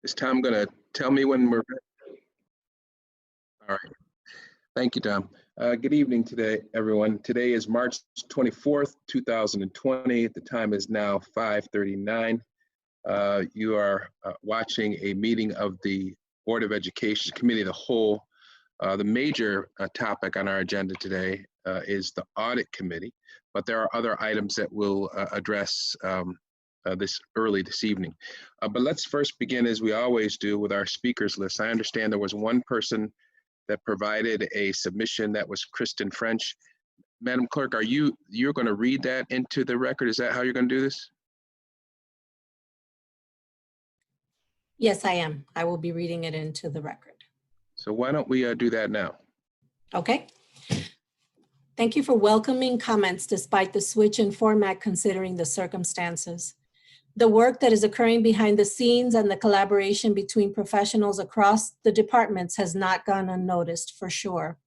Is Tom going to tell me when we're ready? All right. Thank you, Tom. Good evening today, everyone. Today is March 24th, 2020. The time is now 5:39. You are watching a meeting of the Board of Education Committee of the Whole. The major topic on our agenda today is the Audit Committee, but there are other items that we'll address this evening. But let's first begin, as we always do, with our speakers list. I understand there was one person that provided a submission. That was Kristen French. Madam Clerk, you're going to read that into the record? Is that how you're going to do this? Yes, I am. I will be reading it into the record. So why don't we do that now? Okay. Thank you for welcoming comments despite the switch in format considering the circumstances. The work that is occurring behind the scenes and the collaboration between professionals across the departments has not gone unnoticed, for sure.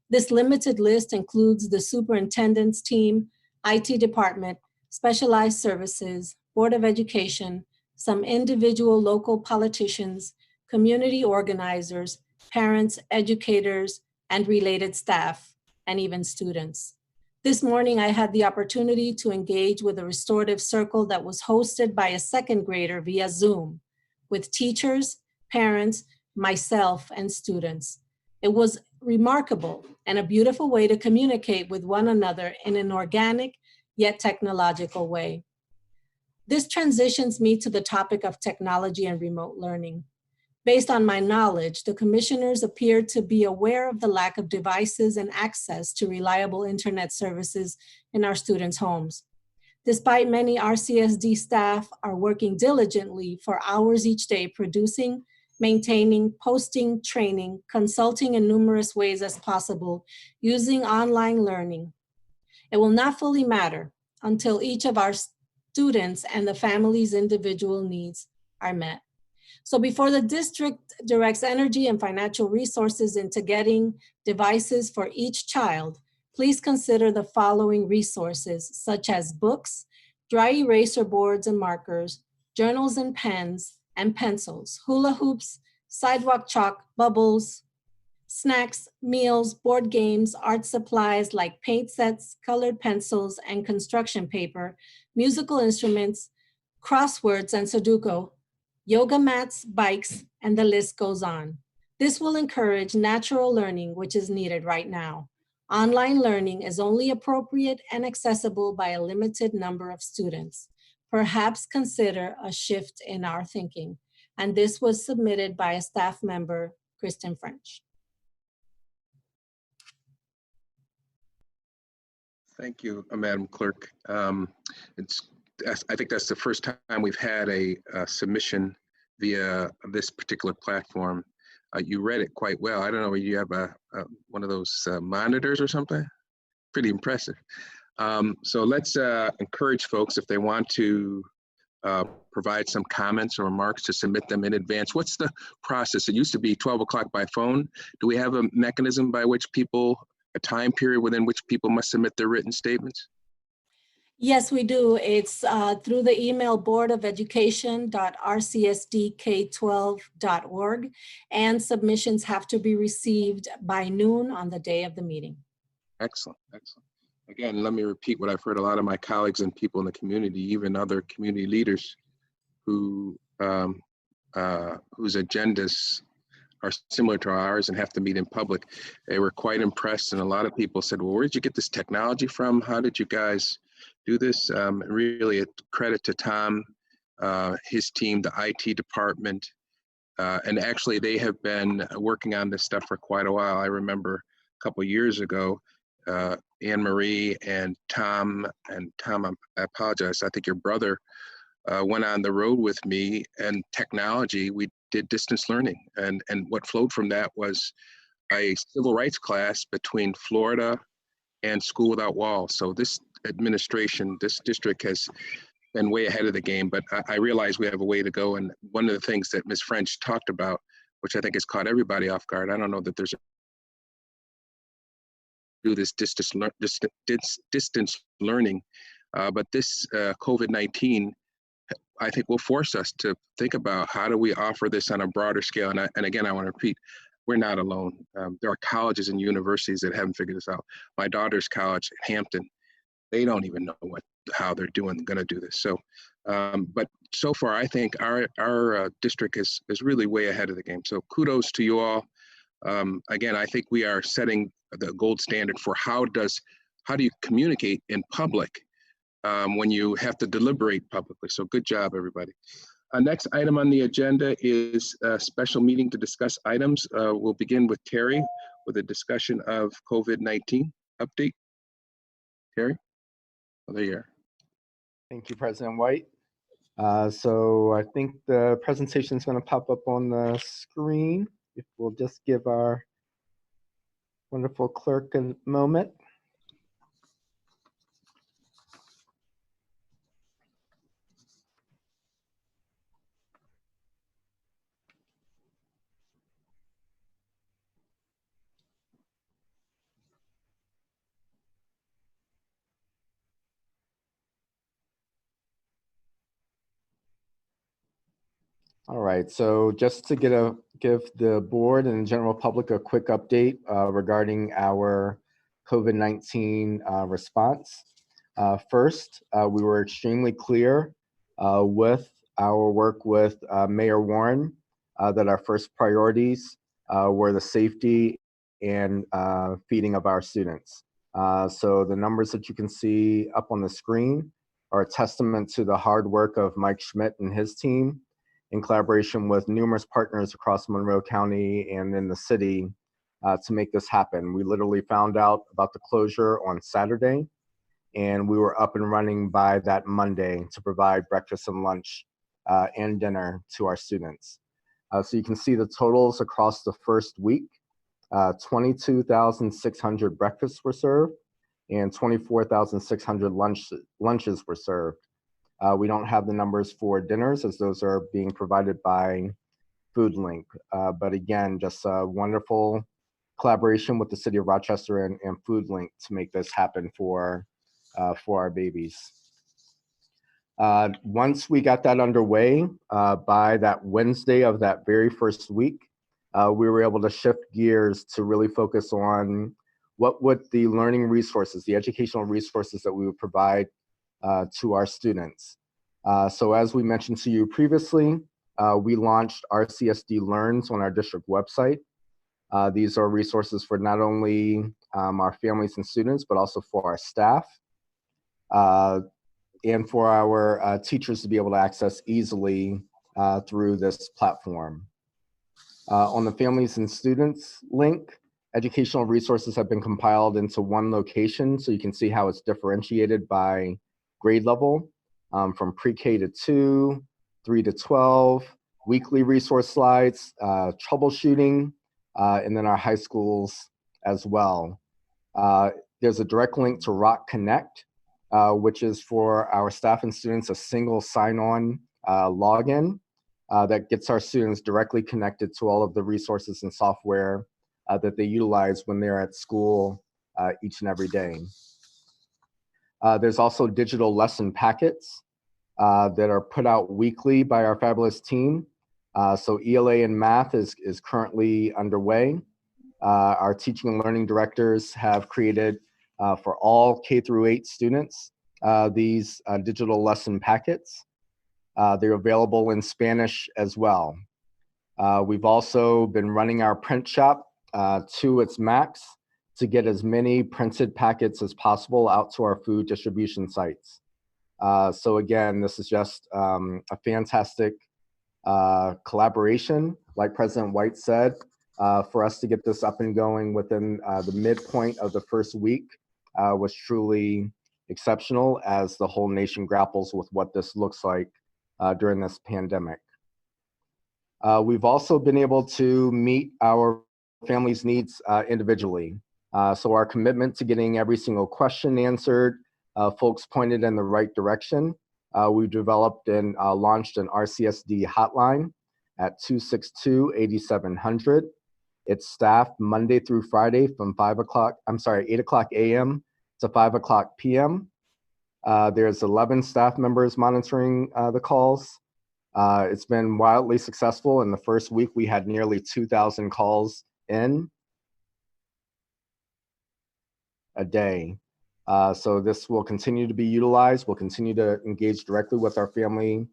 This limited list includes the superintendent's team, IT department, specialized services, Board of Education, some individual local politicians, community organizers, parents, educators, and related staff, and even students. This morning, I had the opportunity to engage with a restorative circle that was hosted by a second grader via Zoom with teachers, parents, myself, and students. It was remarkable and a beautiful way to communicate with one another in an organic yet technological way. This transitions me to the topic of technology and remote learning. Based on my knowledge, the commissioners appear to be aware of the lack of devices and access to reliable internet services in our students' homes. Despite many RCSD staff are working diligently for hours each day producing, maintaining, posting, training, consulting in numerous ways as possible, using online learning. It will not fully matter until each of our students and the family's individual needs are met. So before the district directs energy and financial resources into getting devices for each child, please consider the following resources, such as books, dry eraser boards and markers, journals and pens and pencils, hula hoops, sidewalk chalk, bubbles, snacks, meals, board games, art supplies like paint sets, colored pencils, and construction paper, musical instruments, crosswords and Sudoku, yoga mats, bikes, and the list goes on. This will encourage natural learning, which is needed right now. Online learning is only appropriate and accessible by a limited number of students. Perhaps consider a shift in our thinking. And this was submitted by a staff member, Kristen French. Thank you, Madam Clerk. I think that's the first time we've had a submission via this particular platform. You read it quite well. I don't know, you have one of those monitors or something? Pretty impressive. So let's encourage folks, if they want to provide some comments or remarks, to submit them in advance. What's the process? It used to be 12 o'clock by phone. Do we have a mechanism by which a time period within which people must submit their written statements? Yes, we do. It's through the email boardofeducation.rcsdk12.org, and submissions have to be received by noon on the day of the meeting. Excellent, excellent. Again, let me repeat what I've heard a lot of my colleagues and people in the community, even other community leaders whose agendas are similar to ours and have to meet in public. They were quite impressed, and a lot of people said, well, where did you get this technology from? How did you guys do this? Really a credit to Tom, his team, the IT department, and actually they have been working on this stuff for quite a while. I remember a couple of years ago, Anne Marie and Tom, I apologize, I think your brother went on the road with me, and technology, we did distance learning. And what flowed from that was a civil rights class between Florida and School Without Walls. So this administration, this district has been way ahead of the game, but I realize we have a way to go. And one of the things that Ms. French talked about, which I think has caught everybody off guard, I don't know that there's do this distance learning, but this COVID-19 I think will force us to think about how do we offer this on a broader scale. And again, I want to repeat, we're not alone. There are colleges and universities that haven't figured this out. My daughter's college, Hampton, they don't even know how they're going to do this. So, but so far, I think our district is really way ahead of the game. So kudos to you all. Again, I think we are setting the gold standard for how do you communicate in public when you have to deliberate publicly. So good job, everybody. Next item on the agenda is a special meeting to discuss items. We'll begin with Terry with a discussion of COVID-19 update. Terry? Oh, there you are. Thank you, President White. So I think the presentation is going to pop up on the screen. If we'll just give our wonderful clerk a moment. All right, so just to give the board and the general public a quick update regarding our COVID-19 response. First, we were extremely clear with our work with Mayor Warren that our first priorities were the safety and feeding of our students. So the numbers that you can see up on the screen are a testament to the hard work of Mike Schmidt and his team in collaboration with numerous partners across Monroe County and in the city to make this happen. We literally found out about the closure on Saturday, and we were up and running by that Monday to provide breakfast and lunch and dinner to our students. So you can see the totals across the first week. 22,600 breakfasts were served and 24,600 lunches were served. We don't have the numbers for dinners as those are being provided by FoodLink. But again, just a wonderful collaboration with the city of Rochester and FoodLink to make this happen for our babies. Once we got that underway, by that Wednesday of that very first week, we were able to shift gears to really focus on what would the learning resources, the educational resources that we would provide to our students. So as we mentioned to you previously, we launched RCSD Learns on our district website. These are resources for not only our families and students, but also for our staff and for our teachers to be able to access easily through this platform. On the families and students link, educational resources have been compiled into one location, so you can see how it's differentiated by grade level, from pre-K to 2, 3 to 12, weekly resource slides, troubleshooting, and then our high schools as well. There's a direct link to Rock Connect, which is for our staff and students, a single sign-on login that gets our students directly connected to all of the resources and software that they utilize when they're at school each and every day. There's also digital lesson packets that are put out weekly by our fabulous team. So ELA in math is currently underway. Our teaching and learning directors have created for all K through 8 students these digital lesson packets. They're available in Spanish as well. We've also been running our print shop to its max to get as many printed packets as possible out to our food distribution sites. So again, this is just a fantastic collaboration, like President White said, for us to get this up and going within the midpoint of the first week was truly exceptional as the whole nation grapples with what this looks like during this pandemic. We've also been able to meet our families' needs individually. So our commitment to getting every single question answered, folks pointed in the right direction. We've developed and launched an RCSD hotline at 262-8700. It's staffed Monday through Friday from 8 o'clock a.m. to 5 o'clock p.m. There's 11 staff members monitoring the calls. It's been wildly successful. In the first week, we had nearly 2,000 calls in a day. So this will continue to be utilized. We'll continue to engage directly with our family,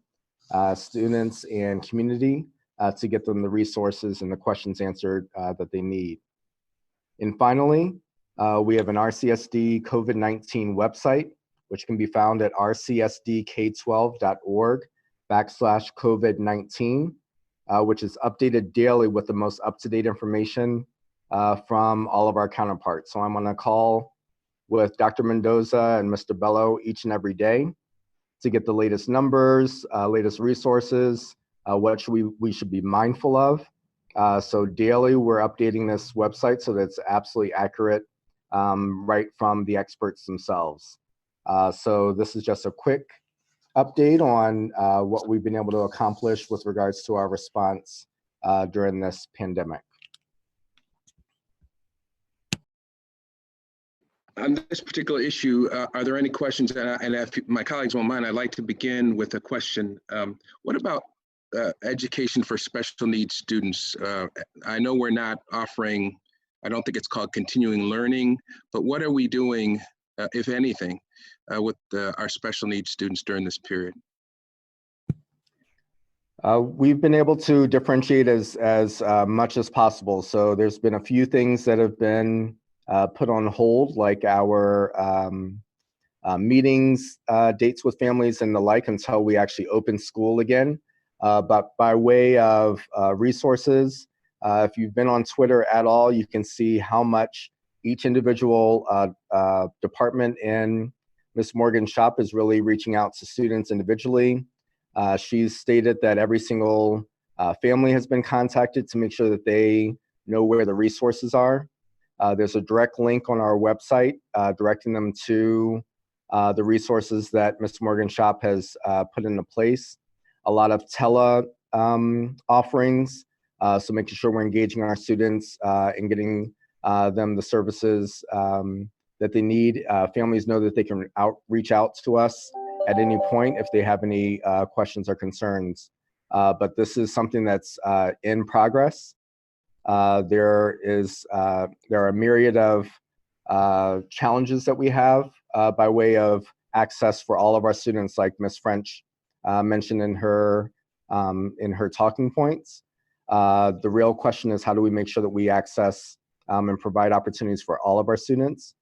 students, and community to get them the resources and the questions answered that they need. And finally, we have an RCSD COVID-19 website, which can be found at rcsdk12.org/COVID-19, which is updated daily with the most up-to-date information from all of our counterparts. So I'm on a call with Dr. Mendoza and Mr. Bello each and every day to get the latest numbers, latest resources, what we should be mindful of. So daily, we're updating this website so that it's absolutely accurate right from the experts themselves. So this is just a quick update on what we've been able to accomplish with regards to our response during this pandemic. On this particular issue, are there any questions? And if my colleagues won't mind, I'd like to begin with a question. What about education for special needs students? I know we're not offering, I don't think it's called continuing learning, but what are we doing, if anything, with our special needs students during this period? We've been able to differentiate as much as possible. So there's been a few things that have been put on hold, like our meetings, dates with families and the like, until we actually open school again. But by way of resources, if you've been on Twitter at all, you can see how much each individual department in Ms. Morgan's shop is really reaching out to students individually. She's stated that every single family has been contacted to make sure that they know where the resources are. There's a direct link on our website directing them to the resources that Ms. Morgan's shop has put into place. A lot of tele offerings, so making sure we're engaging our students and getting them the services that they need. Families know that they can reach out to us at any point if they have any questions or concerns. But this is something that's in progress. There are a myriad of challenges that we have by way of access for all of our students, like Ms. French mentioned in her talking points. The real question is, how do we make sure that we access and provide opportunities for all of our students?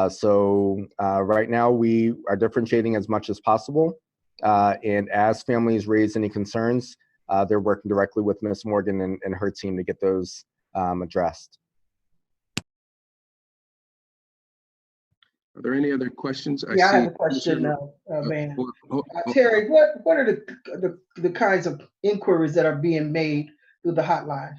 So right now we are differentiating as much as possible. And as families raise any concerns, they're working directly with Ms. Morgan and her team to get those addressed. Are there any other questions? I have a question, Van. Terry, what are the kinds of inquiries that are being made through the hotline?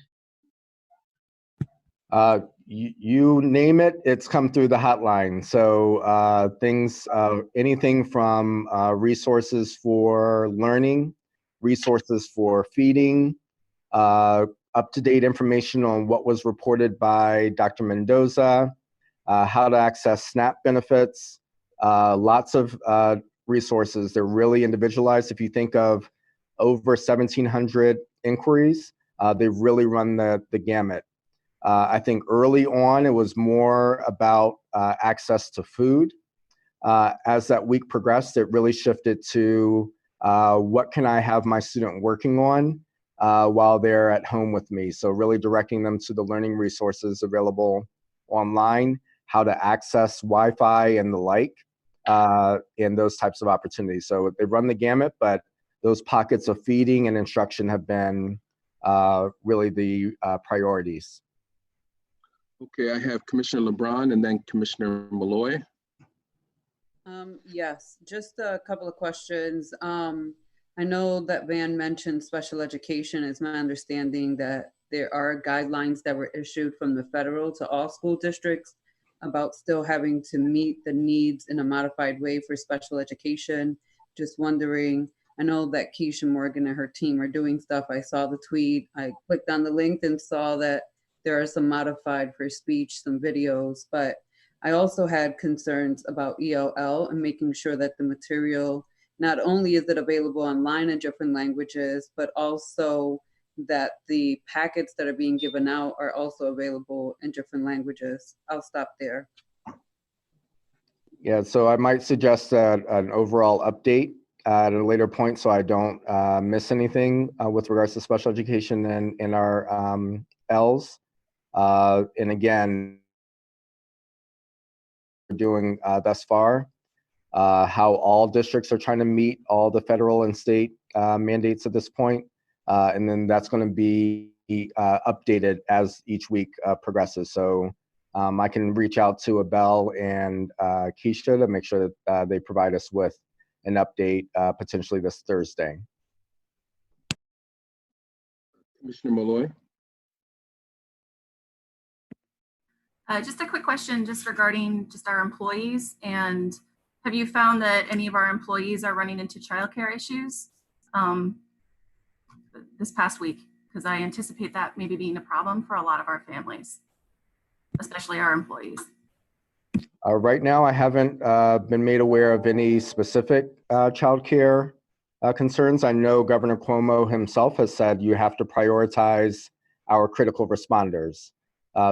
You name it, it's come through the hotline. So things, anything from resources for learning, resources for feeding, up-to-date information on what was reported by Dr. Mendoza, how to access SNAP benefits, lots of resources. They're really individualized. If you think of over 1,700 inquiries, they've really run the gamut. I think early on, it was more about access to food. As that week progressed, it really shifted to what can I have my student working on while they're at home with me. So really directing them to the learning resources available online, how to access Wi-Fi and the like, and those types of opportunities. So they run the gamut, but those pockets of feeding and instruction have been really the priorities. Okay, I have Commissioner LeBron and then Commissioner Malloy. Yes, just a couple of questions. I know that Van mentioned special education. It's my understanding that there are guidelines that were issued from the federal to all school districts about still having to meet the needs in a modified way for special education. Just wondering, I know that Keisha Morgan and her team are doing stuff. I saw the tweet. I clicked on the link and saw that there are some modified for speech, some videos, but I also had concerns about ELL and making sure that the material, not only is it available online in different languages, but also that the packets that are being given out are also available in different languages. I'll stop there. Yeah, so I might suggest an overall update at a later point so I don't miss anything with regards to special education and in our Ls. And again, we're doing thus far, how all districts are trying to meet all the federal and state mandates at this point. And then that's going to be updated as each week progresses. So I can reach out to Abel and Keisha to make sure that they provide us with an update potentially this Thursday. Commissioner Malloy. Just a quick question just regarding just our employees, and have you found that any of our employees are running into childcare issues this past week? Because I anticipate that maybe being a problem for a lot of our families, especially our employees. Right now, I haven't been made aware of any specific childcare concerns. I know Governor Cuomo himself has said you have to prioritize our critical responders.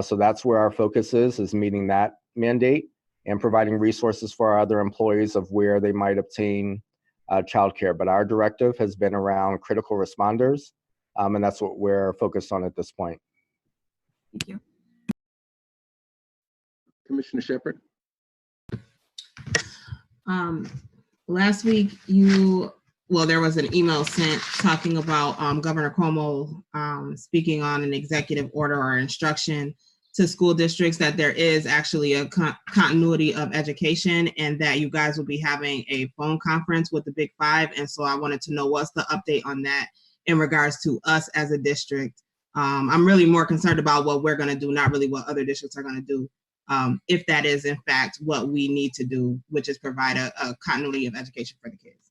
So that's where our focus is meeting that mandate and providing resources for our other employees of where they might obtain childcare. But our directive has been around critical responders, and that's what we're focused on at this point. Thank you. Commissioner Shepherd. Last week, there was an email sent talking about Governor Cuomo speaking on an executive order or instruction to school districts that there is actually a continuity of education and that you guys will be having a phone conference with the Big Five. And so I wanted to know what's the update on that in regards to us as a district. I'm really more concerned about what we're going to do, not really what other districts are going to do. If that is in fact what we need to do, which is provide a continuity of education for the kids.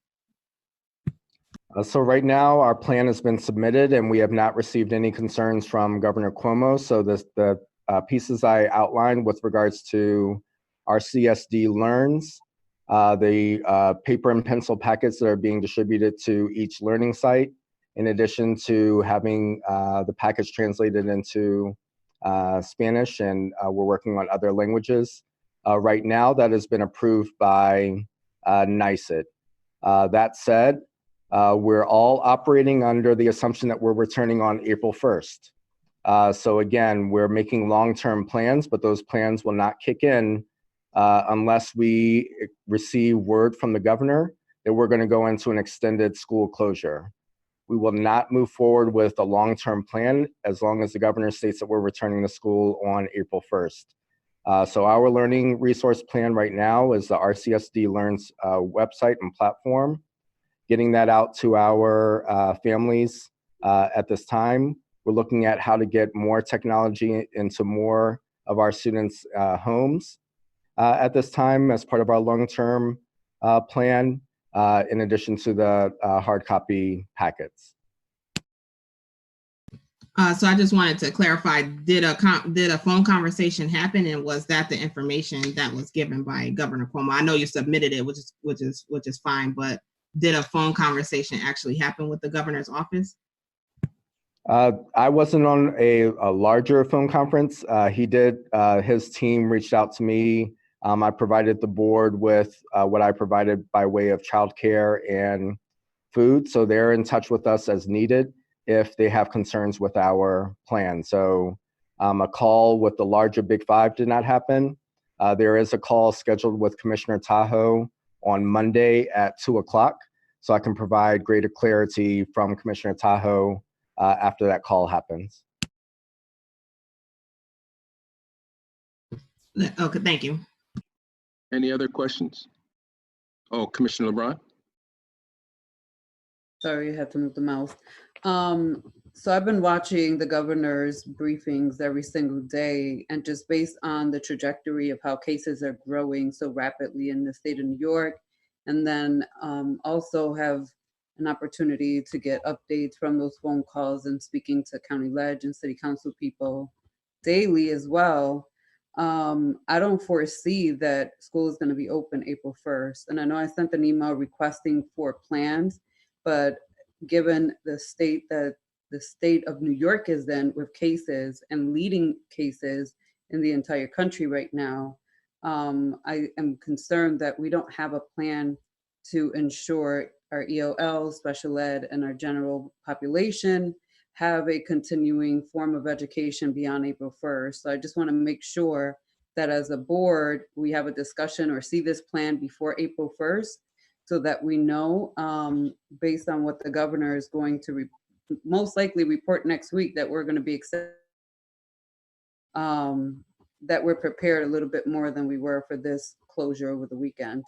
So right now, our plan has been submitted and we have not received any concerns from Governor Cuomo. So the pieces I outlined with regards to our CSD Learns, the paper and pencil packets that are being distributed to each learning site, in addition to having the package translated into Spanish, and we're working on other languages. Right now, that has been approved by NICET. That said, we're all operating under the assumption that we're returning on April 1st. So again, we're making long-term plans, but those plans will not kick in unless we receive word from the governor that we're going to go into an extended school closure. We will not move forward with a long-term plan as long as the governor states that we're returning to school on April 1st. So our learning resource plan right now is the RCSD Learns website and platform. Getting that out to our families at this time. We're looking at how to get more technology into more of our students' homes at this time as part of our long-term plan, in addition to the hard copy packets. So I just wanted to clarify, did a phone conversation happen, and was that the information that was given by Governor Cuomo? I know you submitted it, which is fine, but did a phone conversation actually happen with the governor's office? I wasn't on a larger phone conference. He did, his team reached out to me. I provided the board with what I provided by way of childcare and food. So they're in touch with us as needed if they have concerns with our plan. So a call with the larger Big Five did not happen. There is a call scheduled with Commissioner Tahoe on Monday at 2 o'clock. So I can provide greater clarity from Commissioner Tahoe after that call happens. Okay, thank you. Any other questions? Oh, Commissioner LeBron. Sorry, I had to move the mouse. So I've been watching the governor's briefings every single day, and just based on the trajectory of how cases are growing so rapidly in the state of New York, and then also have an opportunity to get updates from those phone calls and speaking to county ledge and city council people daily as well. I don't foresee that school is going to be open April 1st. And I know I sent an email requesting for plans, but given the state that the state of New York is in with cases and leading cases in the entire country right now, I am concerned that we don't have a plan to ensure our EOL, special ed, and our general population have a continuing form of education beyond April 1st. So I just want to make sure that as a board, we have a discussion or see this plan before April 1st so that we know, based on what the governor is going to most likely report next week, that we're going to be that we're prepared a little bit more than we were for this closure over the weekend.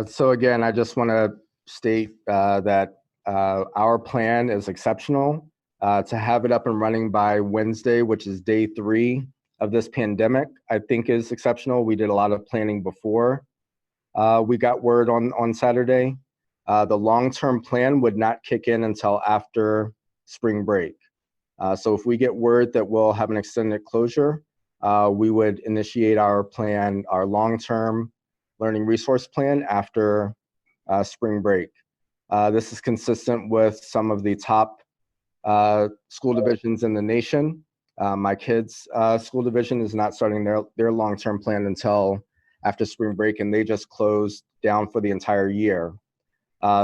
So again, I just want to state that our plan is exceptional. To have it up and running by Wednesday, which is day 3 of this pandemic, I think is exceptional. We did a lot of planning before we got word on Saturday. The long-term plan would not kick in until after spring break. So if we get word that we'll have an extended closure, we would initiate our plan, our long-term learning resource plan after spring break. This is consistent with some of the top school divisions in the nation. My kids' school division is not starting their long-term plan until after spring break, and they just closed down for the entire year.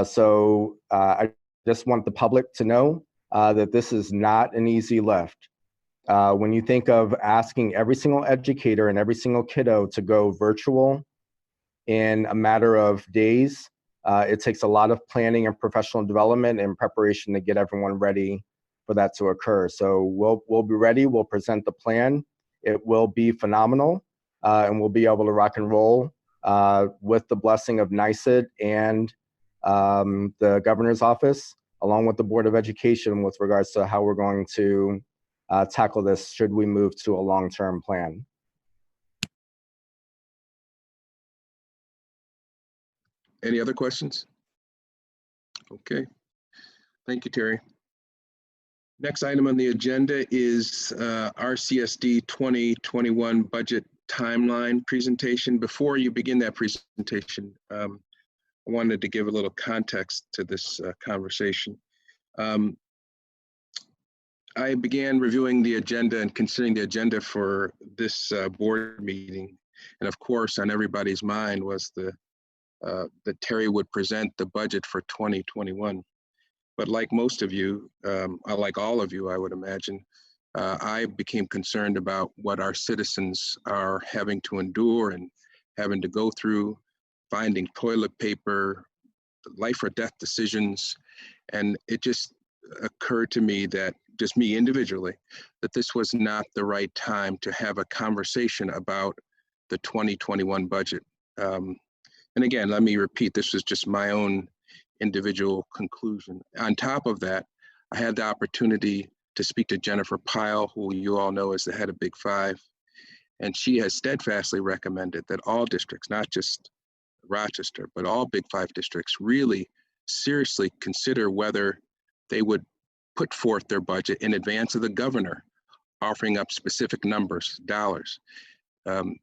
So I just want the public to know that this is not an easy lift. When you think of asking every single educator and every single kiddo to go virtual in a matter of days, it takes a lot of planning and professional development and preparation to get everyone ready for that to occur. So we'll be ready, we'll present the plan. It will be phenomenal, and we'll be able to rock and roll with the blessing of NYSED and the governor's office, along with the Board of Education, with regards to how we're going to tackle this should we move to a long-term plan. Any other questions? Okay. Thank you, Terry. Next item on the agenda is RCSD 2021 budget timeline presentation. Before you begin that presentation, I wanted to give a little context to this conversation. I began reviewing the agenda and considering the agenda for this board meeting. And of course, on everybody's mind was that Terry would present the budget for 2021. But like most of you, like all of you, I would imagine, I became concerned about what our citizens are having to endure and having to go through, finding toilet paper, life or death decisions. And it just occurred to me that, just me individually, that this was not the right time to have a conversation about the 2021 budget. And again, let me repeat, this was just my own individual conclusion. On top of that, I had the opportunity to speak to Jennifer Pyle, who you all know is the head of Big Five. And she has steadfastly recommended that all districts, not just Rochester, but all Big Five districts really seriously consider whether they would put forth their budget in advance of the governor offering up specific numbers, dollars.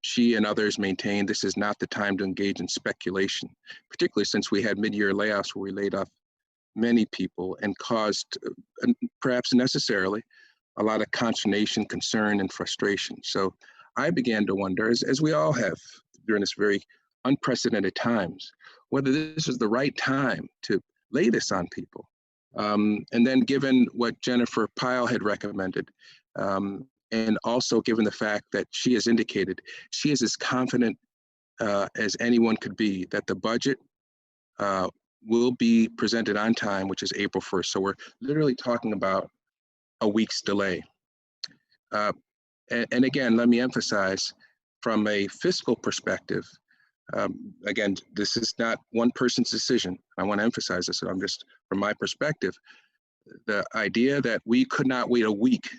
She and others maintain this is not the time to engage in speculation, particularly since we had mid-year layoffs where we laid off many people and caused, perhaps necessarily, a lot of consternation, concern, and frustration. So I began to wonder, as we all have during this very unprecedented times, whether this is the right time to lay this on people. And then given what Jennifer Pyle had recommended, and also given the fact that she has indicated she is as confident as anyone could be that the budget will be presented on time, which is April 1st. So we're literally talking about a week's delay. And again, let me emphasize, from a fiscal perspective, again, this is not one person's decision. I want to emphasize this. So I'm just, from my perspective, the idea that we could not wait a week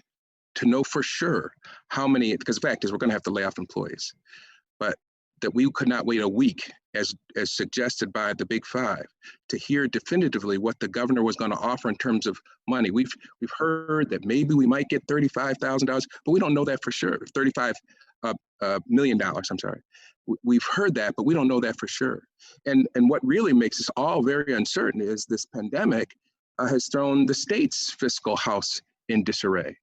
to know for sure how many, because the fact is we're going to have to lay off employees. But that we could not wait a week, as suggested by the Big Five, to hear definitively what the governor was going to offer in terms of money. We've heard that maybe we might get $35,000, but we don't know that for sure. $35 million, I'm sorry. We've heard that, but we don't know that for sure. And what really makes us all very uncertain is this pandemic has thrown the state's fiscal house in disarray.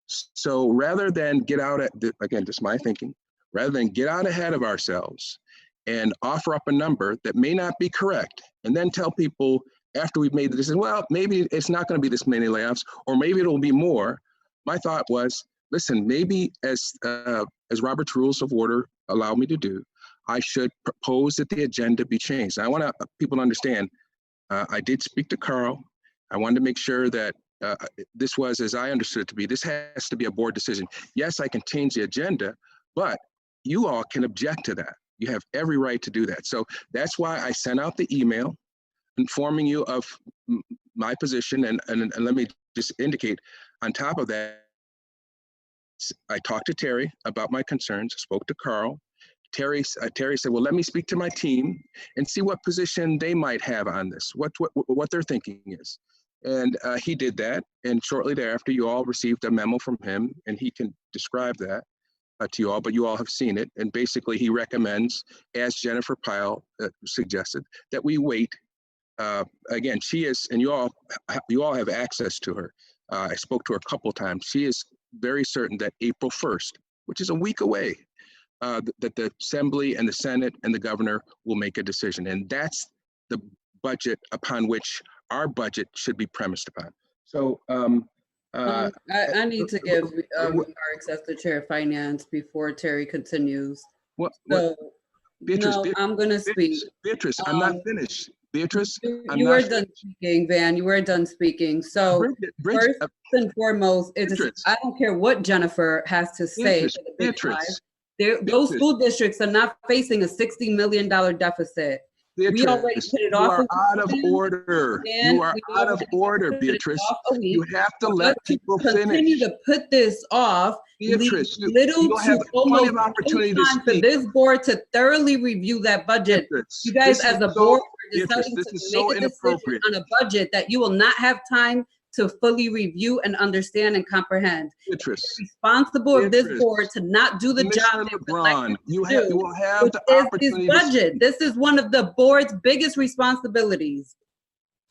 So rather than get out again, just my thinking, rather than get out ahead of ourselves and offer up a number that may not be correct, and then tell people after we've made the decision, well, maybe it's not going to be this many layoffs, or maybe it'll be more. My thought was, listen, maybe as Robert's Rules of Order allow me to do, I should propose that the agenda be changed. I want people to understand, I did speak to Carl. I wanted to make sure that this was, as I understood it to be, this has to be a board decision. Yes, I can change the agenda, but you all can object to that. You have every right to do that. So that's why I sent out the email informing you of my position. And let me just indicate, on top of that, I talked to Terry about my concerns, spoke to Carl. Terry said, well, let me speak to my team and see what position they might have on this, what their thinking is. And he did that. And shortly thereafter, you all received a memo from him, and he can describe that to you all, but you all have seen it. And basically he recommends, as Jennifer Pyle suggested, that we wait. Again, she is, and you all have access to her. I spoke to her a couple of times. She is very certain that April 1st, which is a week away, that the Assembly and the Senate and the governor will make a decision. And that's the budget upon which our budget should be premised upon. So I need to give remarks as the chair of finance before Terry continues. Beatrice, no, I'm going to speak. Beatrice, I'm not finished. Beatrice, you were done speaking, Van. You were done speaking. So first and foremost, I don't care what Jennifer has to say. Those school districts are not facing a $60 million deficit. Beatrice, we already put it off. You are out of order. You are out of order, Beatrice. You have to let people finish. Continue to put this off. Beatrice, you have plenty of opportunity to speak. For this board to thoroughly review that budget. Beatrice, you guys, as a board, are deciding to make a decision on a budget that you will not have time to fully review and understand and comprehend. Beatrice, it's responsible of this board to not do the job you will have the opportunity. This budget. This is one of the board's biggest responsibilities.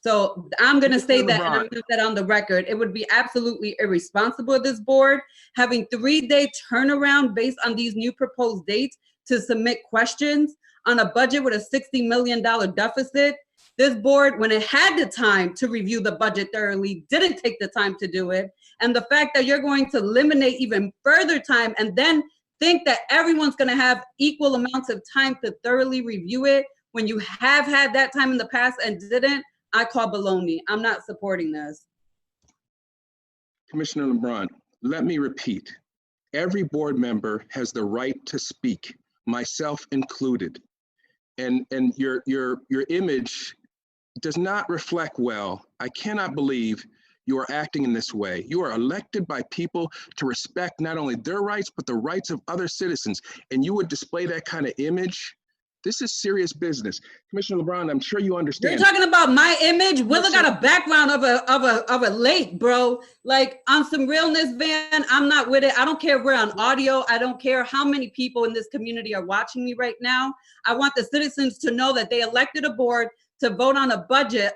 So I'm going to say that, and I'm going to put that on the record. It would be absolutely irresponsible of this board having 3-day turnaround based on these new proposed dates to submit questions on a budget with a $60 million deficit. This board, when it had the time to review the budget thoroughly, didn't take the time to do it. And the fact that you're going to eliminate even further time and then think that everyone's going to have equal amounts of time to thoroughly review it when you have had that time in the past and didn't, I call baloney. I'm not supporting this. Commissioner LeBron, let me repeat. Every board member has the right to speak, myself included. And your image does not reflect well. I cannot believe you are acting in this way. You are elected by people to respect not only their rights, but the rights of other citizens. And you would display that kind of image? This is serious business. Commissioner LeBron, I'm sure you understand. You're talking about my image? Willa got a background of a lake, bro. Like, on some realness, Van, I'm not with it. I don't care if we're on audio. I don't care how many people in this community are watching me right now. I want the citizens to know that they elected a board to vote on a budget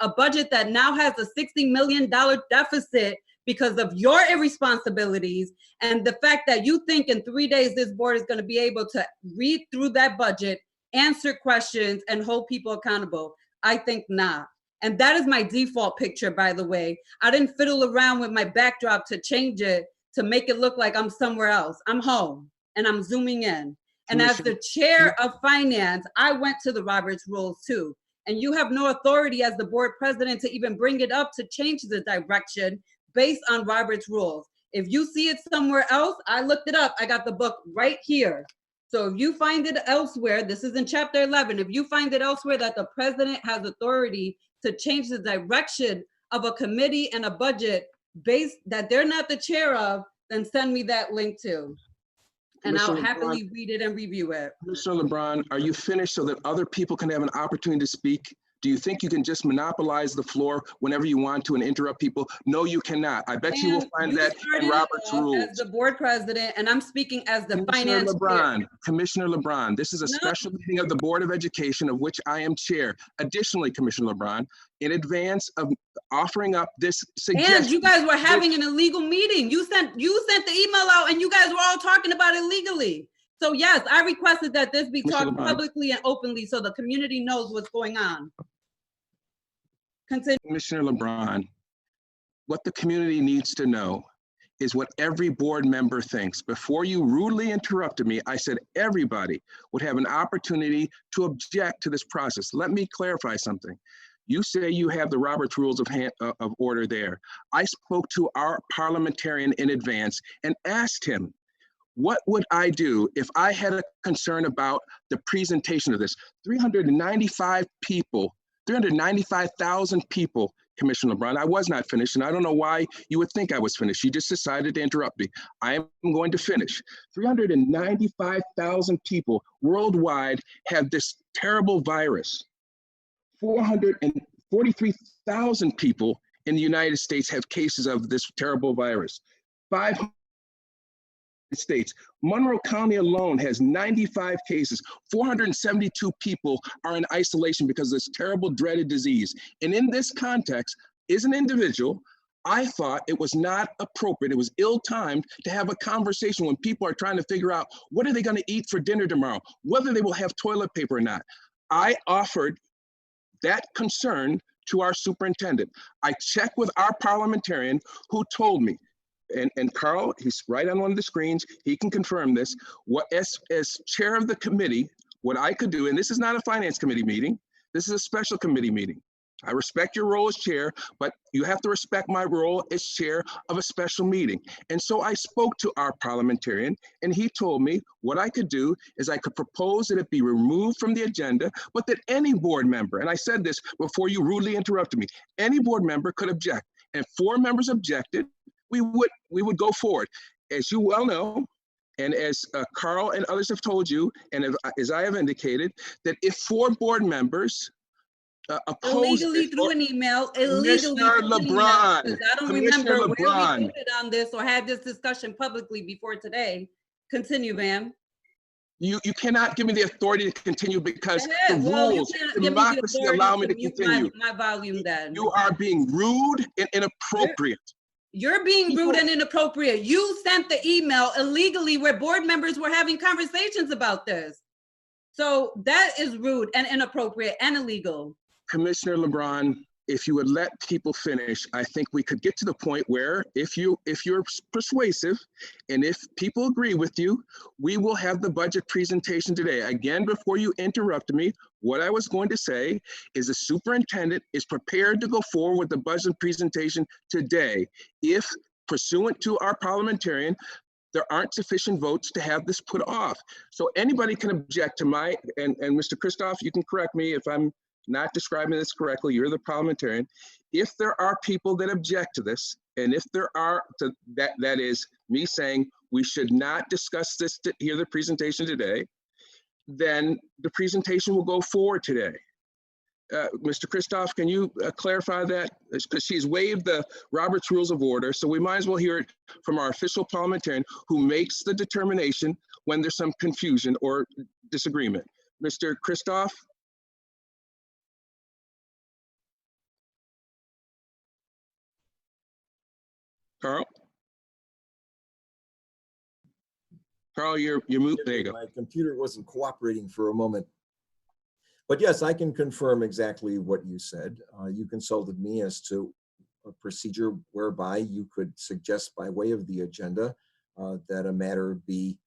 that now has a $60 million deficit because of your irresponsibilities and the fact that you think in 3 days this board is going to be able to read through that budget, answer questions, and hold people accountable. I think not. And that is my default picture, by the way. I didn't fiddle around with my backdrop to change it to make it look like I'm somewhere else. I'm home and I'm zooming in. And as the chair of finance, I went to the Roberts Rules too. And you have no authority as the board president to even bring it up to change the direction based on Roberts Rules. If you see it somewhere else, I looked it up. I got the book right here. So if you find it elsewhere, this is in chapter 11. If you find it elsewhere that the president has authority to change the direction of a committee and a budget based that they're not the chair of, then send me that link too. and I'll Commissioner happily read it and review it. Commissioner LeBron, are you finished so that other people can have an opportunity to speak? Do you think you can just monopolize the floor whenever you want to and interrupt people? No, you cannot. I bet you will And find you that in started Robert's off rules. as the board president, and I'm speaking as the Commissioner finance chair. Commissioner LeBron, this is a No. special meeting of the Board of Education of which I am chair. Additionally, Commissioner LeBron, in advance of offering up this suggestion. And you guys were having an illegal meeting. You sent the email out and you guys were all talking about it legally. So yes, I requested that this be Commissioner talked LeBron. publicly and openly so the community knows what's going on. Continue. Commissioner LeBron, what the community needs to know is what every board member thinks. Before you rudely interrupted me, I said everybody would have an opportunity to object to this process. Let me clarify something. You say you have the Robert's Rules of Order there. I spoke to our parliamentarian in advance and asked him, what would I do if I had a concern about the presentation of this? 395 people, 395,000 people, Commissioner LeBron. I was not finished, and I don't know why you would think I was finished. You just decided to interrupt me. I am going to finish. 395,000 people worldwide have this terrible virus. 443,000 people in the United States have cases of this terrible virus. 500 States. Monroe County alone has 95 cases. 472 people are in isolation because of this terrible, dreaded disease. And in this context, as an individual, I thought it was not appropriate, it was ill-timed to have a conversation when people are trying to figure out what are they going to eat for dinner tomorrow, whether they will have toilet paper or not. I offered that concern to our superintendent. I checked with our parliamentarian who told me, and Carl, he's right on one of the screens, he can confirm this, what as chair of the committee, what I could do, and this is not a finance committee meeting, this is a special committee meeting. I respect your role as chair, but you have to respect my role as chair of a special meeting. And so I spoke to our parliamentarian, and he told me what I could do is I could propose that it be removed from the agenda, but that any board member, and I said this before you rudely interrupted me, any board member could object. And 4 members objected, we would go forward. As you well know, and as Carl and others have told you, and as I have indicated, that if 4 board members oppose Illegally it, through an email, illegally Commissioner through an email, LeBron, because I don't Commissioner remember where we LeBron. voted on this or had this discussion publicly before today. Continue, Van. You cannot give me the authority to continue because the Well, you rules, can't give me the democracy authority allow me to mute continue. my volume then. You are being rude and inappropriate. You're being rude and inappropriate. You sent the email illegally where board members were having conversations about this. So that is rude and inappropriate and illegal. Commissioner LeBron, if you would let people finish, I think we could get to the point where if you're persuasive and if people agree with you, we will have the budget presentation today. Again, before you interrupted me, what I was going to say is the superintendent is prepared to go forward with the budget presentation today if, pursuant to our parliamentarian, there aren't sufficient votes to have this put off. So anybody can object to my, and Mr. Christoph, you can correct me if I'm not describing this correctly, you're the parliamentarian. If there are people that object to this, and if there are, that is me saying we should not discuss this to hear the presentation today, then the presentation will go forward today. Mr. Christoph, can you clarify that? Because she's waived the Robert's Rules of Order, so we might as well hear it from our official parliamentarian who makes the determination when there's some confusion or disagreement. Mr. Christoph? Carl? Carl, you're mute. There you go. My computer wasn't cooperating for a moment. But yes, I can confirm exactly what you said. You consulted me as to a procedure whereby you could suggest by way of the agenda that a matter be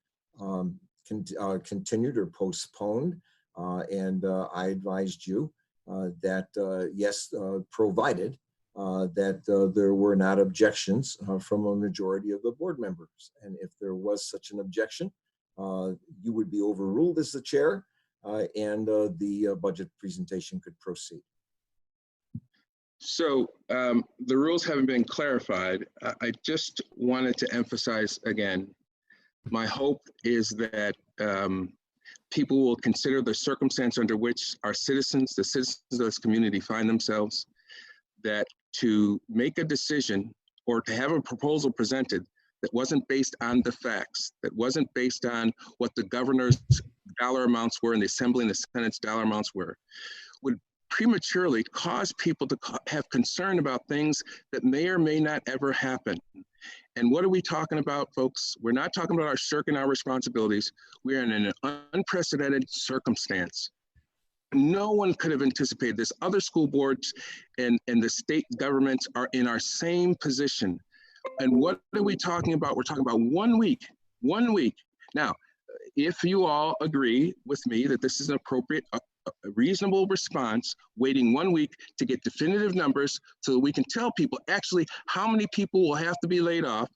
continued or postponed. And I advised you that yes, provided that there were not objections from a majority of the board members. And if there was such an objection, you would be overruled as the chair and the budget presentation could proceed. So the rules haven't been clarified. I just wanted to emphasize again My hope is that people will consider the circumstance under which our citizens, the citizens of this community find themselves, that to make a decision or to have a proposal presented that wasn't based on the facts, that wasn't based on what the governor's dollar amounts were and the Assembly and the Senate's dollar amounts were, would prematurely cause people to have concern about things that may or may not ever happen. And what are we talking about, folks? We're not talking about our shirking our responsibilities. We're in an unprecedented circumstance. No one could have anticipated this. Other school boards and the state governments are in our same position. And what are we talking about? We're talking about 1 week, 1 week. Now, if you all agree with me that this is an appropriate, a reasonable response, waiting 1 week to get definitive numbers so that we can tell people actually how many people will have to be laid off,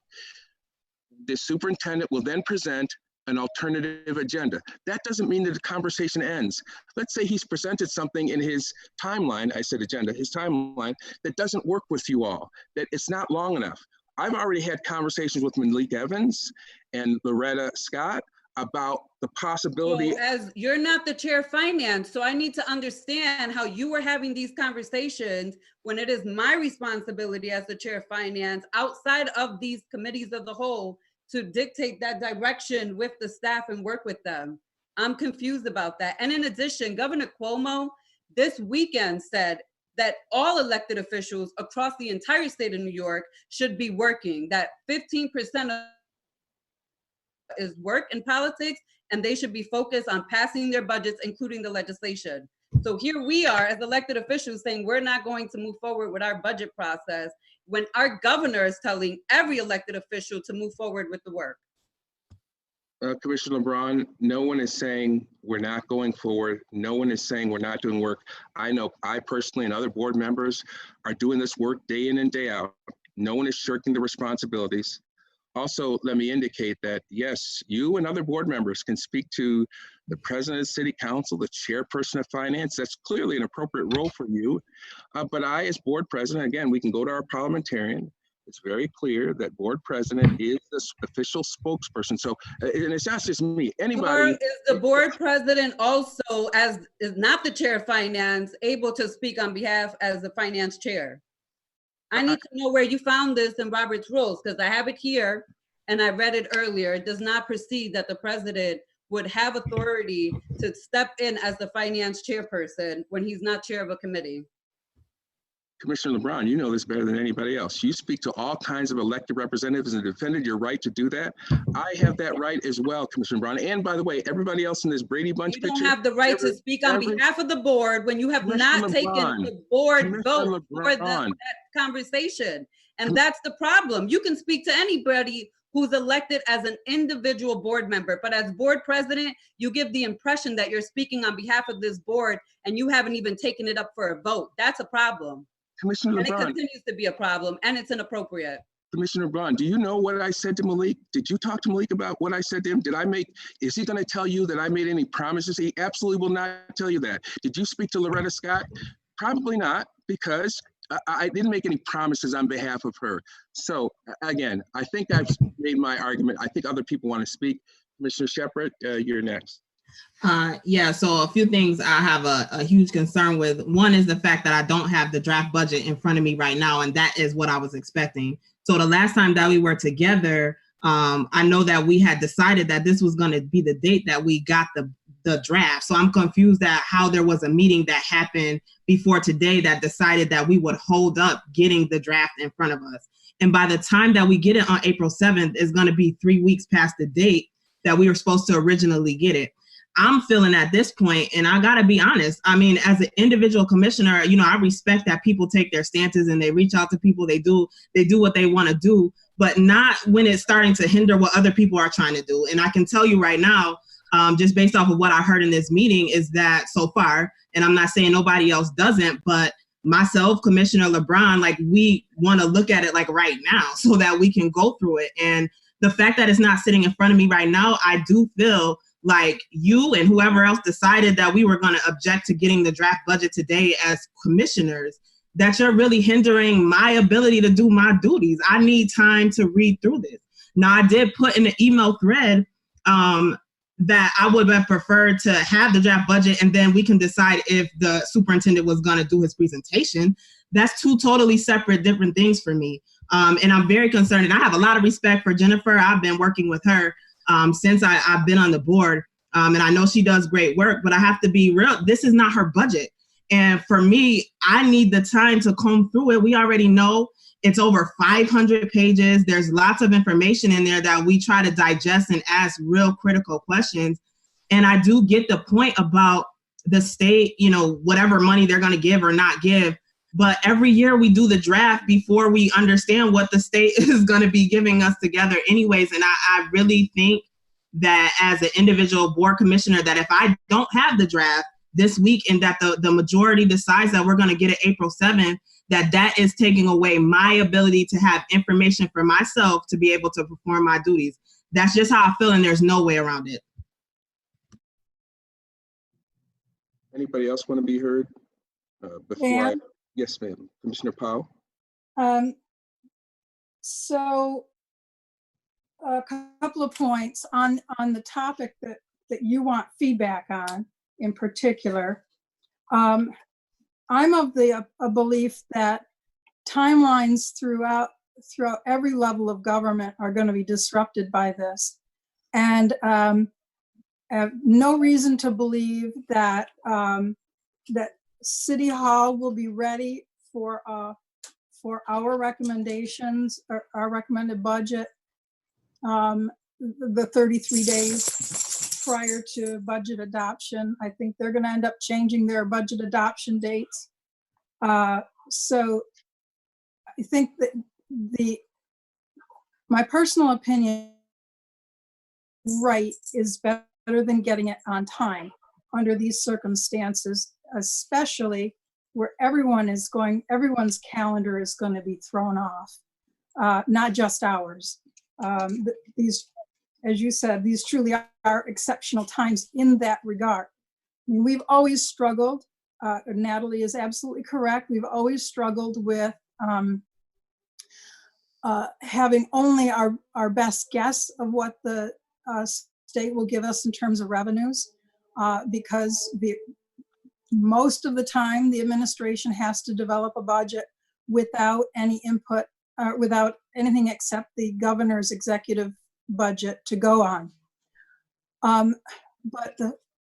the superintendent will then present an alternative agenda. That doesn't mean that the conversation ends. Let's say he's presented something in his timeline, I said agenda, his timeline, that doesn't work with you all, that it's not long enough. I've already had conversations with Malik Evans and Loretta Scott about the possibility. So as you're not the chair of finance, so I need to understand how you were having these conversations when it is my responsibility as the chair of finance outside of these committees of the whole to dictate that direction with the staff and work with them. I'm confused about that. And in addition, Governor Cuomo this weekend said that all elected officials across the entire state of New York should be working, that 15% of is work in politics, and they should be focused on passing their budgets, including the legislation. So here we are as elected officials saying we're not going to move forward with our budget process when our governor is telling every elected official to move forward with the work. Commissioner LeBron, no one is saying we're not going forward. No one is saying we're not doing work. I know I personally and other board members are doing this work day in and day out. No one is shirking the responsibilities. Also, let me indicate that, yes, you and other board members can speak to the president of the city council, the chairperson of finance. That's clearly an appropriate role for you. But I, as board president, again, we can go to our parliamentarian. It's very clear that board president is the official spokesperson. So, and it's not just me, anybody. Or is the board president also, as is not the chair of finance, able to speak on behalf as the finance chair? I need to know where you found this in Robert's rules, because I have it here and I read it earlier. It does not precede that the president would have authority to step in as the finance chairperson when he's not chair of a committee. Commissioner LeBron, you know this better than anybody else. You speak to all kinds of elected representatives and defended your right to do that. I have that right as well, Commissioner LeBron. And by the way, everybody else in this Brady Bunch You picture. don't have the right to speak on behalf of the board when you have not taken the board vote for that conversation. And that's the problem. You can speak to anybody who's elected as an individual board member, but as board president, you give the impression that you're speaking on behalf of this board and you haven't even taken it up for a vote. That's a problem. Commissioner and LeBron, it continues to be a problem, and it's inappropriate. Commissioner LeBron, do you know what I said to Malik? Did you talk to Malik about what I said to him? Is he going to tell you that I made any promises? He absolutely will not tell you that. Did you speak to Loretta Scott? Probably not, because I didn't make any promises on behalf of her. So again, I think I've made my argument. I think other people want to speak. Commissioner Shepherd, you're next. Yeah, so a few things I have a huge concern with. One is the fact that I don't have the draft budget in front of me right now, and that is what I was expecting. So the last time that we were together, I know that we had decided that this was going to be the date that we got the draft. So I'm confused at how there was a meeting that happened before today that decided that we would hold up getting the draft in front of us. And by the time that we get it on April 7th, it's going to be 3 weeks past the date that we were supposed to originally get it. I'm feeling at this point, and I gotta be honest, I mean, as an individual commissioner, you know, I respect that people take their stances and they reach out to people, they do what they want to do, but not when it's starting to hinder what other people are trying to do. And I can tell you right now, just based off of what I heard in this meeting, is that so far, and I'm not saying nobody else doesn't, but myself, Commissioner LeBron, like, we want to look at it like right now so that we can go through it. And the fact that it's not sitting in front of me right now, I do feel like you and whoever else decided that we were going to object to getting the draft budget today as commissioners, that you're really hindering my ability to do my duties. I need time to read through this. Now, I did put in the email thread that I would have preferred to have the draft budget, and then we can decide if the superintendent was going to do his presentation. That's two totally separate, different things for me. And I'm very concerned, and I have a lot of respect for Jennifer. I've been working with her since I've been on the board, and I know she does great work, but I have to be real. This is not her budget. And for me, I need the time to comb through it. We already know it's over 500 pages. There's lots of information in there that we try to digest and ask real critical questions. And I do get the point about the state, you know, whatever money they're going to give or not give. But every year we do the draft before we understand what the state is going to be giving us together anyways. And I really think that as an individual board commissioner, that if I don't have the draft this week and that the majority decides that we're going to get it April 7th, that is taking away my ability to have information for myself to be able to perform my duties. That's just how I feel, and there's no way around it. Anybody else want to be heard? Yes, ma'am. Commissioner Powell. So a couple of points on the topic that you want feedback on in particular. I'm of the belief that timelines throughout every level of government are going to be disrupted by this, and I have no reason to believe that that City Hall will be ready for our recommendations, or our recommended budget, the 33 days prior to budget adoption. I think they're going to end up changing their budget adoption dates. So I think that my personal opinion, right, is better than getting it on time under these circumstances, especially where everyone's calendar is going to be thrown off, not just ours. These, as you said, these truly are exceptional times in that regard. I mean, we've always struggled, Natalie is absolutely correct, we've always struggled with having only our best guess of what the state will give us in terms of revenues, because most of the time the administration has to develop a budget without any input, without anything except the governor's executive budget to go on. But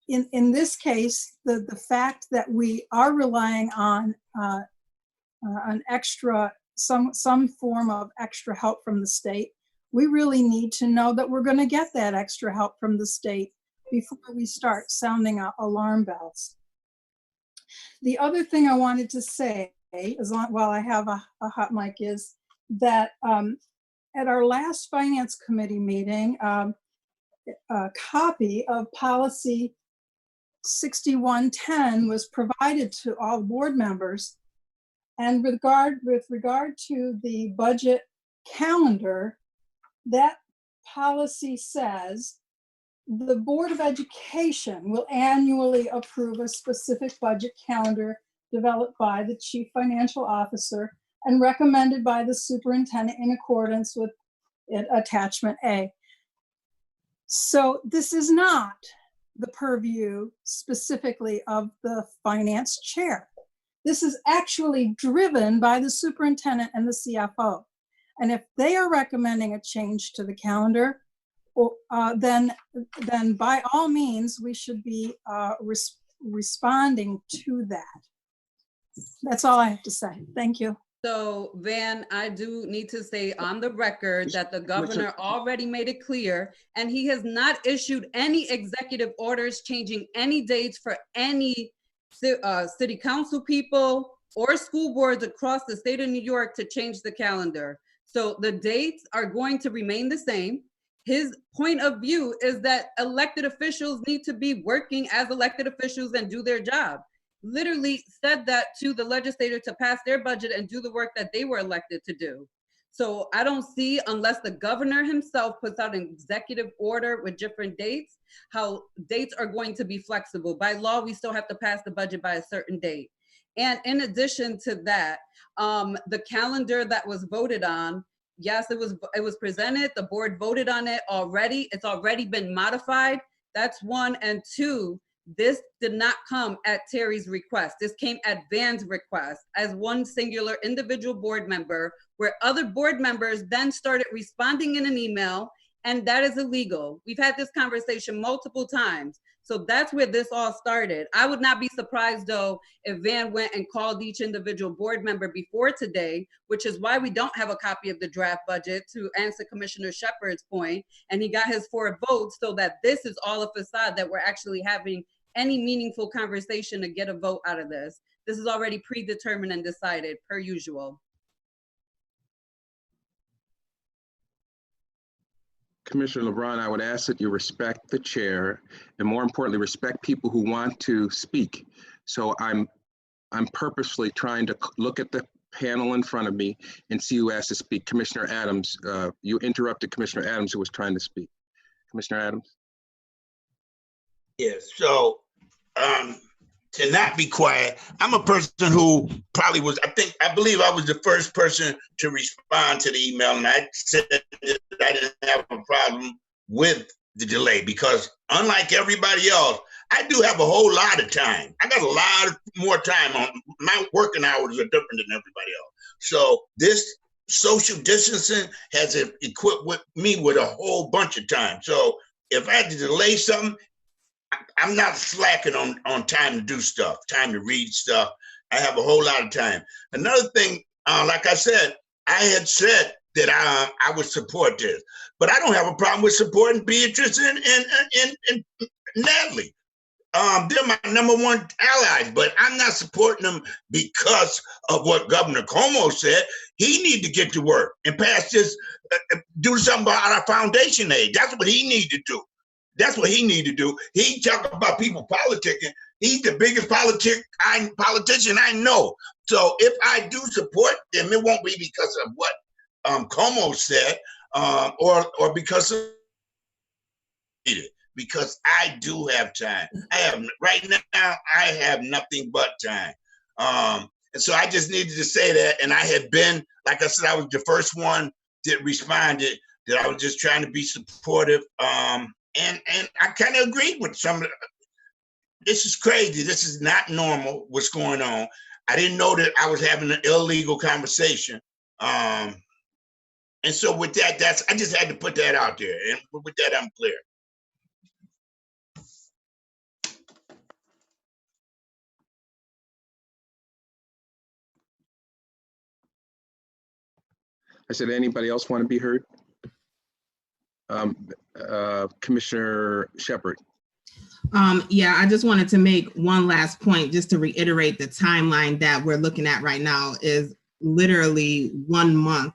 in this case, the fact that we are relying on an extra, some form of extra help from the state, we really need to know that we're going to get that extra help from the state before we start sounding alarm bells. The other thing I wanted to say, while I have a hot mic, is that at our last Finance Committee meeting, a copy of Policy 6110 was provided to all board members. And with regard to the budget calendar, that policy says the Board of Education will annually approve a specific budget calendar developed by the Chief Financial Officer and recommended by the Superintendent in accordance with Attachment A. So this is not the purview specifically of the Finance Chair. This is actually driven by the Superintendent and the CFO. And if they are recommending a change to the calendar, then by all means, we should be responding to that. That's all I have to say. Thank you. So Van, I do need to say on the record that the governor already made it clear, and he has not issued any executive orders changing any dates for any city council people or school boards across the state of New York to change the calendar. So the dates are going to remain the same. His point of view is that elected officials need to be working as elected officials and do their job. Literally said that to the legislature to pass their budget and do the work that they were elected to do. So I don't see, unless the governor himself puts out an executive order with different dates, how dates are going to be flexible. By law, we still have to pass the budget by a certain date. And in addition to that, the calendar that was voted on yes, it was presented, the board voted on it already. It's already been modified. That's one. And two, this did not come at Terry's request. This came at Van's request as one singular individual board member, where other board members then started responding in an email, and that is illegal. We've had this conversation multiple times. So that's where this all started. I would not be surprised though if Van went and called each individual board member before today, which is why we don't have a copy of the draft budget, to answer Commissioner Shepard's point. And he got his 4 votes, so that this is all a facade that we're actually having any meaningful conversation to get a vote out of this. This is already predetermined and decided per usual. Commissioner LeBron, I would ask that you respect the chair, and more importantly, respect people who want to speak. So I'm purposely trying to look at the panel in front of me and see who has to speak. Commissioner Adams, you interrupted Commissioner Adams, who was trying to speak. Commissioner Adams? Yes, so to not be quiet, I'm a person who probably was, I believe I was the first person to respond to the email, and I said that I didn't have a problem with the delay, because unlike everybody else, I do have a whole lot of time. I got a lot more time on my working hours are different than everybody else. So this social distancing has equipped with me with a whole bunch of time. So if I had to delay something, I'm not slacking on time to do stuff, time to read stuff. I have a whole lot of time. Another thing, like I said, I had said that I would support this, but I don't have a problem with supporting Beatrice and Natalie. They're my #1 allies, but I'm not supporting them because of what Governor Cuomo said. He need to get to work and pass this, do something about our foundation aid. That's what he need to do. That's what he need to do. He talk about people politicking. He's the biggest politician I know. So if I do support them, it won't be because of what Cuomo said, or because of it. Because I do have time. Right now, I have nothing but time. And so I just needed to say that. And I had been, like I said, I was the first one that responded, that I was just trying to be supportive. And I kind of agreed with some of the, this is crazy. This is not normal, what's going on. I didn't know that I was having an illegal conversation. And so with that, I just had to put that out there. And with that, I'm clear. I said, anybody else want to be heard? Commissioner Shepard. Yeah, I just wanted to make one last point, just to reiterate the timeline that we're looking at right now is literally 1 month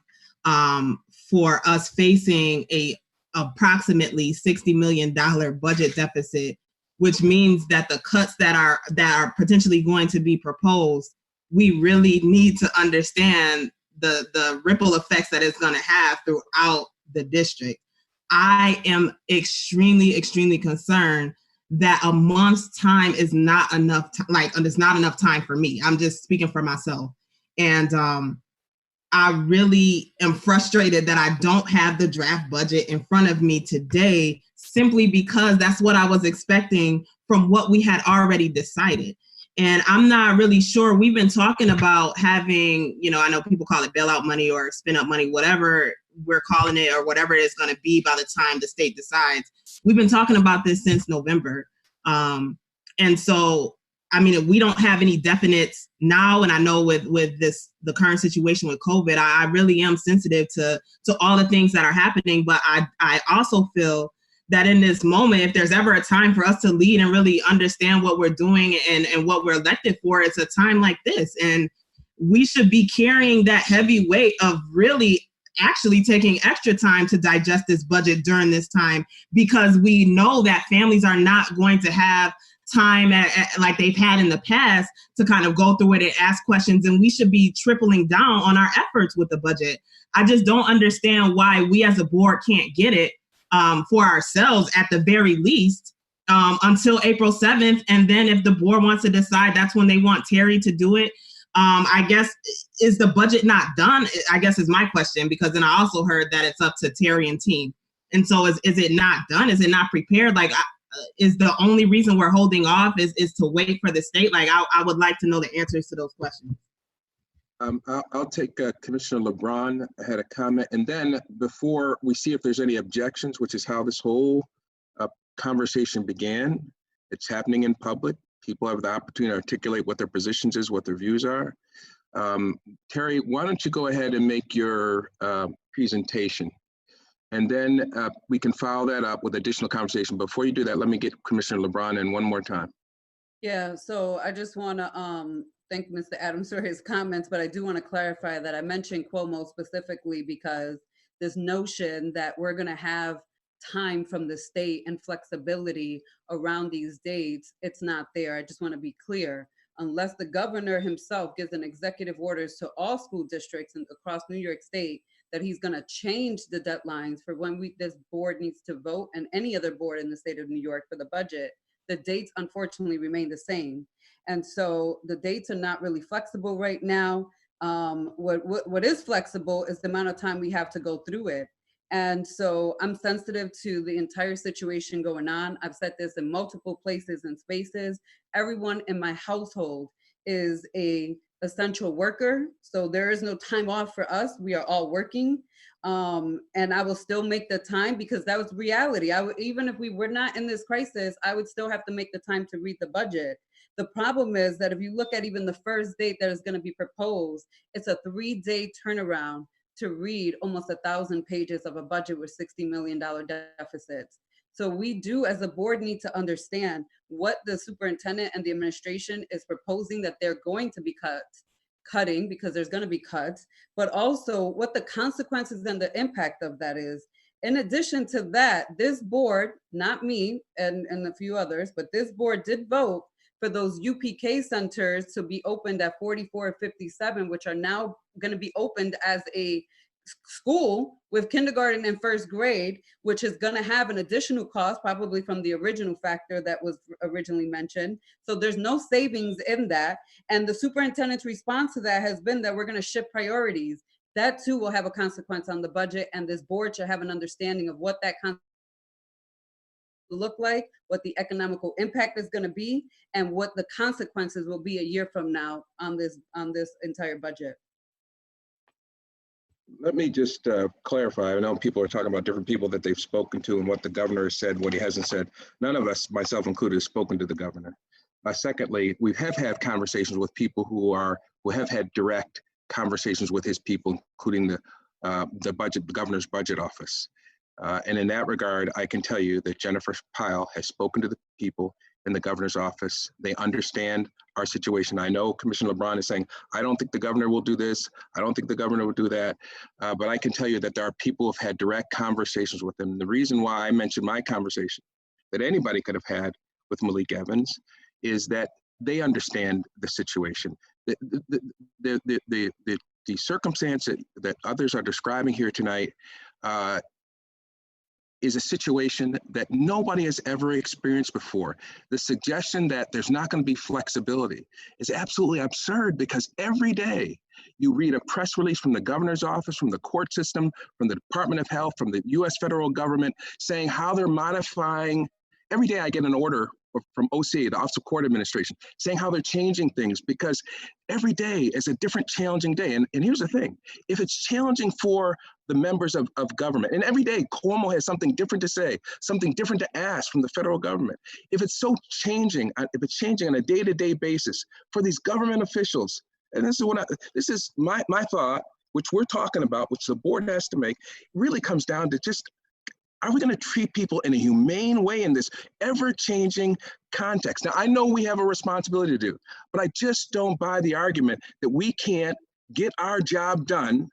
for us facing a approximately $60 million budget deficit, which means that the cuts that are potentially going to be proposed, we really need to understand the ripple effects that it's going to have throughout the district. I am extremely, extremely concerned that a month's time is not enough. It's not enough time for me. I'm just speaking for myself. And I really am frustrated that I don't have the draft budget in front of me today, simply because that's what I was expecting from what we had already decided. And I'm not really sure. We've been talking about having, I know people call it bailout money or spin up money, whatever we're calling it, or whatever it's going to be by the time the state decides. We've been talking about this since November. And so, we don't have any definites now. And I know with the current situation with COVID, I really am sensitive to all the things that are happening. But I also feel that in this moment, if there's ever a time for us to lead and really understand what we're doing and what we're elected for, it's a time like this. And we should be carrying that heavy weight of really actually taking extra time to digest this budget during this time, because we know that families are not going to have time like they've had in the past to kind of go through it and ask questions. And we should be tripling down on our efforts with the budget. I just don't understand why we as a board can't get it for ourselves at the very least until April 7th. And then if the board wants to decide that's when they want Terry to do it, I guess, is the budget not done? I guess is my question, because then I also heard that it's up to Terry and team. And so is it not done? Is it not prepared? Like, is the only reason we're holding off is to wait for the state? Like, I would like to know the answers to those questions. I'll take Commissioner LeBron had a comment, and then before we see if there's any objections, which is how this whole conversation began, it's happening in public. People have the opportunity to articulate what their positions is, what their views are. Terry, why don't you go ahead and make your presentation, and then we can follow that up with additional conversation. Before you do that, let me get Commissioner LeBron in one more time. Yeah, so I just want to thank Mr. Adams for his comments, but I do want to clarify that I mentioned Cuomo specifically because this notion that we're going to have time from the state and flexibility around these dates, it's not there. I just want to be clear. Unless the governor himself gives an executive orders to all school districts across New York State that he's going to change the deadlines for when this board needs to vote, and any other board in the state of New York for the budget, the dates unfortunately remain the same. And so the dates are not really flexible right now. What is flexible is the amount of time we have to go through it. And so I'm sensitive to the entire situation going on. I've said this in multiple places and spaces. Everyone in my household is an essential worker. So there is no time off for us. We are all working. And I will still make the time because that was reality. Even if we were not in this crisis, I would still have to make the time to read the budget. The problem is that if you look at even the first date that is going to be proposed, it's a 3-day turnaround to read almost 1,000 pages of a budget with $60 million deficits. So we do as a board need to understand what the superintendent and the administration is proposing that they're going to be cutting because there's going to be cuts, but also what the consequences and the impact of that is. In addition to that, this board, not me and a few others, but this board did vote for those UPK centers to be opened at 4457, which are now going to be opened as a school with kindergarten and first grade, which is going to have an additional cost, probably from the original factor that was originally mentioned. So there's no savings in that. And the superintendent's response to that has been that we're going to shift priorities. That too will have a consequence on the budget, and this board should have an understanding of what that look like, what the economical impact is going to be, and what the consequences will be a year from now on this entire budget. Let me just clarify. I know people are talking about different people that they've spoken to and what the governor has said, what he hasn't said. None of us, myself included, has spoken to the governor. Secondly, we have had conversations with people who have had direct conversations with his people, including the governor's budget office. And in that regard, I can tell you that Jennifer Pyle has spoken to the people in the governor's office. They understand our situation. I know Commissioner LeBron is saying, I don't think the governor will do this. I don't think the governor will do that. But I can tell you that there are people who have had direct conversations with them. The reason why I mentioned my conversation that anybody could have had with Malik Evans is that they understand the situation. The circumstance that others are describing here tonight is a situation that nobody has ever experienced before. The suggestion that there's not going to be flexibility is absolutely absurd, because every day you read a press release from the governor's office, from the court system, from the Department of Health, from the US federal government, saying how they're modifying. Every day I get an order from OCA, the Office of Court Administration, saying how they're changing things, because every day is a different challenging day. And here's the thing, if it's challenging for the members of government, and every day Cuomo has something different to say, something different to ask from the federal government, if it's so changing, if it's changing on a day-to-day basis for these government officials, and this is my thought, which we're talking about, which the board has to make, really comes down to just, are we going to treat people in a humane way in this ever-changing context? Now, I know we have a responsibility to do, but I just don't buy the argument that we can't get our job done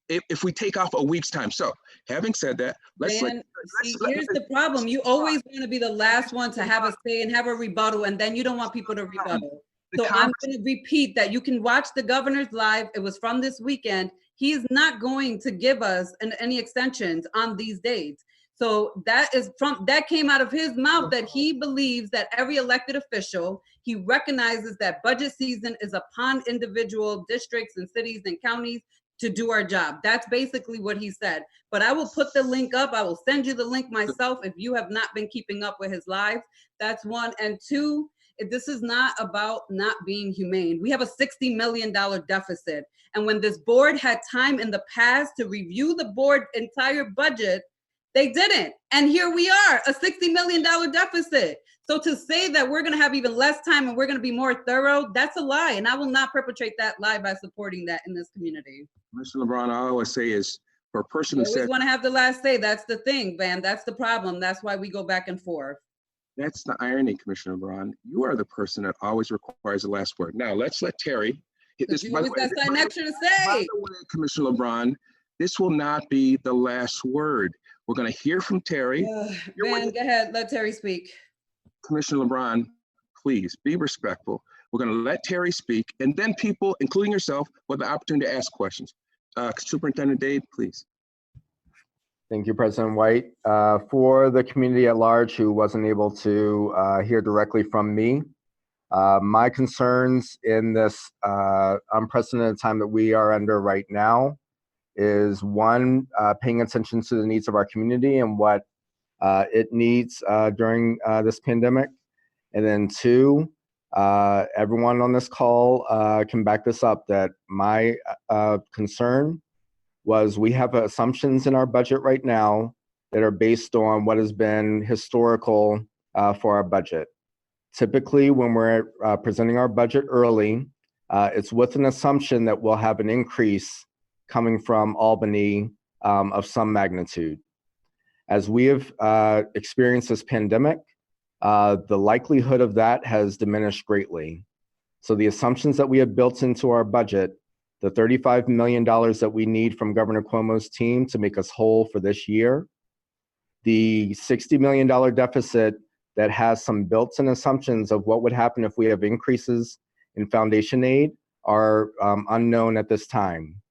if we take off a week's time. So, having said that, here's the problem. You always want to be the last one to have a say and have a rebuttal, and then you don't want people to rebuttal. So I'm going to repeat that you can watch the governor's live. It was from this weekend. He is not going to give us any extensions on these dates. So that came out of his mouth, that he believes that every elected official, he recognizes that budget season is upon individual districts and cities and counties to do our job. That's basically what he said. But I will put the link up. I will send you the link myself if you have not been keeping up with his lives. That's one. And two, this is not about not being humane. We have a $60 million deficit. And when this board had time in the past to review the board entire budget, they didn't. And here we are, a $60 million deficit. So to say that we're gonna have even less time and we're gonna be more thorough, that's a lie. And I will not perpetrate that lie by supporting that in this community. Mr. LeBron, all I always say is, for a person You who always said, wanna have the last say. That's the thing, Van. That's the problem. That's why we go back and forth. that's the irony, Commissioner LeBron. You are the person that always requires the last word. Now, let's let Terry hit this. You always got something extra to By say. the way, Commissioner LeBron, this will not be the last word. We're going to hear from Terry. Van, go ahead. Let Terry speak. Commissioner LeBron, please be respectful. We're going to let Terry speak, and then people, including yourself, will have the opportunity to ask questions. Superintendent Dade, please. Thank you, President White. For the community at large who wasn't able to hear directly from me, my concerns in this unprecedented time that we are under right now is one, paying attention to the needs of our community and what it needs during this pandemic. And then two, everyone on this call can back this up, that my concern was we have assumptions in our budget right now that are based on what has been historical for our budget. Typically, when we're presenting our budget early, it's with an assumption that we'll have an increase coming from Albany of some magnitude. As we have experienced this pandemic, the likelihood of that has diminished greatly. So the assumptions that we have built into our budget, the $35 million that we need from Governor Cuomo's team to make us whole for this year, the $60 million deficit that has some built-in assumptions of what would happen if we have increases in foundation aid are unknown at this time.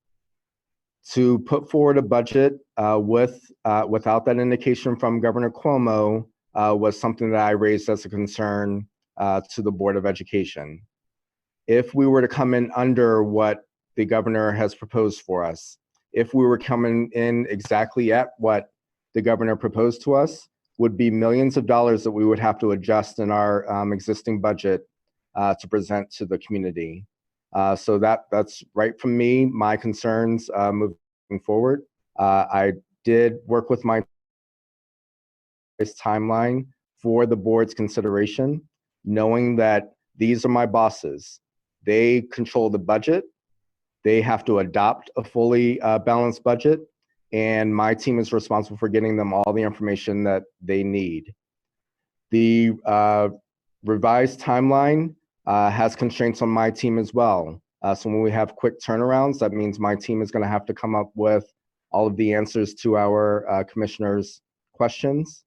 To put forward a budget without that indication from Governor Cuomo was something that I raised as a concern to the Board of Education. If we were to come in under what the governor has proposed for us, if we were coming in exactly at what the governor proposed to us, would be millions of dollars that we would have to adjust in our existing budget to present to the community. So that's right from me, my concerns moving forward. I did work with my timeline for the board's consideration, knowing that these are my bosses. They control the budget. They have to adopt a fully balanced budget, and my team is responsible for getting them all the information that they need. The revised timeline has constraints on my team as well. So when we have quick turnarounds, that means my team is going to have to come up with all of the answers to our commissioners' questions.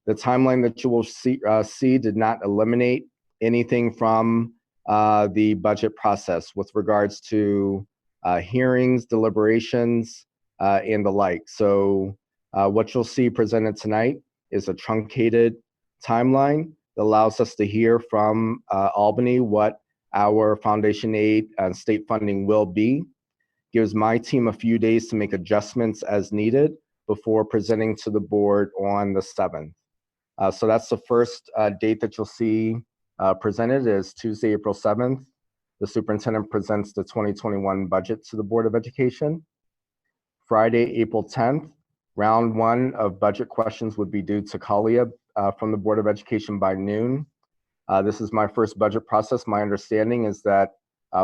The timeline that you will see did not eliminate anything from the budget process with regards to hearings, deliberations, and the like. So what you'll see presented tonight is a truncated timeline that allows us to hear from Albany what our foundation aid and state funding will be, gives my team a few days to make adjustments as needed before presenting to the board on the 7th. So that's the first date that you'll see presented is Tuesday, April 7th. The superintendent presents the 2021 budget to the Board of Education. Friday, April 10th, round one of budget questions would be due to Kalia from the Board of Education by noon. This is my first budget process. My understanding is that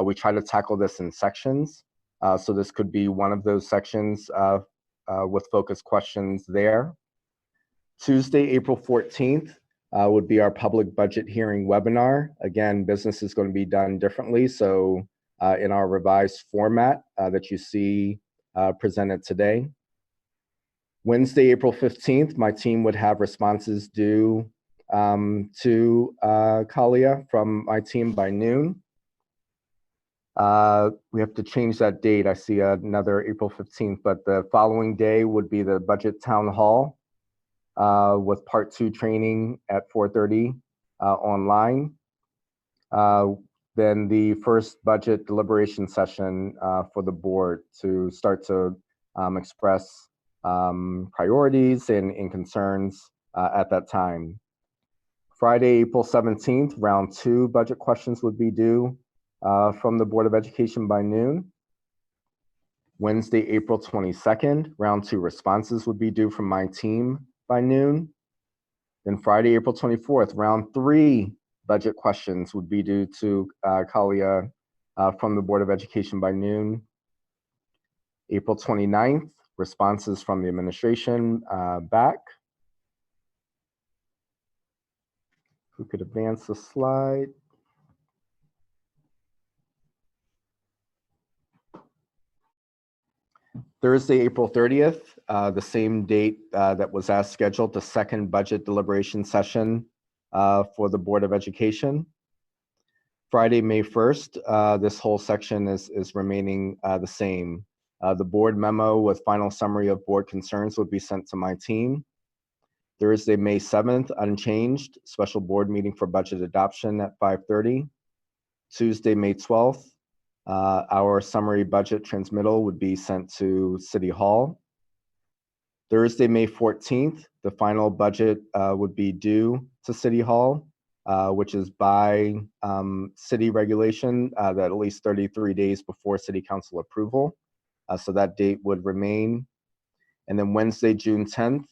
we try to tackle this in sections. So this could be one of those sections with focus questions there. Tuesday, April 14th would be our public budget hearing webinar. Again, business is going to be done differently. So in our revised format that you see presented today. Wednesday, April 15th, my team would have responses due to Kalia from my team by noon. We have to change that date. I see another April 15th, but the following day would be the budget town hall. with part 2 training at 4:30 online. Then the first budget deliberation session for the board to start to express priorities and concerns at that time. Friday, April 17th, round 2 budget questions would be due from the Board of Education by noon. Wednesday, April 22nd, round 2 responses would be due from my team by noon. Then Friday, April 24th, round 3 budget questions would be due to Kalia from the Board of Education by noon. April 29th, responses from the administration back. If we could advance the slide. Thursday, April 30th, the same date that was as scheduled, the second budget deliberation session for the Board of Education. Friday, May 1st, this whole section is remaining the same. The board memo with final summary of board concerns would be sent to my team. Thursday, May 7th, unchanged, special board meeting for budget adoption at 5:30. Tuesday, May 12th, our summary budget transmittal would be sent to City Hall. Thursday, May 14th, the final budget would be due to City Hall, which is by city regulation that at least 33 days before City Council approval. So that date would remain. And then Wednesday, June 10th,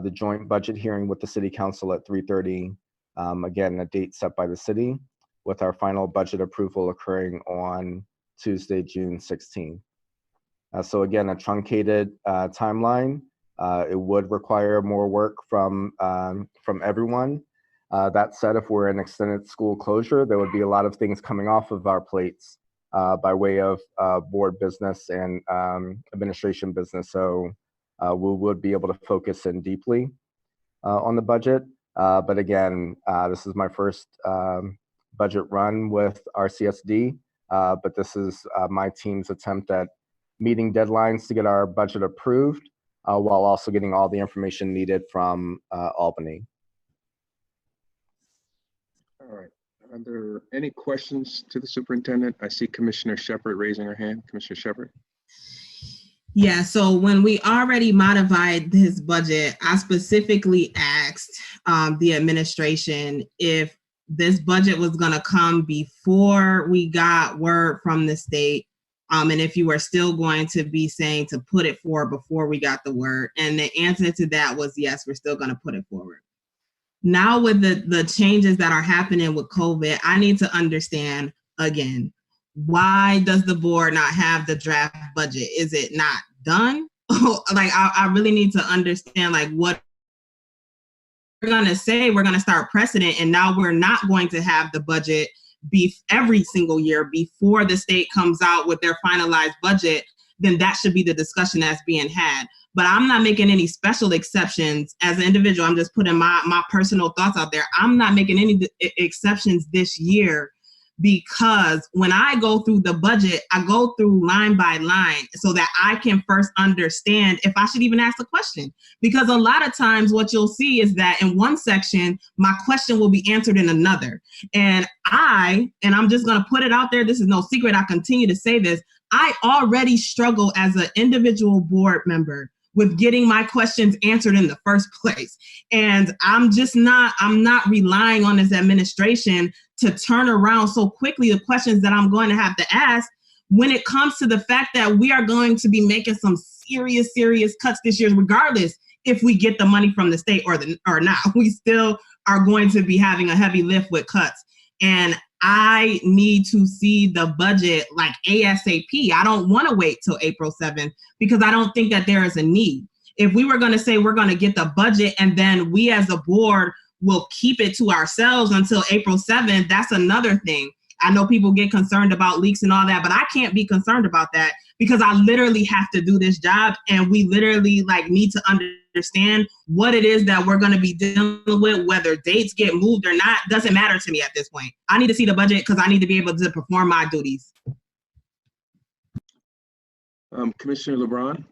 the joint budget hearing with the City Council at 3:30. Again, a date set by the city, with our final budget approval occurring on Tuesday, June 16th. So again, a truncated timeline. It would require more work from everyone. That said, if we're in extended school closure, there would be a lot of things coming off of our plates by way of board business and administration business. So we would be able to focus in deeply on the budget. But again, this is my first budget run with RCSD, but this is my team's attempt at meeting deadlines to get our budget approved while also getting all the information needed from Albany. All right. Are there any questions to the superintendent? I see Commissioner Shepard raising her hand. Commissioner Shepard. Yeah, so when we already modified this budget, I specifically asked the administration if this budget was going to come before we got word from the state, and if you were still going to be saying to put it forward before we got the word. And the answer to that was yes, we're still going to put it forward. Now with the changes that are happening with COVID, I need to understand again, why does the board not have the draft budget? Is it not done? Like, I really need to understand, like, what we're going to say. We're going to start precedent, and now we're not going to have the budget be every single year before the state comes out with their finalized budget. Then that should be the discussion that's being had. But I'm not making any special exceptions as an individual. I'm just putting my personal thoughts out there. I'm not making any exceptions this year, because when I go through the budget, I go through line by line so that I can first understand if I should even ask the question. Because a lot of times what you'll see is that in one section, my question will be answered in another. And I'm just going to put it out there, this is no secret, I continue to say this, I already struggle as an individual board member with getting my questions answered in the first place. And I'm not relying on this administration to turn around so quickly the questions that I'm going to have to ask when it comes to the fact that we are going to be making some serious cuts this year, regardless if we get the money from the state or not. We still are going to be having a heavy lift with cuts. And I need to see the budget like ASAP. I don't want to wait till April 7th because I don't think that there is a need. If we were going to say we're going to get the budget and then we as a board will keep it to ourselves until April 7th, that's another thing. I know people get concerned about leaks and all that, but I can't be concerned about that because I literally have to do this job, and we literally need to understand what it is that we're going to be dealing with. Whether dates get moved or not doesn't matter to me at this point. I need to see the budget because I need to be able to perform my duties. Commissioner LeBron.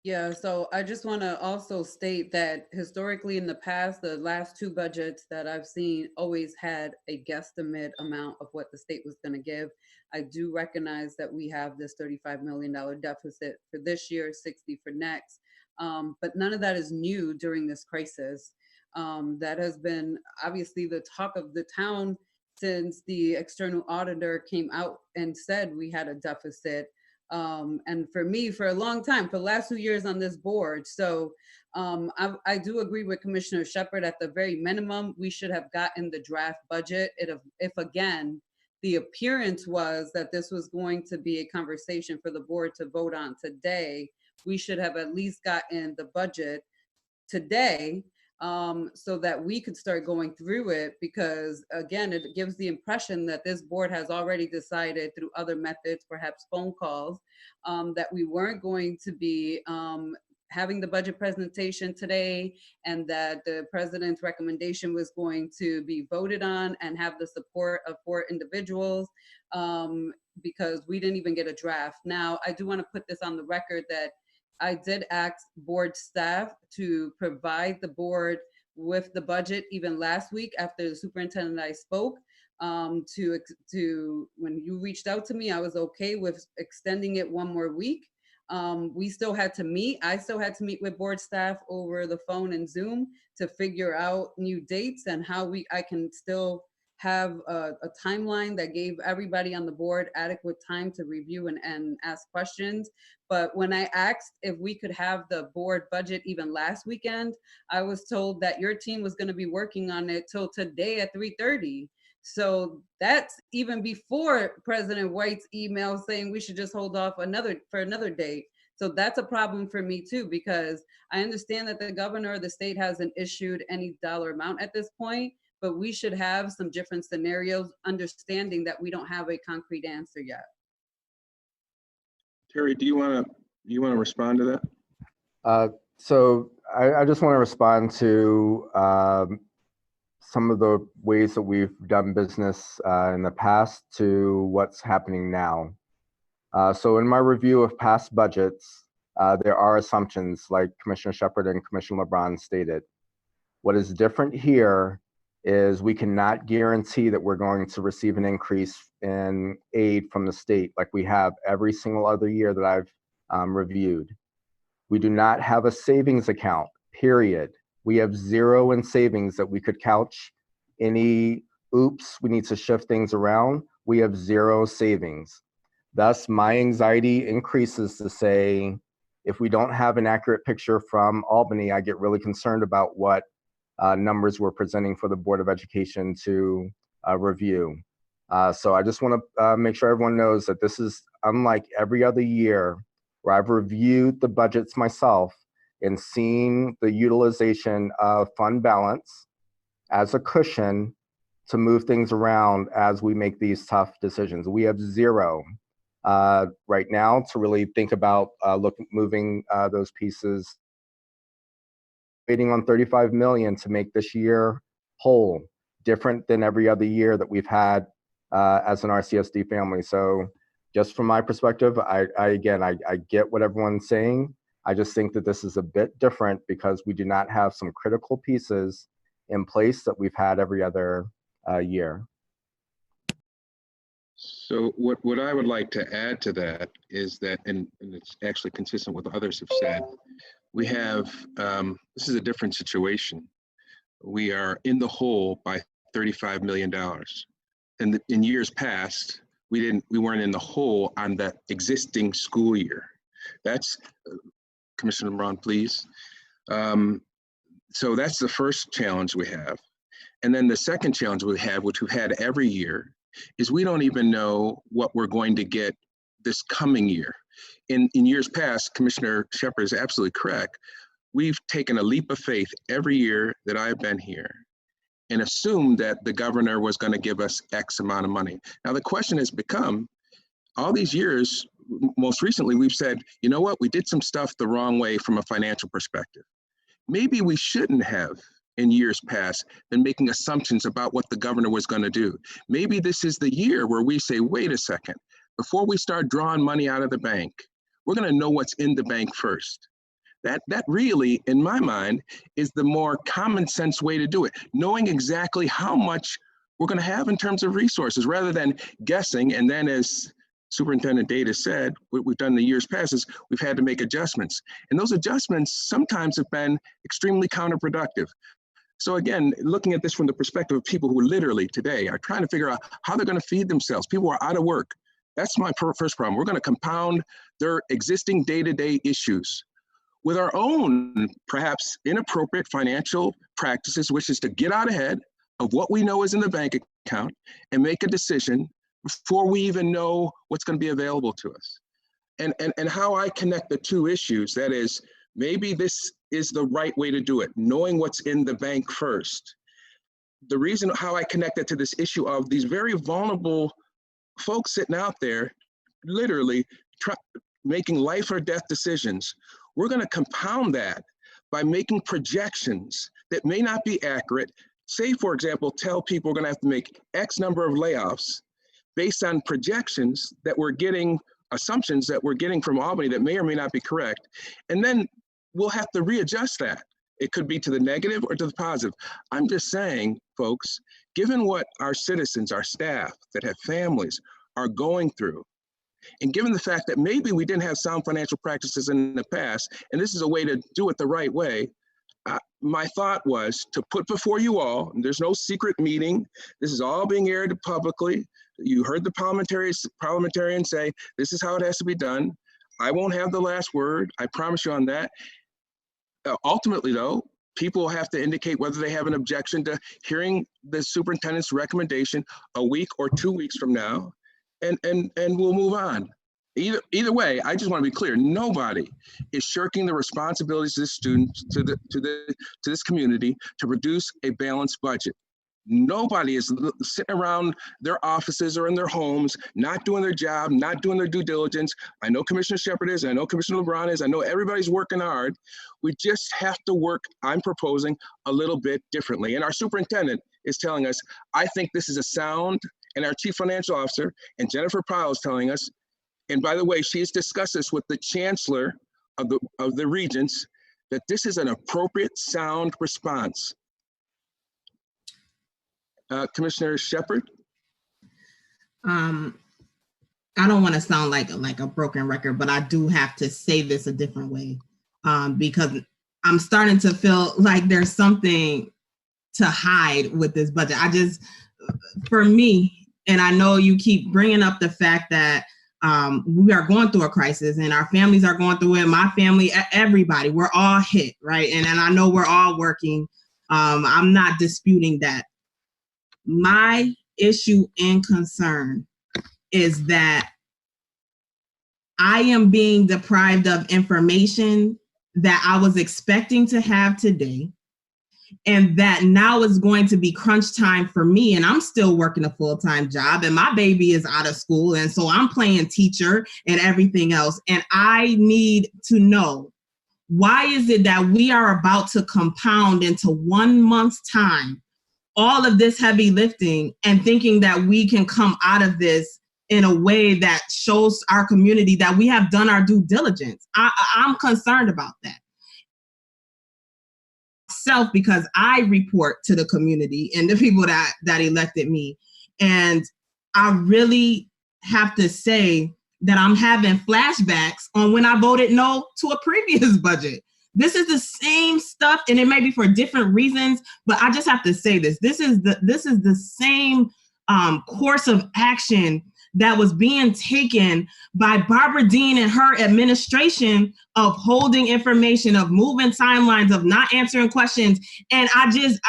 Yeah, so I just want to also state that historically in the past, the last two budgets that I've seen always had a guesstimate amount of what the state was going to give. I do recognize that we have this $35 million deficit for this year, 60 for next. But none of that is new during this crisis. That has been obviously the talk of the town since the external auditor came out and said we had a deficit. And for me, for a long time, for the last 2 years on this board. So I do agree with Commissioner Shepherd. At the very minimum, we should have gotten the draft budget. If again, the appearance was that this was going to be a conversation for the board to vote on today, we should have at least gotten the budget today, so that we could start going through it, because again, it gives the impression that this board has already decided through other methods, perhaps phone calls, that we weren't going to be having the budget presentation today, and that the president's recommendation was going to be voted on and have the support of 4 individuals, because we didn't even get a draft. Now, I do want to put this on the record that I did ask board staff to provide the board with the budget even last week after the superintendent and I spoke. When you reached out to me, I was okay with extending it 1 more week. We still had to meet. I still had to meet with board staff over the phone and Zoom to figure out new dates and how I can still have a timeline that gave everybody on the board adequate time to review and ask questions. But when I asked if we could have the board budget even last weekend, I was told that your team was going to be working on it till today at 3:30. So that's even before President White's email saying we should just hold off for another date. So that's a problem for me too, because I understand that the governor of the state hasn't issued any dollar amount at this point, but we should have some different scenarios, understanding that we don't have a concrete answer yet. Terry, do you want to respond to that? So I just want to respond to some of the ways that we've done business in the past to what's happening now. So in my review of past budgets, there are assumptions like Commissioner Shepherd and Commissioner LeBron stated. What is different here is we cannot guarantee that we're going to receive an increase in aid from the state like we have every single other year that I've reviewed. We do not have a savings account, period. We have 0 in savings that we could couch any, oops, we need to shift things around. We have 0 savings. Thus, my anxiety increases to say, if we don't have an accurate picture from Albany, I get really concerned about what numbers we're presenting for the Board of Education to review. So I just want to make sure everyone knows that this is unlike every other year where I've reviewed the budgets myself and seen the utilization of fund balance as a cushion to move things around as we make these tough decisions. We have 0 right now to really think about moving those pieces. Waiting on 35 million to make this year whole, different than every other year that we've had as an RCSD family. So just from my perspective, I get what everyone's saying. I just think that this is a bit different because we do not have some critical pieces in place that we've had every other year. So what I would like to add to that is that, and it's actually consistent with what others have said, we have, this is a different situation. We are in the hole by $35 million. And in years past, we weren't in the hole on that existing school year. That's, Commissioner LeBron, please. So that's the first challenge we have. And then the second challenge we have, which we've had every year, is we don't even know what we're going to get this coming year. In years past, Commissioner Shepherd is absolutely correct. We've taken a leap of faith every year that I've been here and assumed that the governor was going to give us X amount of money. Now the question has become, all these years, most recently, we've said, you know what, we did some stuff the wrong way from a financial perspective. Maybe we shouldn't have, in years past, been making assumptions about what the governor was going to do. Maybe this is the year where we say, wait a second, before we start drawing money out of the bank, we're going to know what's in the bank first. That really, in my mind, is the more common sense way to do it. Knowing exactly how much we're going to have in terms of resources rather than guessing. And then as Superintendent Data said, what we've done in the years past is we've had to make adjustments. And those adjustments sometimes have been extremely counterproductive. So again, looking at this from the perspective of people who literally today are trying to figure out how they're going to feed themselves. People are out of work. That's my first problem. We're going to compound their existing day-to-day issues with our own, perhaps inappropriate financial practices, which is to get out ahead of what we know is in the bank account and make a decision before we even know what's going to be available to us. And how I connect the two issues, that is, maybe this is the right way to do it, knowing what's in the bank first. The reason how I connect it to this issue of these very vulnerable folks sitting out there, literally making life or death decisions, we're going to compound that by making projections that may not be accurate. Say, for example, tell people we're going to have to make X number of layoffs based on projections that we're getting, assumptions that we're getting from Albany that may or may not be correct. And then we'll have to readjust that. It could be to the negative or to the positive. I'm just saying, folks, given what our citizens, our staff that have families are going through, and given the fact that maybe we didn't have sound financial practices in the past, and this is a way to do it the right way, my thought was to put before you all, and there's no secret meeting, this is all being aired publicly. You heard the parliamentarian say, this is how it has to be done. I won't have the last word, I promise you on that. Ultimately though, people will have to indicate whether they have an objection to hearing the superintendent's recommendation a week or 2 weeks from now. And we'll move on. Either way, I just want to be clear: nobody is shirking the responsibilities to the students, to this community, to produce a balanced budget. Nobody is sitting around their offices or in their homes, not doing their job, not doing their due diligence. I know Commissioner Shepard is, I know Commissioner LeBron is, I know everybody's working hard. We just have to work, I'm proposing, a little bit differently. And our superintendent is telling us, I think this is a sound, and our chief financial officer, and Jennifer Powell is telling us, and by the way, she's discussed this with the chancellor of the regents, that this is an appropriate, sound response. Commissioner Shepard? I don't want to sound like a broken record, but I do have to say this a different way, because I'm starting to feel like there's something to hide with this budget. For me, and I know you keep bringing up the fact that we are going through a crisis and our families are going through it. My family, everybody, we're all hit, right? And I know we're all working. I'm not disputing that. My issue and concern is that I am being deprived of information that I was expecting to have today, and that now is going to be crunch time for me, and I'm still working a full-time job, and my baby is out of school, and so I'm playing teacher and everything else, and I need to know, why is it that we are about to compound into 1 month's time all of this heavy lifting and thinking that we can come out of this in a way that shows our community that we have done our due diligence? I'm concerned about that. Because I report to the community and the people that elected me. And I really have to say that I'm having flashbacks on when I voted no to a previous budget. This is the same stuff, and it may be for different reasons, but I just have to say this. This is the same course of action that was being taken by Barbara Dean and her administration, of holding information, of moving timelines, of not answering questions. And I'm just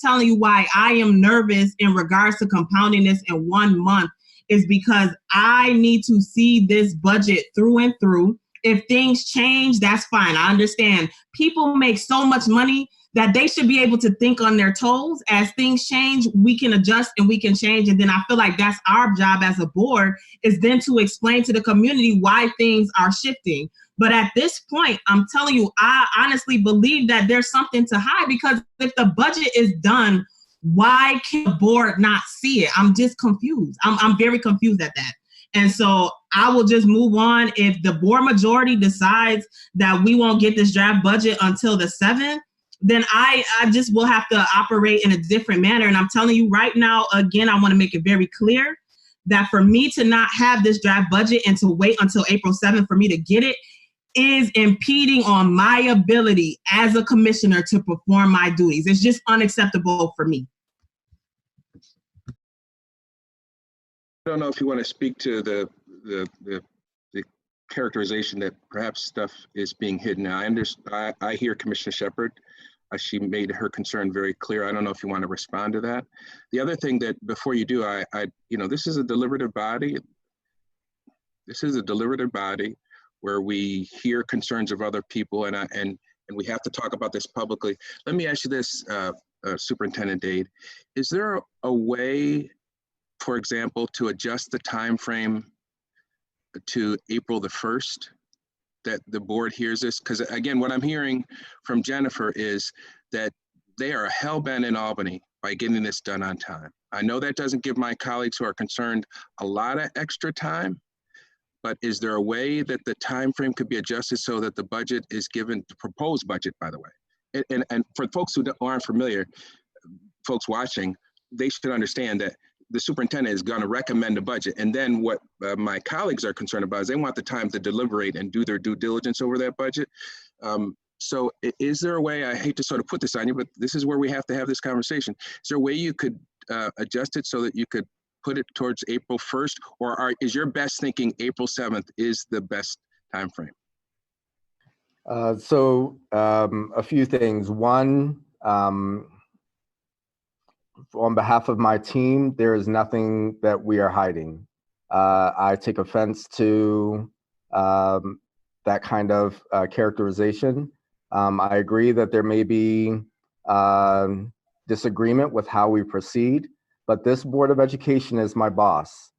telling you why I am nervous in regards to compounding this in 1 month, is because I need to see this budget through and through. If things change, that's fine. I understand. People make so much money that they should be able to think on their toes. As things change, we can adjust and we can change. And then I feel like that's our job as a board, is then to explain to the community why things are shifting. But at this point, I'm telling you, I honestly believe that there's something to hide, because if the budget is done, why can the board not see it? I'm just confused. I'm very confused at that. And so I will just move on. If the board majority decides that we won't get this draft budget until the 7th, then I just will have to operate in a different manner. And I'm telling you right now, again, I want to make it very clear that for me to not have this draft budget and to wait until April 7th for me to get it is impeding on my ability as a commissioner to perform my duties. It's just unacceptable for me. I don't know if you want to speak to the characterization that perhaps stuff is being hidden. I hear Commissioner Shepard. She made her concern very clear. I don't know if you want to respond to that. The other thing that before you do, this is a deliberative body. This is a deliberative body where we hear concerns of other people, and we have to talk about this publicly. Let me ask you this, Superintendent Dade. Is there a way, for example, to adjust the time frame to April the 1st, that the board hears this? Because again, what I'm hearing from Jennifer is that they are hell-bent in Albany by getting this done on time. I know that doesn't give my colleagues who are concerned a lot of extra time, but is there a way that the time frame could be adjusted so that the budget is given, the proposed budget, by the way? And for folks who aren't familiar, folks watching, they should understand that the superintendent is going to recommend a budget. And then what my colleagues are concerned about is they want the time to deliberate and do their due diligence over that budget. So is there a way, I hate to sort of put this on you, but this is where we have to have this conversation. Is there a way you could adjust it so that you could put it towards April 1st, or is your best thinking April 7th is the best time frame? A few things. One, on behalf of my team, there is nothing that we are hiding. I take offense to that kind of characterization. I agree that there may be disagreement with how we proceed, but this Board of Education is my boss.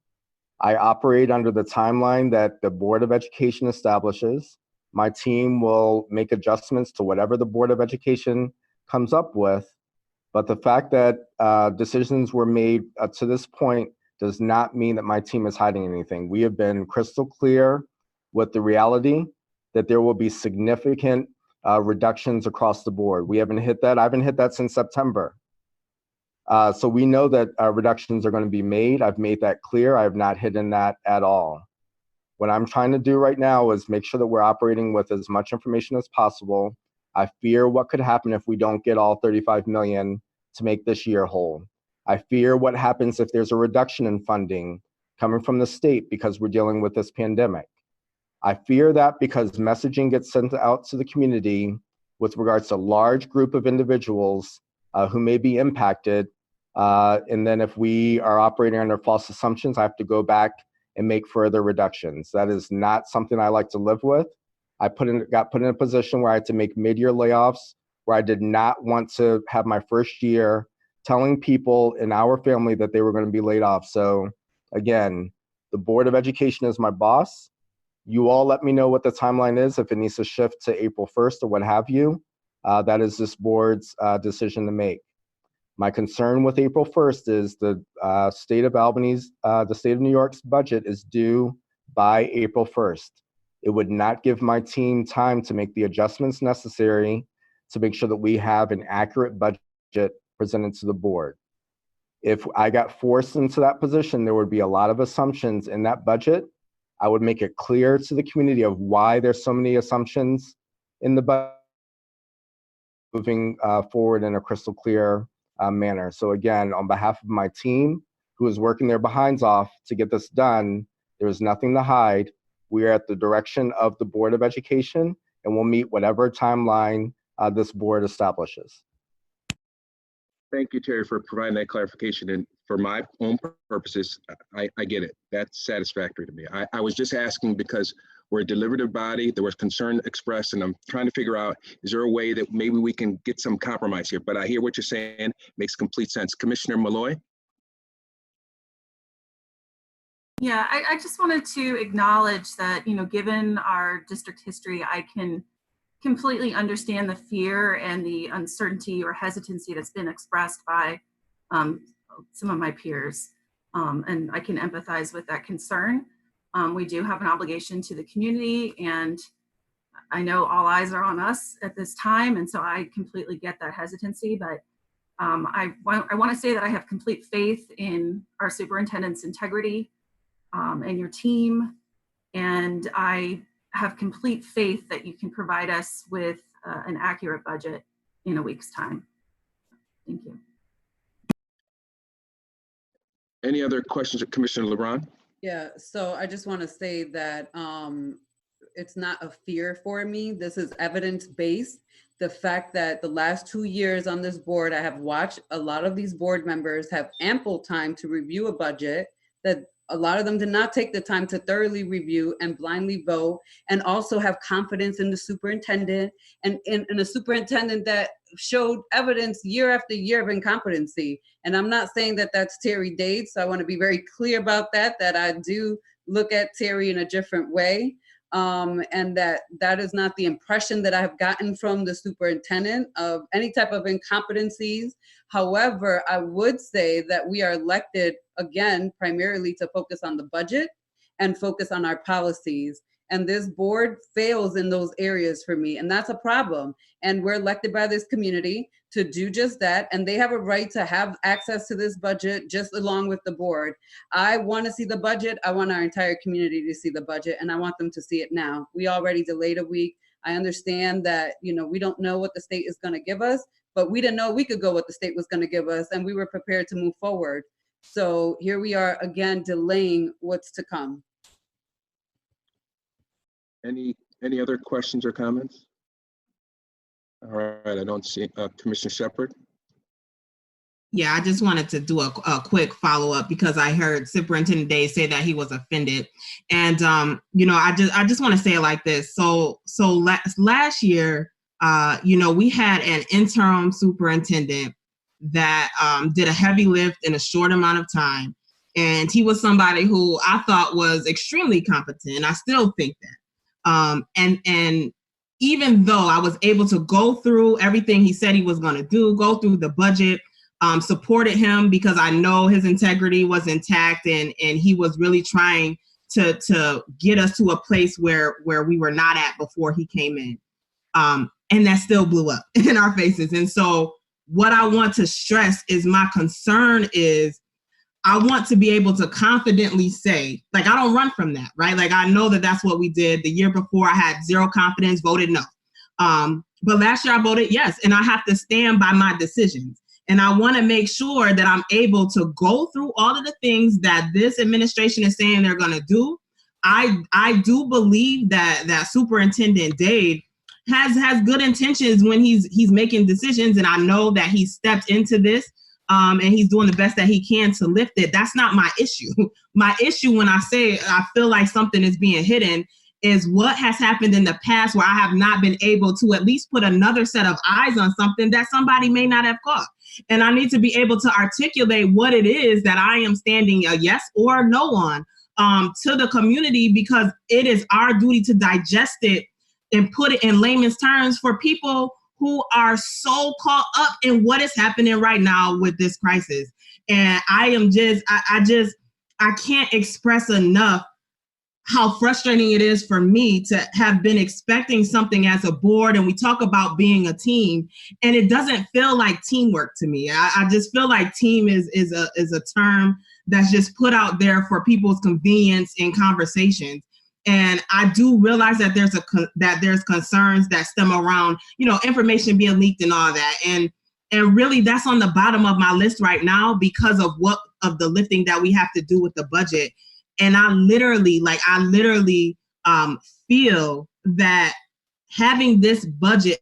I operate under the timeline that the Board of Education establishes. My team will make adjustments to whatever the Board of Education comes up with. But the fact that decisions were made to this point does not mean that my team is hiding anything. We have been crystal clear with the reality that there will be significant reductions across the board. We haven't hit that. I haven't hit that since September. So we know that reductions are going to be made. I've made that clear. I have not hidden that at all. What I'm trying to do right now is make sure that we're operating with as much information as possible. I fear what could happen if we don't get all 35 million to make this year whole. I fear what happens if there's a reduction in funding coming from the state because we're dealing with this pandemic. I fear that because messaging gets sent out to the community with regards to a large group of individuals who may be impacted. And then if we are operating under false assumptions, I have to go back and make further reductions. That is not something I like to live with. I got put in a position where I had to make mid-year layoffs, where I did not want to have my first year telling people in our family that they were going to be laid off. So again, the Board of Education is my boss. You all let me know what the timeline is, if it needs to shift to April 1st or what have you. That is this board's decision to make. My concern with April 1st is the state of New York's budget is due by April 1st. It would not give my team time to make the adjustments necessary to make sure that we have an accurate budget presented to the board. If I got forced into that position, there would be a lot of assumptions in that budget. I would make it clear to the community of why there's so many assumptions in the budget, moving forward in a crystal clear manner. So again, on behalf of my team, who is working their behinds off to get this done, there is nothing to hide. We are at the direction of the Board of Education, and we'll meet whatever timeline this board establishes. Thank you, Terry, for providing that clarification. And for my own purposes, I get it. That's satisfactory to me. I was just asking because we're a deliberative body. There was concern expressed, and I'm trying to figure out, is there a way that maybe we can get some compromise here? But I hear what you're saying. Makes complete sense. Commissioner Malloy? Yeah, I just wanted to acknowledge that, given our district history, I can completely understand the fear and the uncertainty or hesitancy that's been expressed by some of my peers. And I can empathize with that concern. We do have an obligation to the community, and I know all eyes are on us at this time, and so I completely get that hesitancy, but I want to say that I have complete faith in our superintendent's integrity and your team, and I have complete faith that you can provide us with an accurate budget in a week's time. Thank you. Any other questions of Commissioner LeBron? Yeah, so I just want to say that it's not a fear for me. This is evidence-based. The fact that the last 2 years on this board, I have watched a lot of these board members have ample time to review a budget, that a lot of them did not take the time to thoroughly review and blindly vote, and also have confidence in the superintendent and in a superintendent that showed evidence year after year of incompetency. And I'm not saying that that's Terry Dade, so I want to be very clear about that, that I do look at Terry in a different way. And that is not the impression that I have gotten from the superintendent of any type of incompetencies. However, I would say that we are elected, again, primarily to focus on the budget and focus on our policies. And this board fails in those areas for me, and that's a problem. And we're elected by this community to do just that, and they have a right to have access to this budget just along with the board. I want to see the budget. I want our entire community to see the budget, and I want them to see it now. We already delayed a week. I understand that, you know, we don't know what the state is going to give us, but we didn't know a week ago what the state was going to give us, and we were prepared to move forward. So here we are again, delaying what's to come. Any other questions or comments? All right, I don't see Commissioner Shepard. Yeah, I just wanted to do a quick follow-up because I heard Superintendent Day say that he was offended. And, you know, I just want to say it like this. So last year, you know, we had an interim superintendent that did a heavy lift in a short amount of time. And he was somebody who I thought was extremely competent. I still think that. And even though I was able to go through everything he said he was going to do, go through the budget, supported him because I know his integrity was intact, and he was really trying to get us to a place where we were not at before he came in. And that still blew up in our faces. And so what I want to stress is my concern is I want to be able to confidently say, like, I don't run from that, right? Like, I know that that's what we did. The year before, I had zero confidence, voted no. But last year I voted yes, and I have to stand by my decisions. And I want to make sure that I'm able to go through all of the things that this administration is saying they're going to do. I do believe that Superintendent Dade has good intentions when he's making decisions, and I know that he stepped into this. And he's doing the best that he can to lift it. That's not my issue. My issue when I say I feel like something is being hidden is what has happened in the past where I have not been able to at least put another set of eyes on something that somebody may not have caught. And I need to be able to articulate what it is that I am standing a yes or no on to the community, because it is our duty to digest it and put it in layman's terms for people who are so caught up in what is happening right now with this crisis. And I am I can't express enough how frustrating it is for me to have been expecting something as a board, and we talk about being a team, and it doesn't feel like teamwork to me. I just feel like team is a term that's just put out there for people's convenience in conversations. And I do realize that there's concerns that stem around, you know, information being leaked and all that. And really that's on the bottom of my list right now because of the lifting that we have to do with the budget. And I literally feel that having this budget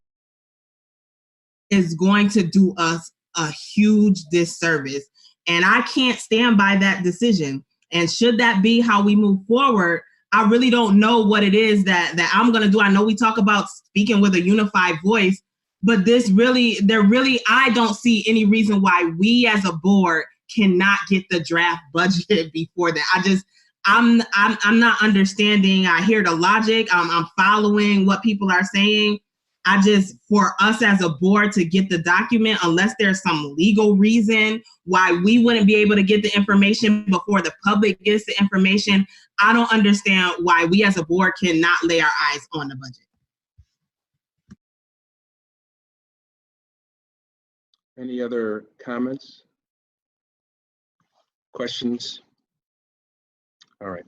is going to do us a huge disservice. And I can't stand by that decision. And should that be how we move forward, I really don't know what it is that I'm going to do. I know we talk about speaking with a unified voice, but I don't see any reason why we as a board cannot get the draft budget before that. I'm not understanding. I hear the logic. I'm following what people are saying, For us as a board to get the document, unless there's some legal reason why we wouldn't be able to get the information before the public gets the information, I don't understand why we as a board cannot lay our eyes on the budget. Any other comments? Questions? All right.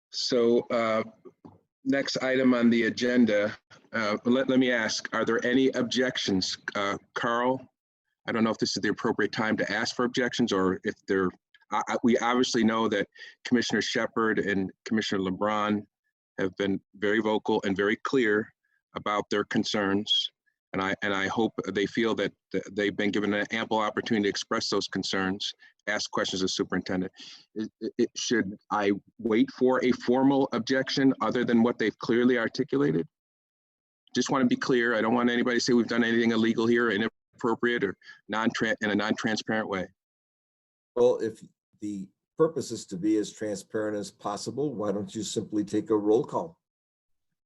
So next item on the agenda, let me ask, are there any objections? Carl, I don't know if this is the appropriate time to ask for objections, or if there, we obviously know that Commissioner Shepard and Commissioner LeBron have been very vocal and very clear about their concerns. And I hope they feel that they've been given an ample opportunity to express those concerns, ask questions of the superintendent. Should I wait for a formal objection other than what they've clearly articulated? Just want to be clear. I don't want anybody to say we've done anything illegal here, inappropriate, or in a non-transparent way. Well, if the purpose is to be as transparent as possible, why don't you simply take a roll call?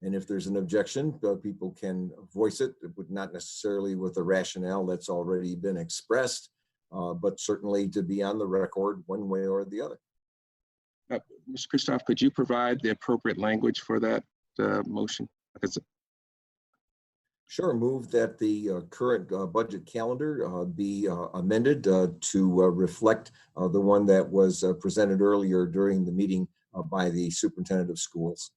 And if there's an objection, people can voice it, but not necessarily with a rationale that's already been expressed, but certainly to be on the record one way or the other. Mr. Christoph, could you provide the appropriate language for that motion? Sure, move that the current budget calendar be amended to reflect the one that was presented earlier during the meeting by the superintendent of schools.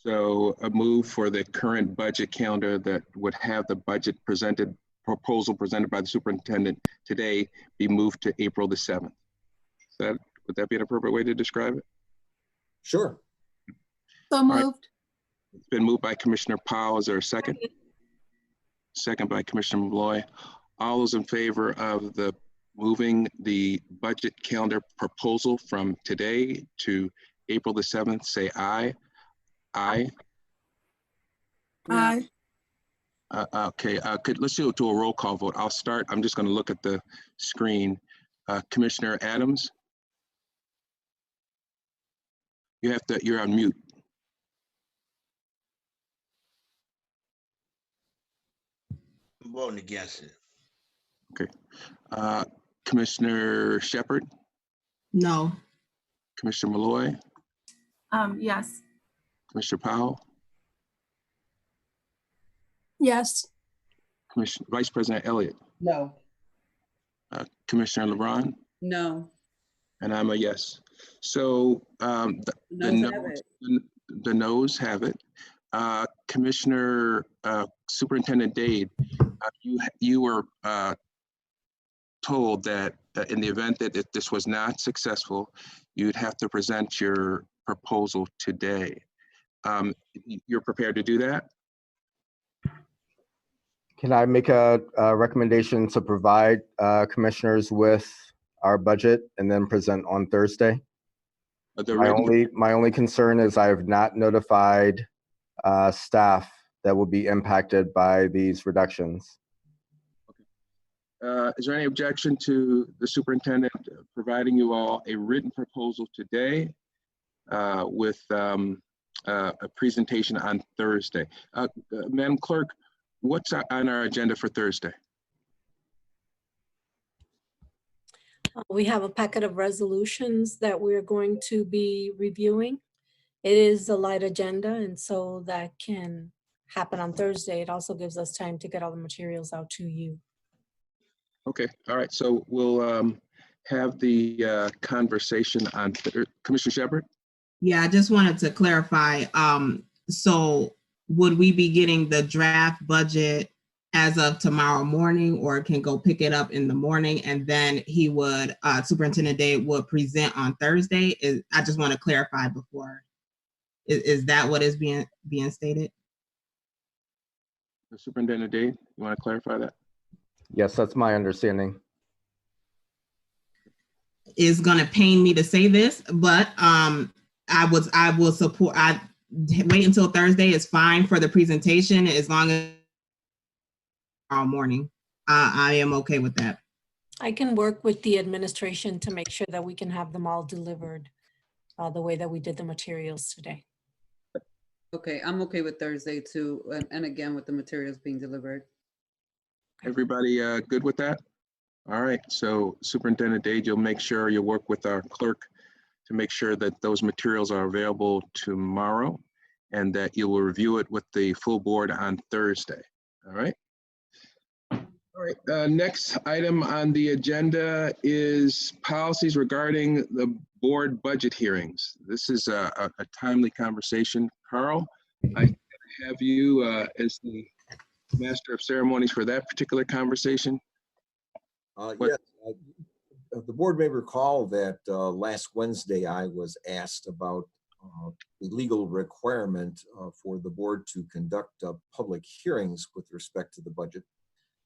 So a move for the current budget calendar that would have the budget proposal presented by the superintendent today be moved to April the 7th. Would that be an appropriate way to describe it? Sure. So moved. Right. It's been moved by Commissioner Powell. Is there a second? Second by Commissioner Malloy. All those in favor of the moving the budget calendar proposal from today to April the 7th, say aye. Aye. Aye. Okay, let's do a roll call vote. I'll start. I'm just going to look at the screen. Commissioner Adams, you're on mute. I'm voting against it. Okay. Commissioner Shepard? No. Commissioner Malloy? Yes. Commissioner Powell? Yes. Vice President Elliott? No. Commissioner LeBron? No. And I'm a yes. So the noes have it. Commissioner Superintendent Dade, you were told that in the event that if this was not successful, you'd have to present your proposal today. You're prepared to do that? Can I make a recommendation to provide commissioners with our budget and then present on Thursday? My only concern is I have not notified staff that will be impacted by these reductions. Is there any objection to the superintendent providing you all a written proposal today with a presentation on Thursday? Madam Clerk, what's on our agenda for Thursday? We have a packet of resolutions that we're going to be reviewing. It is a light agenda, and so that can happen on Thursday. It also gives us time to get all the materials out to you. Okay, all right, so we'll have the conversation on Commissioner Shepard? Yeah, I just wanted to clarify. So would we be getting the draft budget as of tomorrow morning, or can go pick it up in the morning and then he would, Superintendent Dade would present on Thursday? I just want to clarify before. Is that what is being stated? Superintendent Dade, you want to clarify that? Yes, that's my understanding. It's gonna pain me to say this, but I will support. Wait until Thursday is fine for the presentation, as long as tomorrow morning. I am okay with that. I can work with the administration to make sure that we can have them all delivered the way that we did the materials today. Okay, I'm okay with Thursday too, and again with the materials being delivered. Everybody good with that? All right, so Superintendent Dade, you'll make sure you work with our clerk to make sure that those materials are available tomorrow and that you will review it with the full board on Thursday. All right. All right, next item on the agenda is policies regarding the board budget hearings. This is a timely conversation. Carl, I have you as the master of ceremonies for that particular conversation. Yes, the board may recall that last Wednesday I was asked about the legal requirement for the board to conduct public hearings with respect to the budget.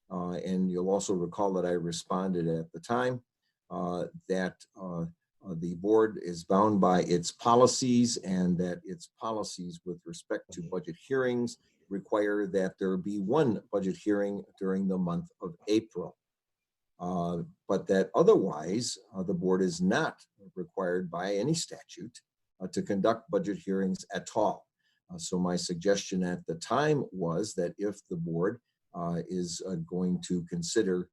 And you'll also recall that I responded at the time that the board is bound by its policies and that its policies with respect to budget hearings require that there be one budget hearing during the month of April. But that otherwise the board is not required by any statute to conduct budget hearings at all. So my suggestion at the time was that if the board is going to consider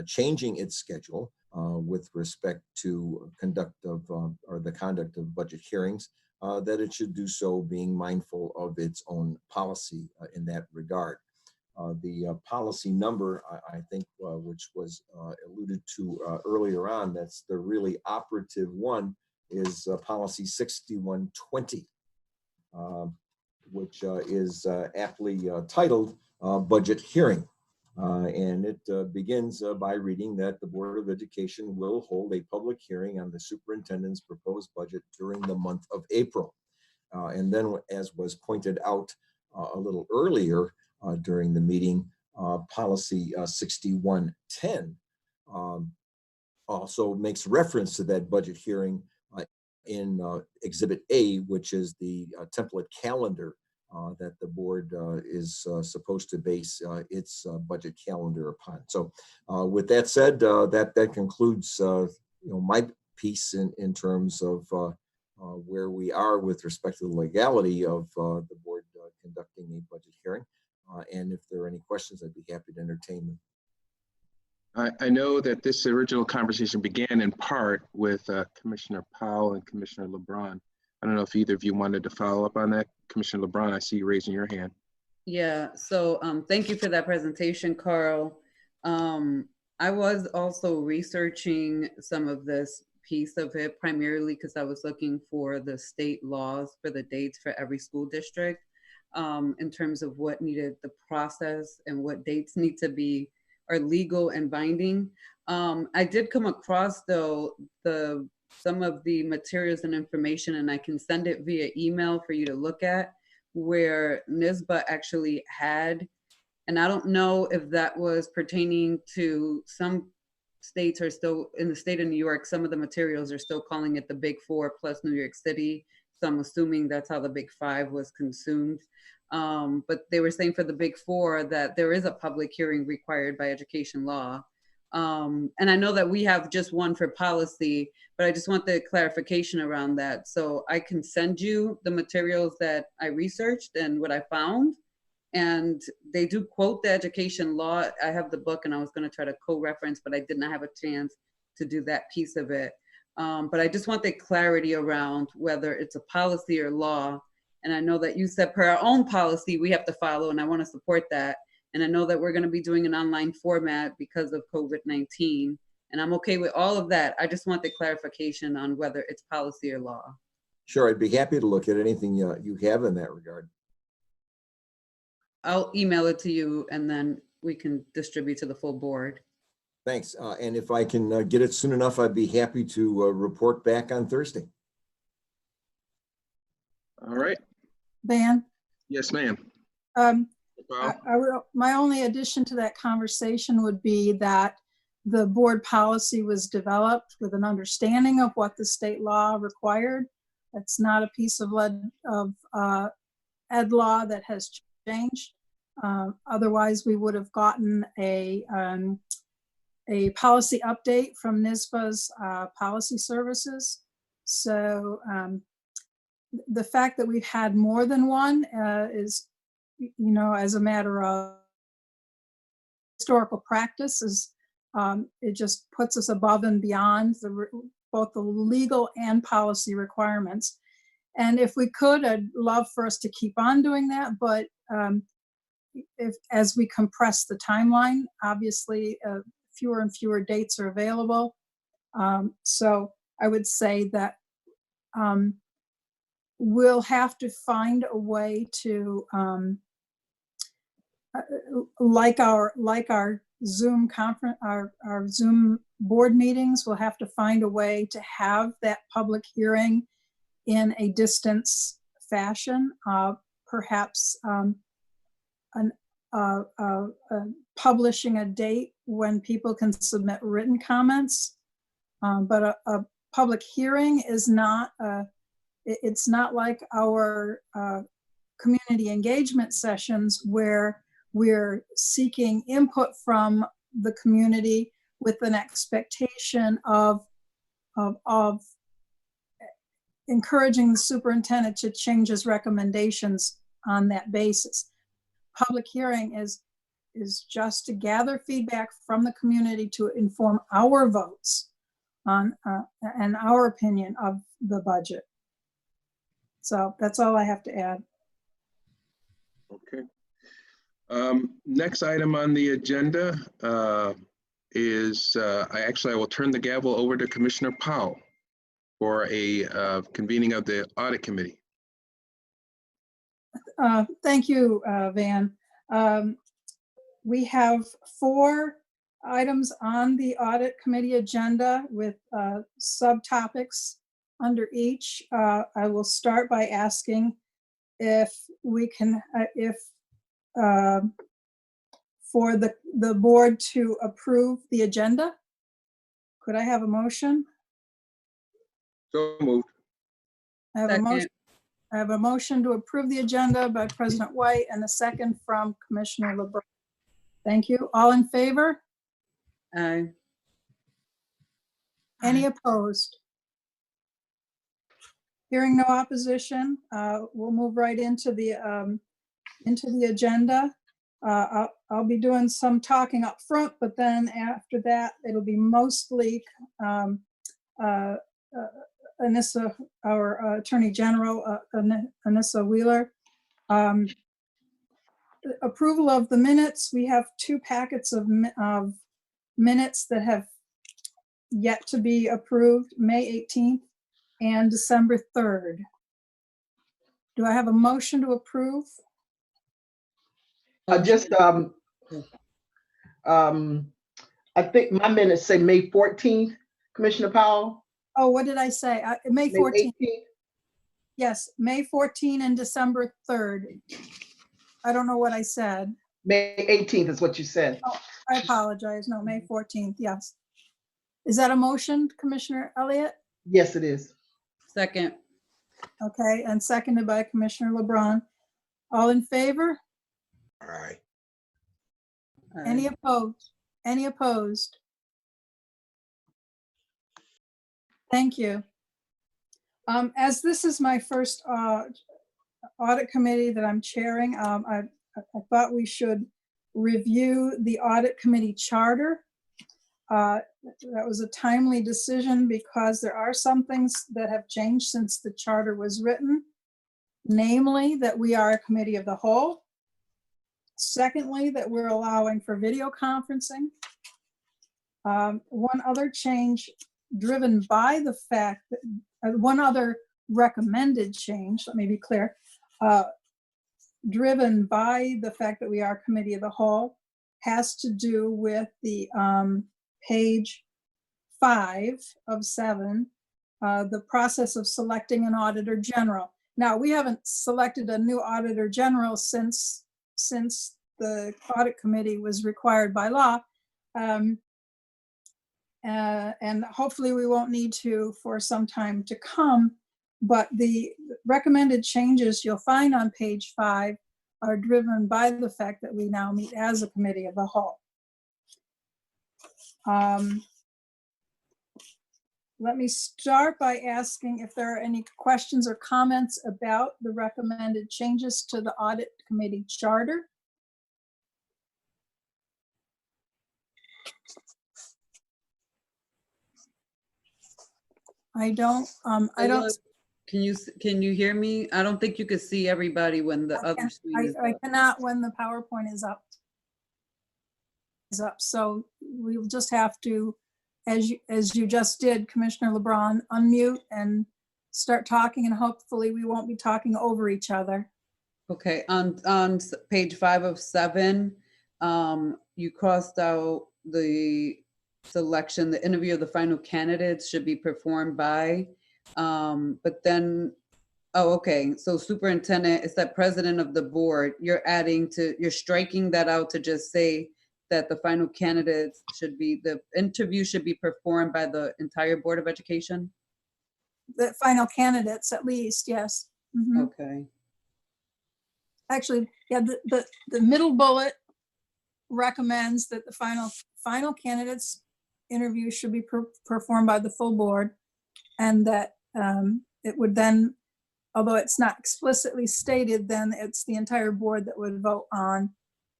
changing its schedule with respect to conduct of or the conduct of budget hearings, that it should do so being mindful of its own policy in that regard. The policy number, I think, which was alluded to earlier on, that's the really operative one, is policy 6120, which is aptly titled budget hearing. And it begins by reading that the Board of Education will hold a public hearing on the superintendent's proposed budget during the month of April. And then, as was pointed out a little earlier during the meeting, policy 6110 also makes reference to that budget hearing in Exhibit A, which is the template calendar that the board is supposed to base its budget calendar upon. So with that said, that concludes my piece in terms of where we are with respect to the legality of the board conducting a budget hearing. And if there are any questions, I'd be happy to entertain them. I know that this original conversation began in part with Commissioner Powell and Commissioner LeBron. I don't know if either of you wanted to follow up on that. Commissioner LeBron, I see you raising your hand. Yeah, so thank you for that presentation, Carl. I was also researching some of this piece of it, primarily because I was looking for the state laws for the dates for every school district in terms of what needed the process and what dates need to be are legal and binding. I did come across though some of the materials and information, and I can send it via email for you to look at, where NISBA actually had, and I don't know if that was pertaining to some states are still, in the state of New York, some of the materials are still calling it the Big Four plus New York City. So I'm assuming that's how the Big Five was consumed. But they were saying for the Big Four that there is a public hearing required by education law. And I know that we have just one for policy, but I just want the clarification around that. So I can send you the materials that I researched and what I found. And they do quote the education law. I have the book and I was going to try to co-reference, but I did not have a chance to do that piece of it. But I just want the clarity around whether it's a policy or law. And I know that you said per our own policy, we have to follow, and I want to support that. And I know that we're going to be doing an online format because of COVID-19. And I'm okay with all of that. I just want the clarification on whether it's policy or law. Sure, I'd be happy to look at anything you have in that regard. I'll email it to you and then we can distribute to the full board. Thanks. And if I can get it soon enough, I'd be happy to report back on Thursday. All right. Van? Yes, ma'am. My only addition to that conversation would be that the board policy was developed with an understanding of what the state law required. It's not a piece of ed law that has changed. Otherwise, we would have gotten a policy update from NISBA's policy services. So the fact that we've had more than one is, as a matter of historical practice, is it just puts us above and beyond both the legal and policy requirements. And if we could, I'd love for us to keep on doing that. But as we compress the timeline, obviously fewer and fewer dates are available. So I would say that we'll have to find a way to, like our Zoom conference, our Zoom board meetings, we'll have to find a way to have that public hearing in a distance fashion, perhaps publishing a date when people can submit written comments. But a public hearing is not, it's not like our community engagement sessions where we're seeking input from the community with an expectation of encouraging the superintendent to change his recommendations on that basis. Public hearing is just to gather feedback from the community to inform our votes on and our opinion of the budget. So that's all I have to add. Okay. Next item on the agenda is I will turn the gavel over to Commissioner Powell for a convening of the audit committee. Thank you, Van. We have 4 items on the audit committee agenda with subtopics under each. I will start by asking if we can, for the board to approve the agenda. Could I have a motion? So moved. I have a motion. I have a motion to approve the agenda by President White and a second from Commissioner LeBron. Thank you. All in favor? Aye. Any opposed? Hearing no opposition, we'll move right into the agenda. I'll be doing some talking up front, but then after that, it'll be mostly Anissa, our Attorney General, Anissa Wheeler. Approval of the minutes. We have 2 packets of minutes that have yet to be approved, May 18th and December 3rd. Do I have a motion to approve? I think my minutes say May 14th, Commissioner Powell. Oh, what did I say? May 14th. Yes, May 14th and December 3rd. I don't know what I said. May 18th is what you said. Oh, I apologize. No, May 14th. Yes. Is that a motion, Commissioner Elliott? Yes, it is. Second. Okay, and seconded by Commissioner LeBron. All in favor? All right. Any opposed? Any opposed? Thank you. As this is my first audit committee that I'm chairing, I thought we should review the audit committee charter. That was a timely decision because there are some things that have changed since the charter was written, namely that we are a committee of the whole. Secondly, that we're allowing for video conferencing. One other change driven by the fact that one other recommended change, let me be clear, driven by the fact that we are a committee of the whole, has to do with the page 5 of 7, the process of selecting an auditor general. Now, we haven't selected a new auditor general since the audit committee was required by law. And hopefully we won't need to for some time to come, but the recommended changes you'll find on page 5 are driven by the fact that we now meet as a committee of the whole. let me start by asking if there are any questions or comments about the recommended changes to the audit committee charter. I don't. Can you hear me? I don't think you could see everybody when the other screen is I up. cannot when the PowerPoint is up. So we'll just have to, as you just did, Commissioner LeBron, unmute and start talking, and hopefully we won't be talking over each other. Okay, on page 5 of 7, you crossed out the selection, the interview of the final candidates should be performed by, but then, oh, okay, so superintendent is that president of the board. You're striking that out to just say that the final candidates the interview should be performed by the entire Board of Education? The final candidates, at least, yes. Mhm. Okay. Actually, yeah, the middle bullet recommends that the final candidates interview should be performed by the full board, and that it would then, although it's not explicitly stated, then it's the entire board that would vote on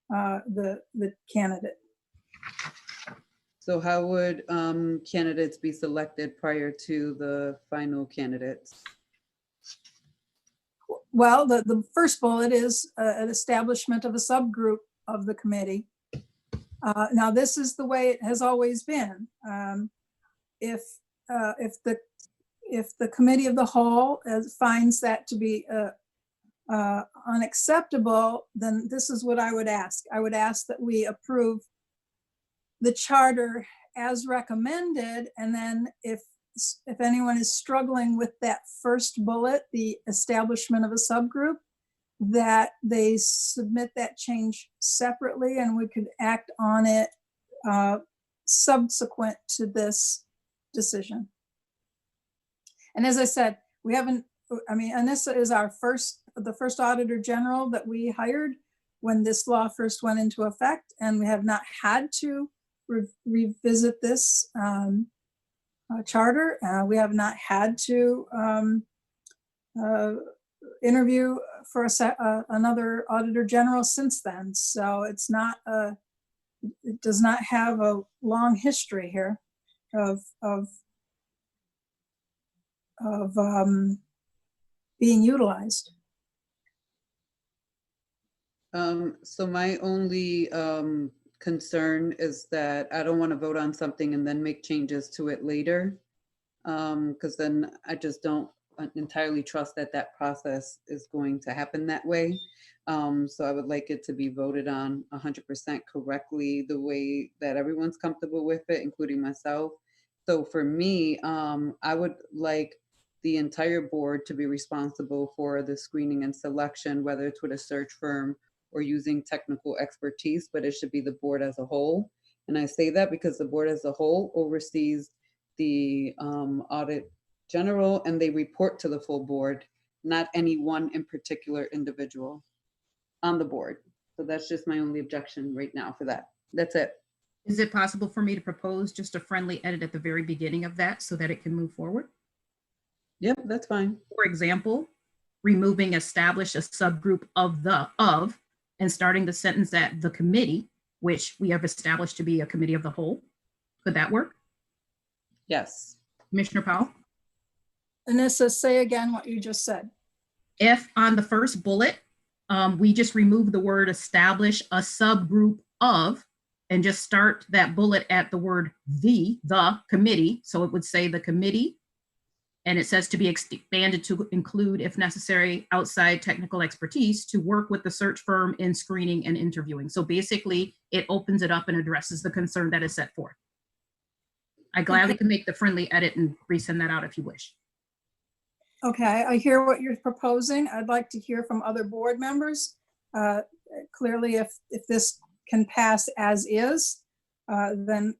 the candidate. So how would candidates be selected prior to the final candidates? Well, the first bullet is an establishment of a subgroup of the committee. Now, this is the way it has always been. If the committee of the whole finds that to be unacceptable, then this is what I would ask. I would ask that we approve the charter as recommended, and then if anyone is struggling with that first bullet, the establishment of a subgroup, that they submit that change separately, and we could act on it subsequent to this decision. And as I said, we haven't, I mean, Anissa is the first Auditor General that we hired when this law first went into effect, and we have not had to revisit this charter. We have not had to interview for another Auditor General since then. So it's not it does not have a long history here of being utilized. So my only concern is that I don't want to vote on something and then make changes to it later, because then I just don't entirely trust that process is going to happen that way. So I would like it to be voted on 100% correctly, the way that everyone's comfortable with it, including myself. So for me, I would like the entire board to be responsible for the screening and selection, whether it's with a search firm or using technical expertise, but it should be the board as a whole. And I say that because the board as a whole oversees the audit general, and they report to the full board, not any one in particular individual on the board. So that's just my only objection right now for that. That's it. Is it possible for me to propose just a friendly edit at the very beginning of that so that it can move forward? Yep, that's fine. For example, removing establish a subgroup of and starting the sentence at the committee, which we have established to be a committee of the whole. Could that work? Yes. Commissioner Powell? Anissa, say again what you just said. If on the first bullet, we just remove the word establish a subgroup of, and just start that bullet at the word the committee. So it would say the committee, and it says to be expanded to include, if necessary, outside technical expertise to work with the search firm in screening and interviewing. So basically it opens it up and addresses the concern that is set forth. I gladly can make the friendly edit and resend that out if you wish. Okay, I hear what you're proposing. I'd like to hear from other board members. Clearly, if this can pass as is, then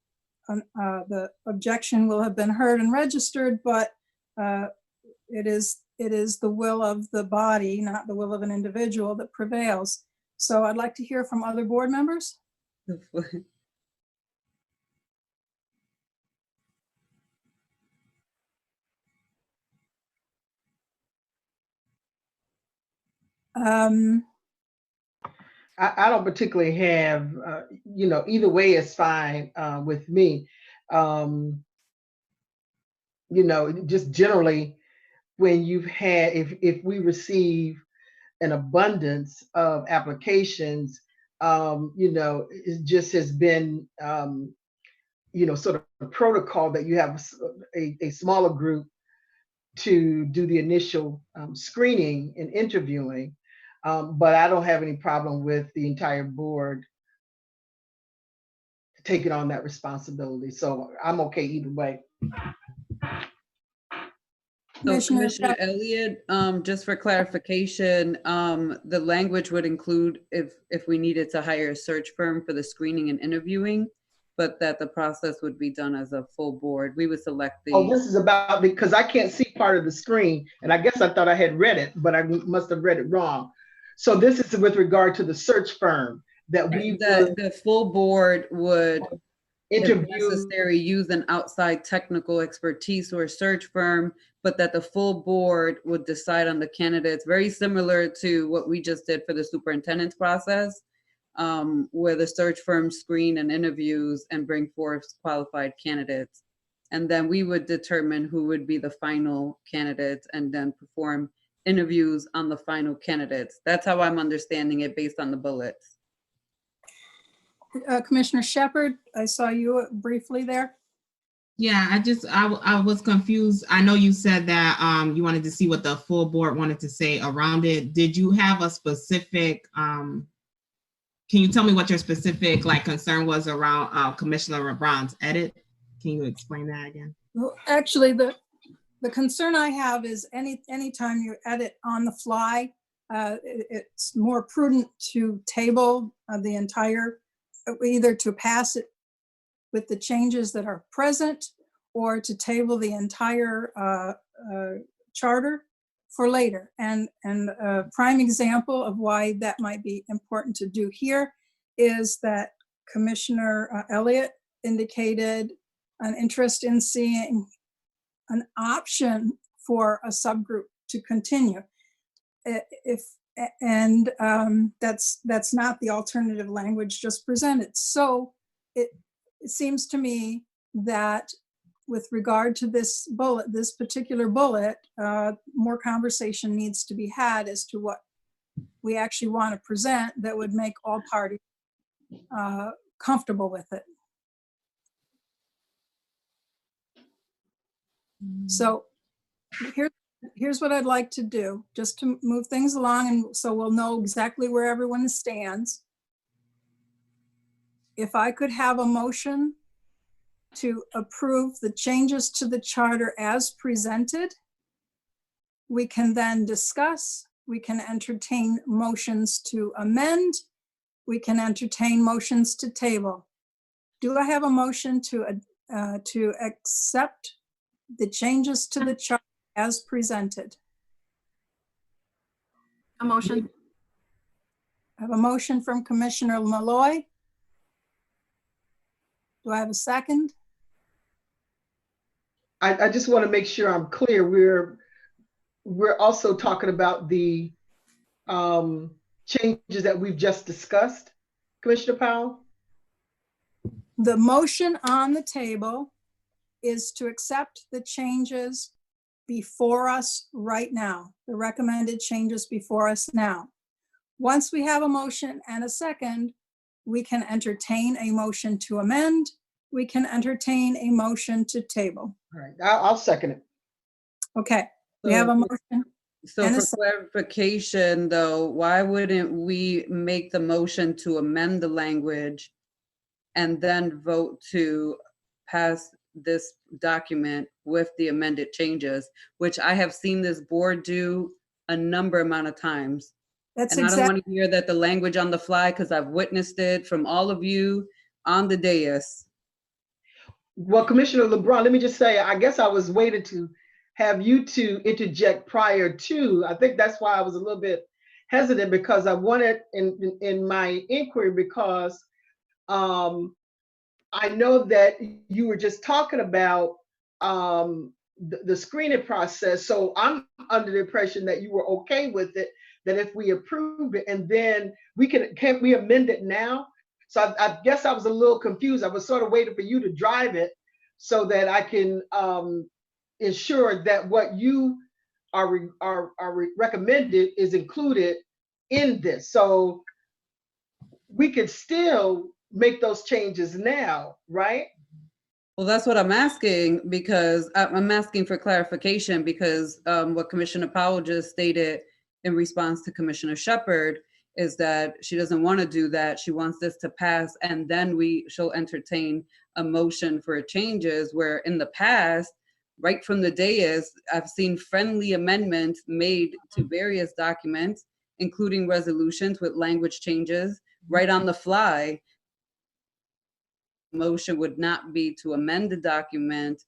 the objection will have been heard and registered, but it is the will of the body, not the will of an individual, that prevails. So I'd like to hear from other board members. I don't particularly have, either way is fine with me. Just generally, when you've had, if we receive an abundance of applications, it just has been, sort of a protocol that you have a smaller group to do the initial screening and interviewing. But I don't have any problem with the entire board taking on that responsibility. So I'm okay either way. So Commissioner Elliott, just for clarification, the language would include if we needed to hire a search firm for the screening and interviewing, but that the process would be done as a full board. We would select the. Oh, this is about, because I can't see part of the screen, and I guess I thought I had read it, but I must have read it wrong. So this is with regard to the search firm that we the full board would, interview, if necessary, use an outside technical expertise or a search firm, but that the full board would decide on the candidates, very similar to what we just did for the superintendent's process, where the search firm screen and interviews and bring forth qualified candidates. And then we would determine who would be the final candidates and then perform interviews on the final candidates. That's how I'm understanding it based on the bullets. Commissioner Shepard, I saw you briefly there. Yeah, I was confused. I know you said that you wanted to see what the full board wanted to say around it. Did you have a specific, can you tell me what your specific concern was around Commissioner LeBron's edit? Can you explain that again? Well, actually, the concern I have is anytime you edit on the fly, it's more prudent to table the entire, either to pass it with the changes that are present or to table the entire charter for later. And a prime example of why that might be important to do here is that Commissioner Elliott indicated an interest in seeing an option for a subgroup to continue. That's not the alternative language just presented. So it seems to me that with regard to this particular bullet, more conversation needs to be had as to what we actually want to present that would make all parties comfortable with it. So here's what I'd like to do, just to move things along, and so we'll know exactly where everyone stands. If I could have a motion to approve the changes to the charter as presented, we can then discuss, we can entertain motions to amend, we can entertain motions to table. Do I have a motion to accept the changes to the charter as presented? A motion. I have a motion from Commissioner Malloy. Do I have a second? I just want to make sure I'm clear. We're also talking about the changes that we've just discussed, Commissioner Powell? The motion on the table is to accept the changes before us right now, the recommended changes before us now. Once we have a motion and a second, we can entertain a motion to amend. We can entertain a motion to table. All right, I'll second it. Okay, we have a motion. So for clarification though, why wouldn't we make the motion to amend the language and then vote to pass this document with the amended changes, which I have seen this board do a number amount of times. That's and I don't want to hear that the language on the fly, because I've witnessed it from all of you on the dais. Well, Commissioner LeBron, let me just say, I guess I was waiting to have you two interject prior to. I think that's why I was a little bit hesitant, because I wanted in my inquiry, because I know that you were just talking about the screening process. So I'm under the impression that you were okay with it, that if we approve it and then can we amend it now? So I guess I was a little confused. I was sort of waiting for you to drive it so that I can ensure that what you are recommended is included in this. So we could still make those changes now, right? Well, that's what I'm asking, because I'm asking for clarification, because what Commissioner Powell just stated in response to Commissioner Shepherd is that she doesn't want to do that. She wants this to pass, and then she'll entertain a motion for changes, where in the past, right from the dais, I've seen friendly amendments made to various documents, including resolutions with language changes, right on the fly. Motion would not be to amend the document,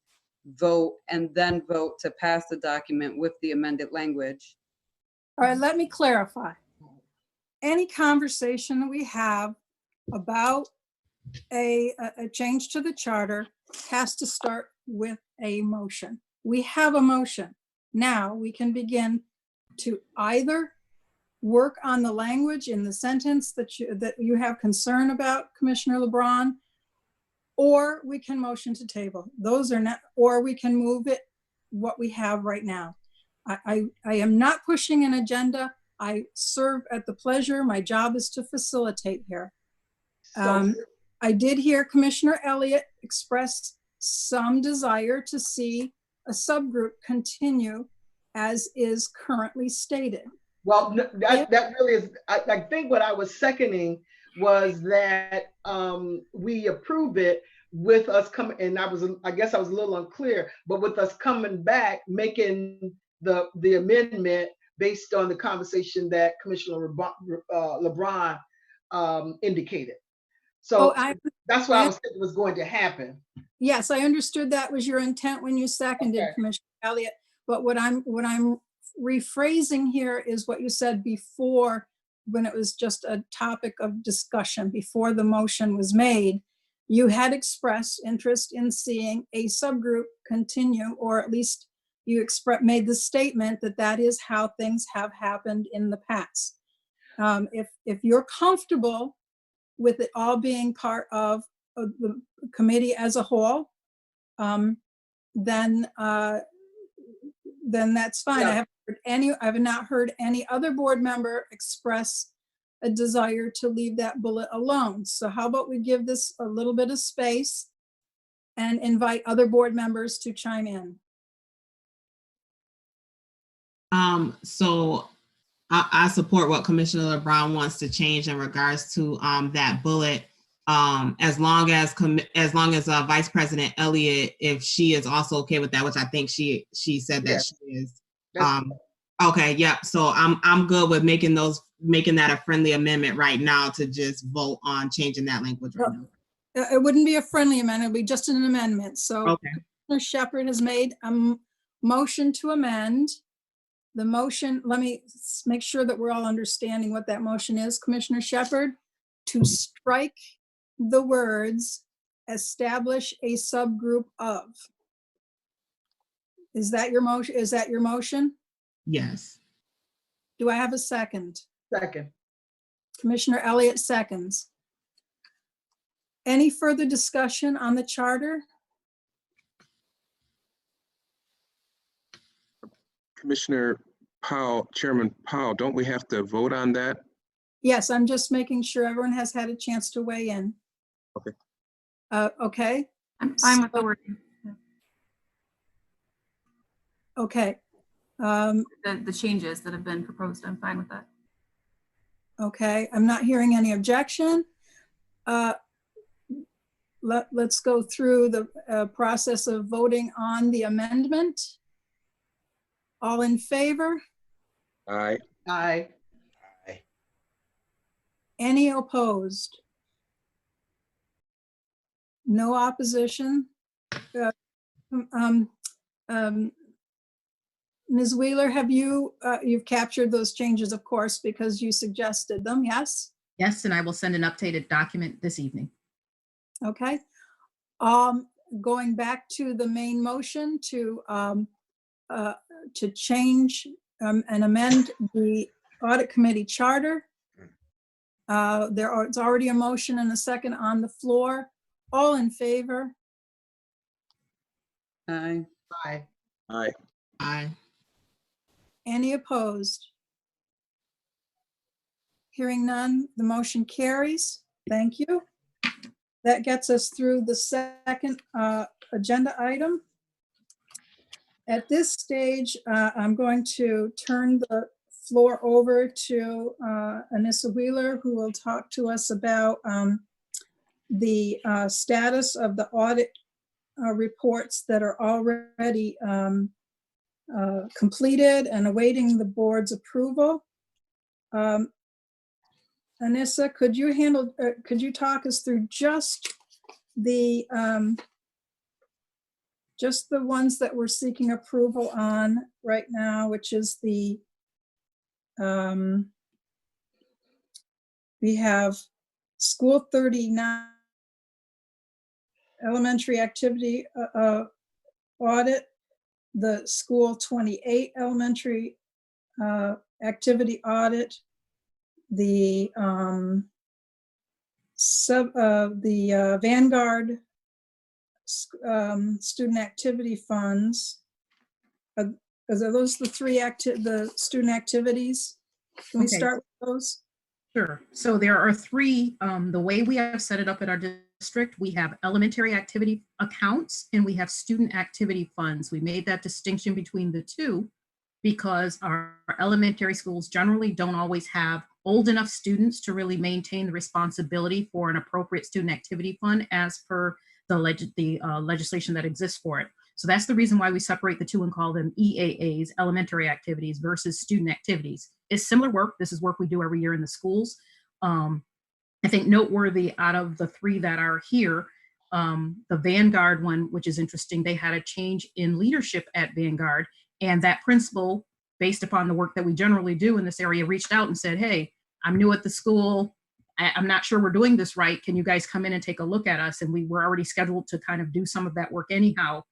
vote, and then vote to pass the document with the amended language. All right, let me clarify. Any conversation that we have about a change to the charter has to start with a motion. We have a motion. Now we can begin to either work on the language in the sentence that you have concern about, Commissioner LeBron, or we can motion to table. Those are not, or we can move it what we have right now. I am not pushing an agenda. I serve at the pleasure. My job is to facilitate here. I did hear Commissioner Elliott express some desire to see a subgroup continue as is currently stated. Well, that really is, I think what I was seconding was that we approve it with us coming, and I guess I was a little unclear, but with us coming back, making the amendment based on the conversation that Commissioner LeBron indicated. So that's what I was thinking was going to happen. Yes, I understood that was your intent when you seconded, okay, Commissioner Elliott. But what I'm rephrasing here is what you said before, when it was just a topic of discussion before the motion was made. You had expressed interest in seeing a subgroup continue, or at least you made the statement that that is how things have happened in the past. If you're comfortable with it all being part of the committee as a whole, then that's fine. Yeah. I have not heard any other board member express a desire to leave that bullet alone. So how about we give this a little bit of space and invite other board members to chime in? So I support what Commissioner LeBron wants to change in regards to that bullet. As long as Vice President Elliott, if she is also okay with that, which I think she said that she is. Okay, yeah. So I'm good with making that a friendly amendment right now to just vote on changing that language right now. It wouldn't be a friendly amendment; it would be just an amendment. So okay. Commissioner Shepherd has made a motion to amend. The motion, let me make sure that we're all understanding what that motion is. Commissioner Shepherd, to strike the words "establish a subgroup of." Is that your motion? Is that your motion? Yes. Do I have a second? Second. Commissioner Elliott seconds. Any further discussion on the charter? Commissioner Powell, Chairman Powell, don't we have to vote on that? Yes, I'm just making sure everyone has had a chance to weigh in. Okay. Okay. I'm fine with the wording. Okay. The changes that have been proposed, I'm fine with that. Okay, I'm not hearing any objection. Let's go through the process of voting on the amendment. All in favor? Aye. Aye. Aye. Any opposed? No opposition? Ms. Wheeler, have you've captured those changes, of course, because you suggested them, yes? Yes, and I will send an updated document this evening. Okay. Going back to the main motion to change and amend the Audit Committee charter. It's already a motion and a second on the floor. All in favor? Aye. Aye. Aye. Aye. Any opposed? Hearing none, the motion carries. Thank you. That gets us through the second agenda item. At this stage, I'm going to turn the floor over to Anissa Wheeler, who will talk to us about the status of the audit reports that are already completed and awaiting the board's approval. Anissa, could you talk us through just the ones that we're seeking approval on right now, which is the we have School 39 elementary activity audit, the School 28 elementary activity audit, the Vanguard student activity funds. Are those the three the student activities? Can we Okay. start with those? Sure. So there are three, the way we have set it up at our district, we have elementary activity accounts and we have student activity funds. We made that distinction between the two because our elementary schools generally don't always have old enough students to really maintain the responsibility for an appropriate student activity fund as per the legislation that exists for it. So that's the reason why we separate the two and call them EAAs, elementary activities, versus student activities. It's similar work. This is work we do every year in the schools. I think noteworthy out of the three that are here, the Vanguard one, which is interesting, they had a change in leadership at Vanguard, and that principal, based upon the work that we generally do in this area, reached out and said, hey, I'm new at the school. I'm not sure we're doing this right. Can you guys come in and take a look at us? And we were already scheduled to kind of do some of that work anyhow.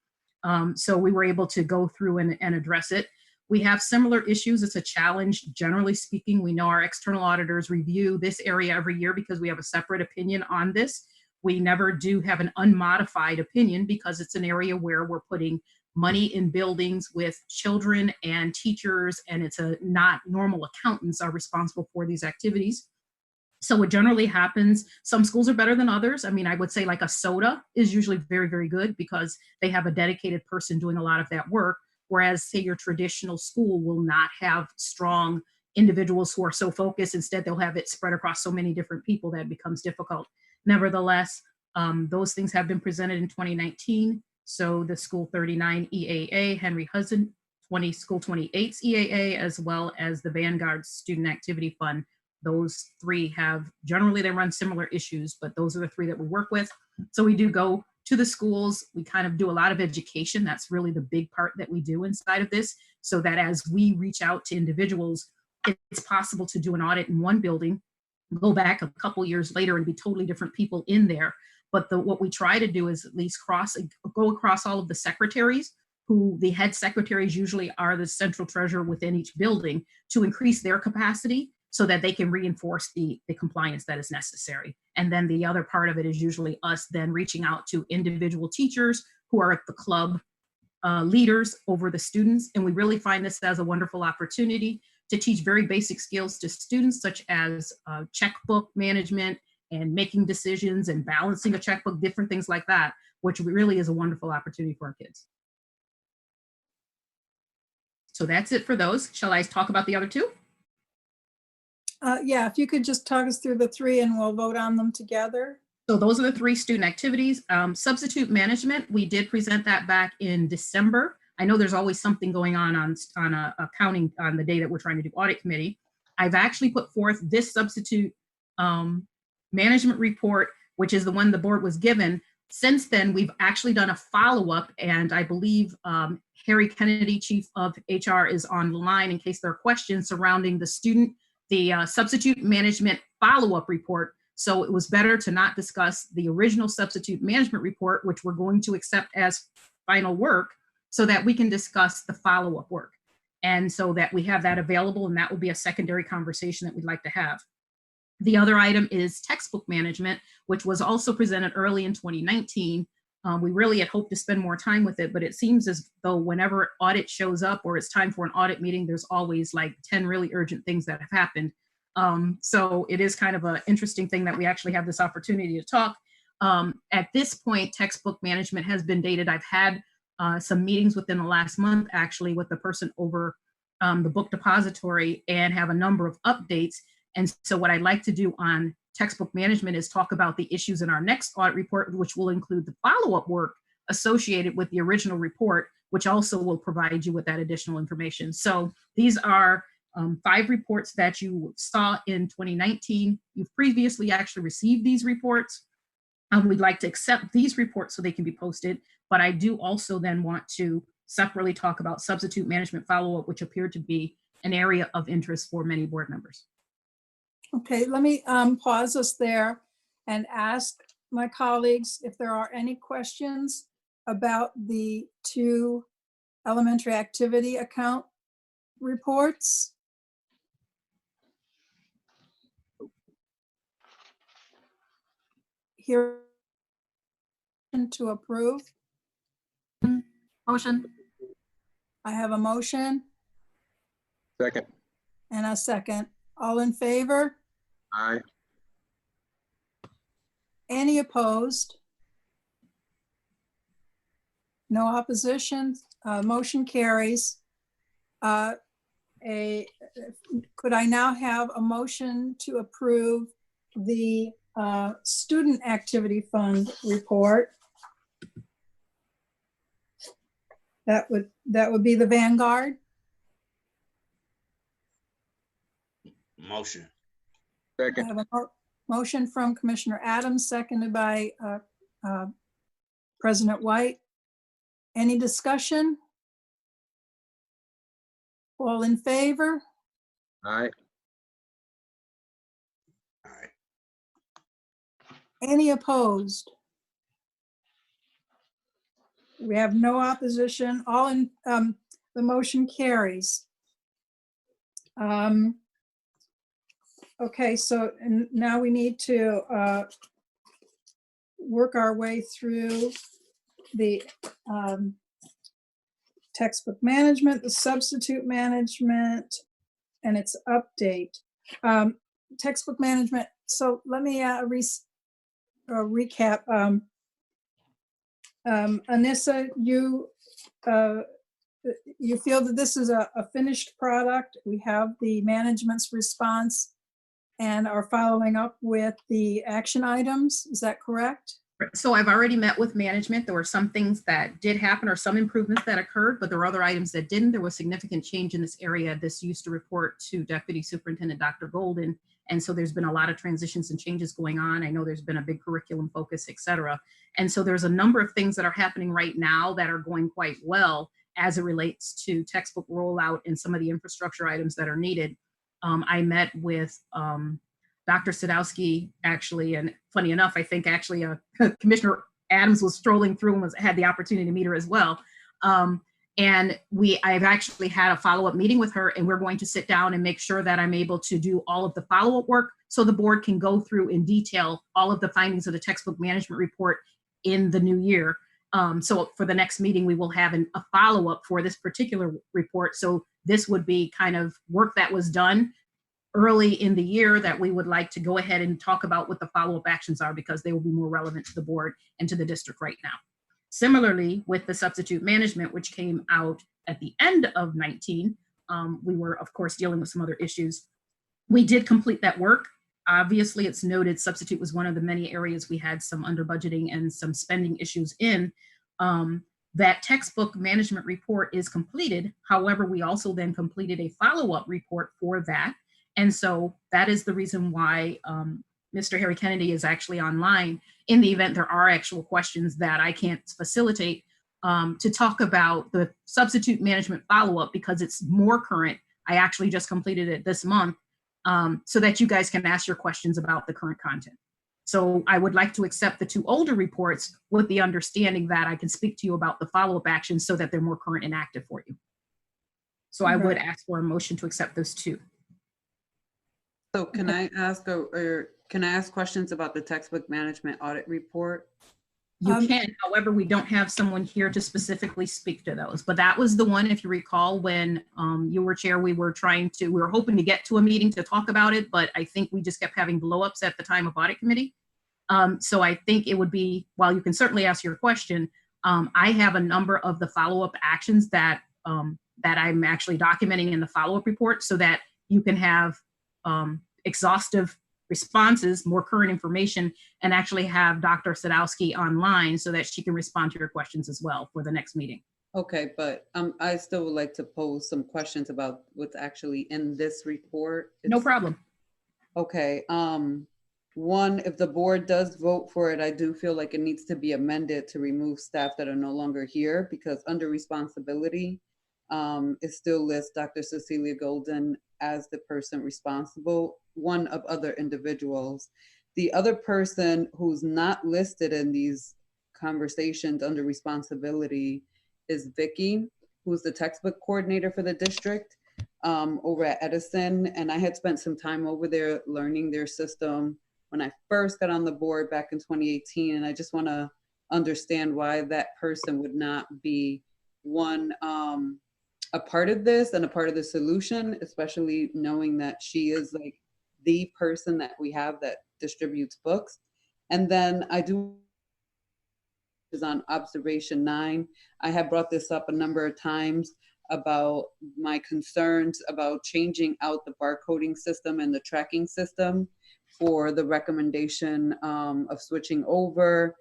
So we were able to go through and address it. We have similar issues. It's a challenge. Generally speaking, we know our external auditors review this area every year because we have a separate opinion on this. We never do have an unmodified opinion because it's an area where we're putting money in buildings with children and teachers, and it's not normal accountants are responsible for these activities. So what generally happens, some schools are better than others. I mean, I would say like a SOTA is usually very, very good because they have a dedicated person doing a lot of that work. Whereas say your traditional school will not have strong individuals who are so focused. Instead, they'll have it spread across so many different people that it becomes difficult. Nevertheless, those things have been presented in 2019. So the School 39 EAA, Henry Hudson, School 28's EAA, as well as the Vanguard Student Activity Fund. Those three have, generally they run similar issues, but those are the three that we work with. So we do go to the schools. We kind of do a lot of education. That's really the big part that we do inside of this, so that as we reach out to individuals, it's possible to do an audit in one building, go back a couple years later and be totally different people in there. But what we try to do is at least go across all of the secretaries, who the head secretaries usually are the central treasurer within each building, to increase their capacity so that they can reinforce the compliance that is necessary. And then the other part of it is usually us then reaching out to individual teachers who are at the club leaders over the students. And we really find this as a wonderful opportunity to teach very basic skills to students, such as checkbook management and making decisions and balancing a checkbook, different things like that, which really is a wonderful opportunity for our kids. So that's it for those. Shall I talk about the other two? Yeah, if you could just talk us through the three and we'll vote on them together. So those are the three student activities. Substitute management, we did present that back in December. I know there's always something going on accounting on the day that we're trying to do audit committee. I've actually put forth this substitute management report, which is the one the board was given. Since then, we've actually done a follow-up, and I believe Harry Kennedy, Chief of HR, is on the line in case there are questions surrounding the substitute management follow-up report. So it was better to not discuss the original substitute management report, which we're going to accept as final work, so that we can discuss the follow-up work. And so that we have that available, and that will be a secondary conversation that we'd like to have. The other item is textbook management, which was also presented early in 2019. We really had hoped to spend more time with it, but it seems as though whenever audit shows up or it's time for an audit meeting, there's always like 10 really urgent things that have happened. So it is kind of an interesting thing that we actually have this opportunity to talk. At this point, textbook management has been dated. I've had some meetings within the last month, actually, with the person over the book depository and have a number of updates. And so what I'd like to do on textbook management is talk about the issues in our next audit report, which will include the follow-up work associated with the original report, which also will provide you with that additional information. So these are 5 reports that you saw in 2019. You've previously actually received these reports. We'd like to accept these reports so they can be posted, but I do also then want to separately talk about substitute management follow-up, which appeared to be an area of interest for many board members. Okay, let me pause us there and ask my colleagues if there are any questions about the 2 elementary activity account reports. Here to approve. Motion. I have a motion Second. and a second. All in favor? Aye. Any opposed? No opposition. Motion carries. Could I now have a motion to approve the student activity fund report? That would be the Vanguard. Motion. I Second. have a motion from Commissioner Adams, seconded by President White. Any discussion? All in favor? Aye. Aye. Any opposed? We have no opposition. All in, the motion carries. Okay, so now we need to work our way through the textbook management, the substitute management, and its update. Textbook management, so let me recap. Anissa, you feel that this is a finished product. We have the management's response and are following up with the action items. Is that correct? So I've already met with management. There were some things that did happen or some improvements that occurred, but there were other items that didn't. There was significant change in this area. This used to report to Deputy Superintendent Dr. Golden. And so there's been a lot of transitions and changes going on. I know there's been a big curriculum focus, et cetera. And so there's a number of things that are happening right now that are going quite well as it relates to textbook rollout and some of the infrastructure items that are needed. I met with Dr. Sadowski, actually, and funny enough, I think actually Commissioner Adams was strolling through and had the opportunity to meet her as well. And I've actually had a follow-up meeting with her, and we're going to sit down and make sure that I'm able to do all of the follow-up work so the board can go through in detail all of the findings of the textbook management report in the new year. So for the next meeting, we will have a follow-up for this particular report. So this would be kind of work that was done early in the year that we would like to go ahead and talk about what the follow-up actions are, because they will be more relevant to the board and to the district right now. Similarly, with the substitute management, which came out at the end of 19, we were, of course, dealing with some other issues. We did complete that work. Obviously, it's noted substitute was one of the many areas we had some under budgeting and some spending issues in. That textbook management report is completed. However, we also then completed a follow-up report for that. And so that is the reason why Mr. Harry Kennedy is actually online in the event there are actual questions that I can't facilitate to talk about the substitute management follow-up, because it's more current. I actually just completed it this month so that you guys can ask your questions about the current content. So I would like to accept the 2 older reports with the understanding that I can speak to you about the follow-up actions so that they're more current and active for you. So I would ask for a motion to accept those two. So can I ask, or can I ask questions about the textbook management audit report? You can, however, we don't have someone here to specifically speak to those. But that was the one, if you recall, when you were chair, we were hoping to get to a meeting to talk about it, but I think we just kept having blowups at the time of audit committee. So I think it would be, while you can certainly ask your question, I have a number of the follow-up actions that that I'm actually documenting in the follow-up report so that you can have exhaustive responses, more current information, and actually have Dr. Sadowski online so that she can respond to your questions as well for the next meeting. Okay, but I still would like to pose some questions about what's actually in this report. No problem. Okay, one, if the board does vote for it, I do feel like it needs to be amended to remove staff that are no longer here, because under responsibility, it still lists Dr. Cecilia Golden as the person responsible, one of other individuals. The other person who's not listed in these conversations under responsibility is Vicky, who's the textbook coordinator for the district over at Edison. And I had spent some time over there learning their system when I first got on the board back in 2018. And I just want to understand why that person would not be one, a part of this and a part of the solution, especially knowing that she is like the person that we have that distributes books. And then I do is on observation 9. I have brought this up a number of times about my concerns about changing out the barcoding system and the tracking system for the recommendation of switching over.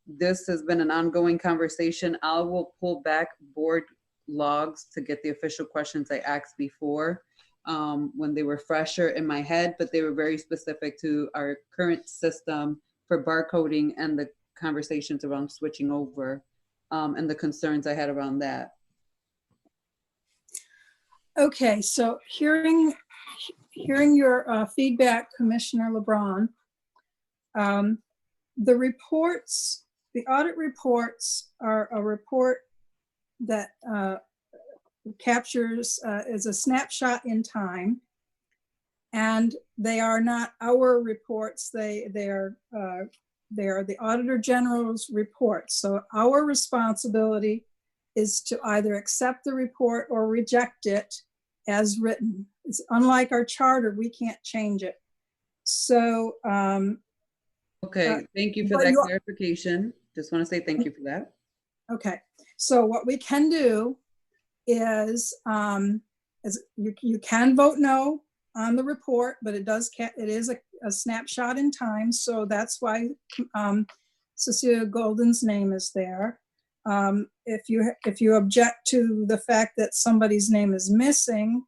This has been an ongoing conversation. I will pull back board logs to get the official questions I asked before when they were fresher in my head, but they were very specific to our current system for barcoding and the conversations around switching over and the concerns I had around that. Okay, so hearing your feedback, Commissioner LeBron, the reports, the audit reports are a report that captures is a snapshot in time, and they are not our reports. They are the Auditor General's reports. So our responsibility is to either accept the report or reject it as written. It's unlike our charter, we can't change it. So okay, thank you for that clarification. Just want to say thank you for that. Okay, so what we can do is you can vote no on the report, but it is a snapshot in time, so that's why Cecilia Golden's name is there. If you object to the fact that somebody's name is missing,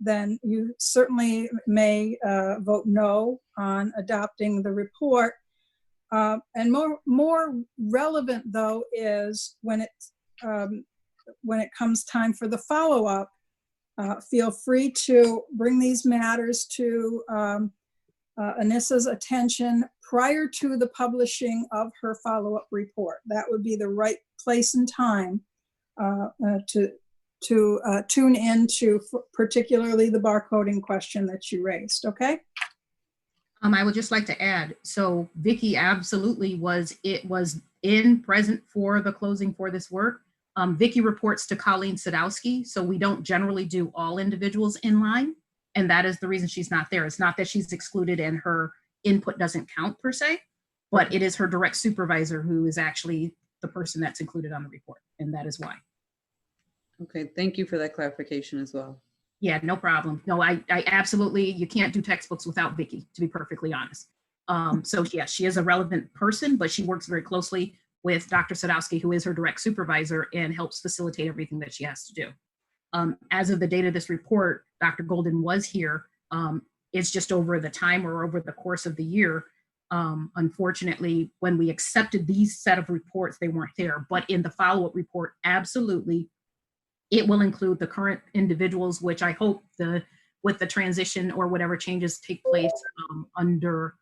then you certainly may vote no on adopting the report. And more relevant though is when it comes time for the follow-up, feel free to bring these matters to Anissa's attention prior to the publishing of her follow-up report. That would be the right place and time to tune into particularly the barcoding question that you raised, okay? I would just like to add, so Vicky absolutely was present for the closing for this work. Vicky reports to Colleen Sadowski, so we don't generally do all individuals in line, and that is the reason she's not there. It's not that she's excluded and her input doesn't count per se, but it is her direct supervisor who is actually the person that's included on the report, and that is why. Okay, thank you for that clarification as well. Yeah, no problem. No, I absolutely, you can't do textbooks without Vicky, to be perfectly honest. So yes, she is a relevant person, but she works very closely with Dr. Sadowski, who is her direct supervisor and helps facilitate everything that she has to do. As of the date of this report, Dr. Golden was here. It's just over the time or over the course of the year. Unfortunately, when we accepted these set of reports, they weren't there, but in the follow-up report, absolutely, it will include the current individuals, which I hope with the transition or whatever changes take place under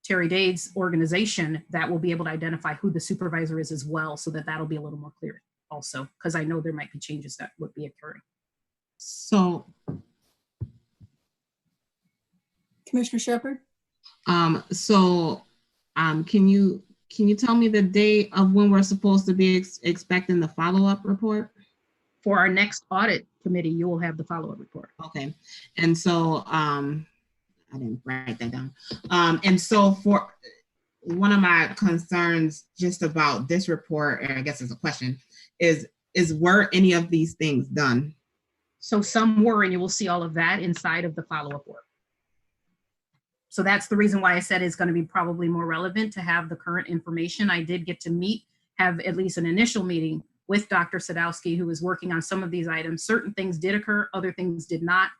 Terry Dade's organization, that will be able to identify who the supervisor is as well, so that that'll be a little more clear. also, because I know there might be changes that would be occurring. So, Commissioner Shepherd? can you tell me the date of when we're supposed to be expecting the follow-up report? For our next audit committee, you will have the follow-up report. Okay, and so I didn't write that down. And so for one of my concerns just about this report, and I guess it's a question, is were any of these things done? So some were, and you will see all of that inside of the follow-up work. So that's the reason why I said it's going to be probably more relevant to have the current information. I did get to have at least an initial meeting with Dr. Sadowski, who is working on some of these items. Certain things did occur, other things did not.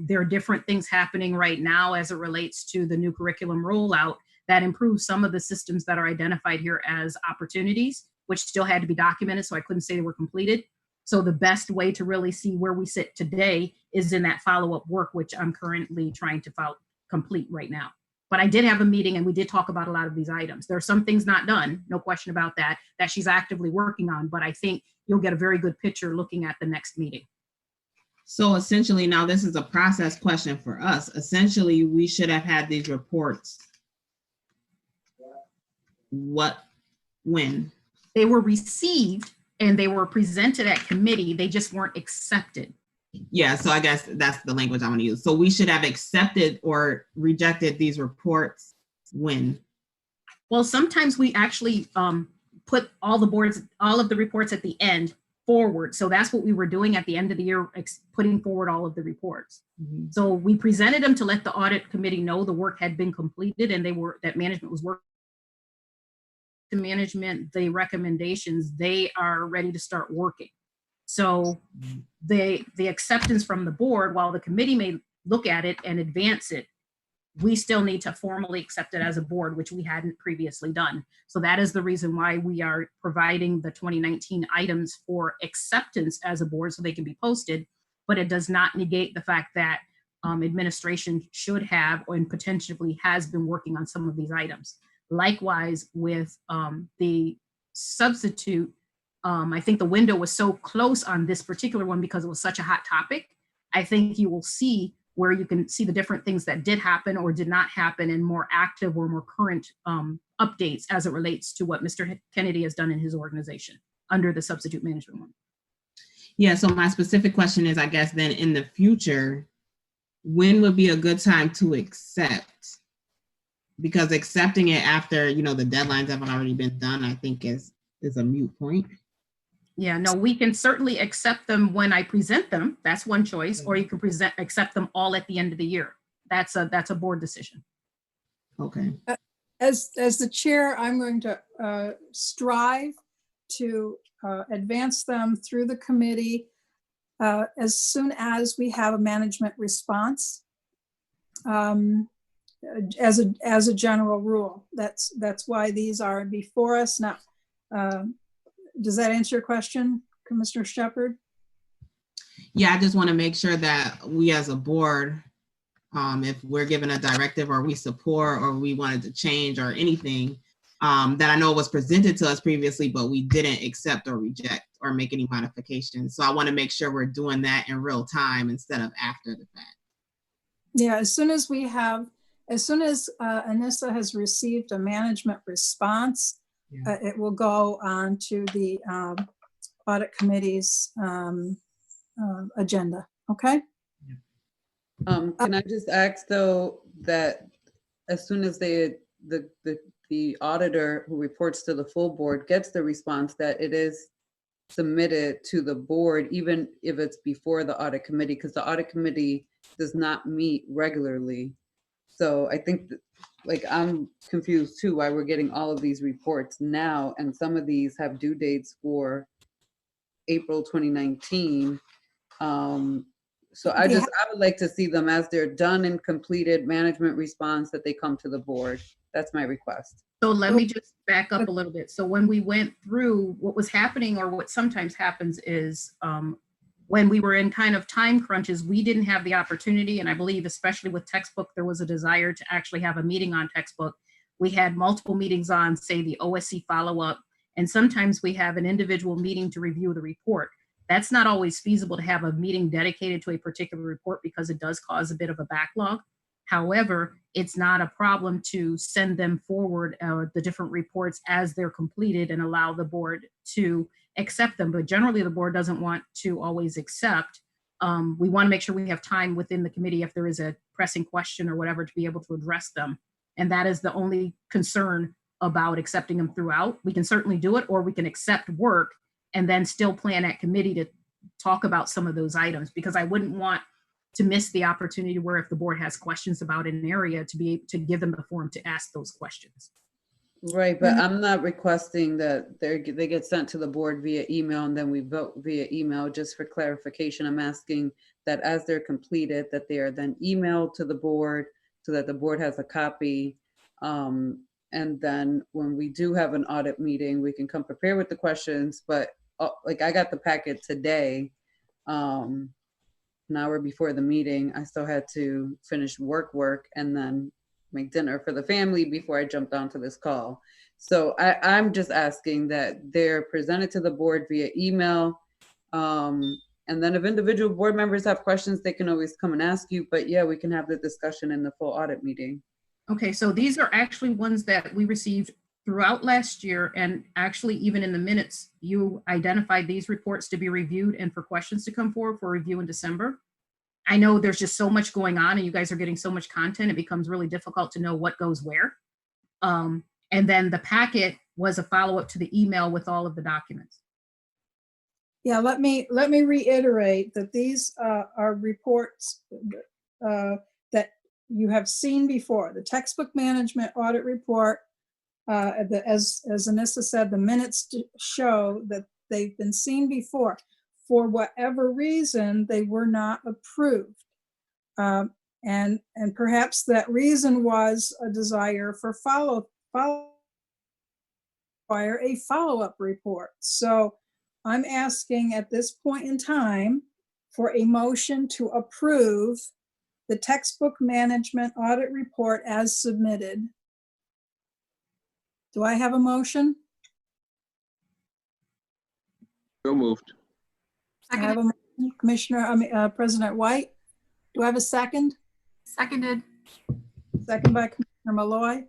There are different things happening right now as it relates to the new curriculum rollout that improves some of the systems that are identified here as opportunities, which still had to be documented, so I couldn't say they were completed. So the best way to really see where we sit today is in that follow-up work, which I'm currently trying to complete right now. But I did have a meeting and we did talk about a lot of these items. There are some things not done, no question about that she's actively working on, but I think you'll get a very good picture looking at the next meeting. So essentially, now this is a process question for us. Essentially, we should have had these reports. When? They were received and they were presented at committee, they just weren't accepted. Yeah, so I guess that's the language I want to use. So we should have accepted or rejected these reports when? Well, sometimes we actually put all of the reports at the end forward. So that's what we were doing at the end of the year, putting forward all of the reports. Mm-hmm. So we presented them to let the audit committee know the work had been completed and that management was working. To management, the recommendations, they are ready to start working. So the acceptance from the board, while the committee may look at it and advance it, we still need to formally accept it as a board, which we hadn't previously done. So that is the reason why we are providing the 2019 items for acceptance as a board so they can be posted, but it does not negate the fact that administration should have and potentially has been working on some of these items. Likewise with the substitute, I think the window was so close on this particular one because it was such a hot topic. I think you will see where you can see the different things that did happen or did not happen and more active or more current updates as it relates to what Mr. Kennedy has done in his organization under the substitute management one. Yeah, so my specific question is, I guess then in the future, when would be a good time to accept? Because accepting it after, the deadlines haven't already been done, I think is a moot point. Yeah, no, we can certainly accept them when I present them. That's one choice, or you can accept them all at the end of the year. That's a board decision. Okay. As the chair, I'm going to strive to advance them through the committee as soon as we have a management response. As a general rule, that's why these are before us now. Does that answer your question, Commissioner Shepherd? Yeah, I just want to make sure that we as a board, if we're given a directive or we support or we wanted to change or anything, that I know was presented to us previously, but we didn't accept or reject or make any modifications. So I want to make sure we're doing that in real time instead of after the fact. Yeah, as soon as Anissa has received a management response, it will go on to the audit committee's agenda. Okay. Can I just ask though that as soon as the auditor who reports to the full board gets the response, that it is submitted to the board, even if it's before the audit committee, because the audit committee does not meet regularly. So I think that, I'm confused too why we're getting all of these reports now, and some of these have due dates for April 2019. So I would like to see them as they're done and completed management response, that they come to the board. That's my request. So let me just back up a little bit. So when we went through what was happening, or what sometimes happens is when we were in kind of time crunches, we didn't have the opportunity. And I believe, especially with textbook, there was a desire to actually have a meeting on textbook. We had multiple meetings on, say, the OSC follow-up And sometimes we have an individual meeting to review the report. That's not always feasible to have a meeting dedicated to a particular report because it does cause a bit of a backlog. However, it's not a problem to send them forward the different reports as they're completed and allow the board to accept them. But generally the board doesn't want to always accept. We want to make sure we have time within the committee if there is a pressing question or whatever to be able to address them. And that is the only concern about accepting them throughout. We can certainly do it, or we can accept work and then still plan at committee to talk about some of those items, because I wouldn't want to miss the opportunity where if the board has questions about an area to be able to give them the forum to ask those questions. Right, but I'm not requesting that they get sent to the board via email and then we vote via email. Just for clarification, I'm asking that as they're completed, that they are then emailed to the board so that the board has a copy. And then when we do have an audit meeting, we can come prepared with the questions. But like I got the packet today, an hour before the meeting. I still had to finish work and then make dinner for the family before I jumped onto this call. So I'm just asking that they're presented to the board via email. And then if individual board members have questions, they can always come and ask you. But yeah, we can have the discussion in the full audit meeting. Okay, so these are actually ones that we received throughout last year, and actually even in the minutes, you identified these reports to be reviewed and for questions to come forward for review in December. I know there's just so much going on and you guys are getting so much content, it becomes really difficult to know what goes where. And then the packet was a follow-up to the email with all of the documents. Yeah, let me reiterate that these are reports that you have seen before. The textbook management audit report, as Anissa said, the minutes show that they've been seen before. For whatever reason, they were not approved. And perhaps that reason was a desire for a follow-up report. So I'm asking at this point in time for a motion to approve the textbook management audit report as submitted. Do I have a motion? So moved. I have a motion, President White. Do I have a second? Seconded. Second by Commissioner Malloy.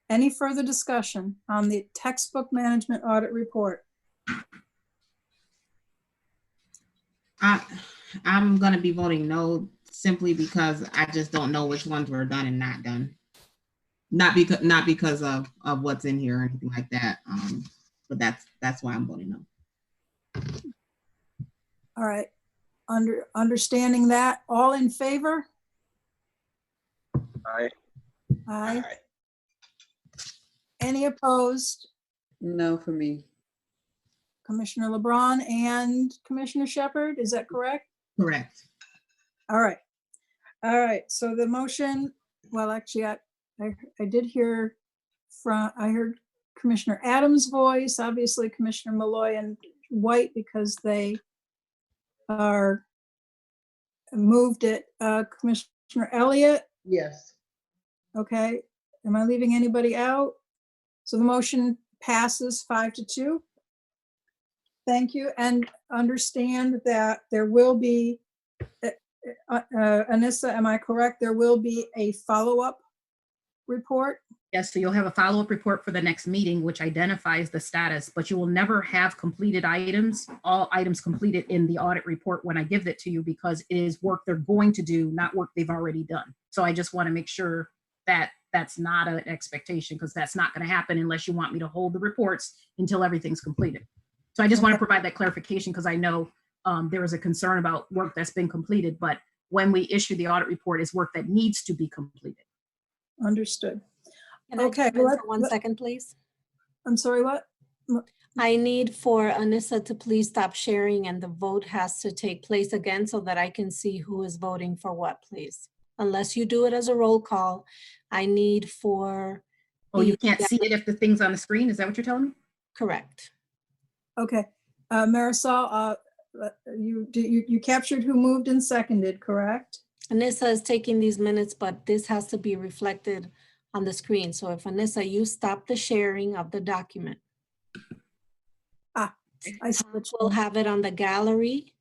Any further discussion on the textbook management audit report? I'm going to be voting no, simply because I just don't know which ones were done and not done. Not because of what's in here or anything like that. But that's why I'm voting no. All right. Understanding that, all in favor? Aye. Aye. Any opposed? No for me. Commissioner LeBron and Commissioner Shepard, is that correct? Correct. All right. All right, so the motion, well, actually, I did hear I heard Commissioner Adams' voice, obviously Commissioner Malloy and White, because they are moved it. Commissioner Elliott? Yes. Okay, am I leaving anybody out? So the motion passes 5-2. Thank you, and understand that there will be, Anissa, am I correct? There will be a follow-up report? Yes, so you'll have a follow-up report for the next meeting, which identifies the status, but you will never have completed items, all items completed in the audit report when I give it to you, because it is work they're going to do, not work they've already done. So I just want to make sure that that's not an expectation, because that's not going to happen unless you want me to hold the reports until everything's completed. So I just want to provide that clarification, because I know there is a concern about work that's been completed, but when we issue the audit report is work that needs to be completed. Understood. Can I Okay, jump in for 1 second, please? I'm sorry, what? I need for Anissa to please stop sharing, and the vote has to take place again so that I can see who is voting for what, please. Unless you do it as a roll call, I need for. Oh, you can't see it if the thing's on the screen? Is that what you're telling me? Correct. Okay, Marisol, you captured who moved and seconded, correct? Anissa is taking these minutes, but this has to be reflected on the screen. So if Anissa, you stop the sharing of the document. I see Tom will have it on the gallery,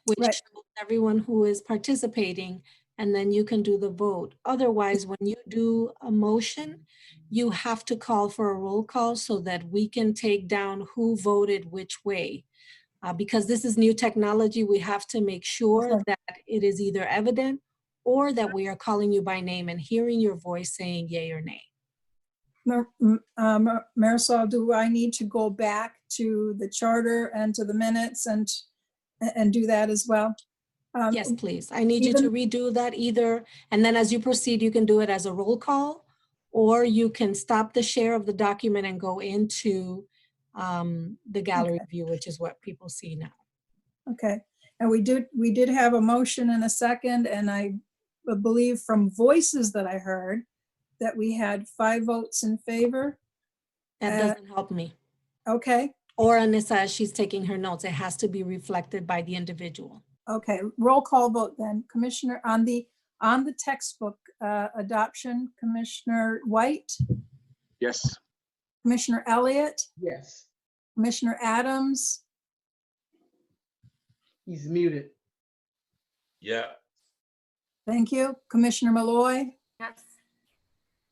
which Right. shows everyone who is participating, and then you can do the vote. Otherwise, when you do a motion, you have to call for a roll call so that we can take down who voted which way. Because this is new technology, we have to make sure Okay. that it is either evident or that we are calling you by name and hearing your voice saying yay or nay. Marisol, do I need to go back to the charter and to the minutes and do that as well? Yes, please. I need you to redo that either, and then as you proceed, you can do it as a roll call, or you can stop the share of the document and go into the gallery view, which is what people see now. Okay, and we did have a motion and a second, and I believe from voices that I heard that we had 5 votes in favor. That doesn't help me. Okay, Or Anissa, as she's taking her notes, it has to be reflected by the individual. okay, roll call vote then. Commissioner, on the textbook adoption, Commissioner White, Yes. Commissioner Elliott, Yes, Commissioner Adams, he's muted. Yeah. thank you, Commissioner Malloy, Yes.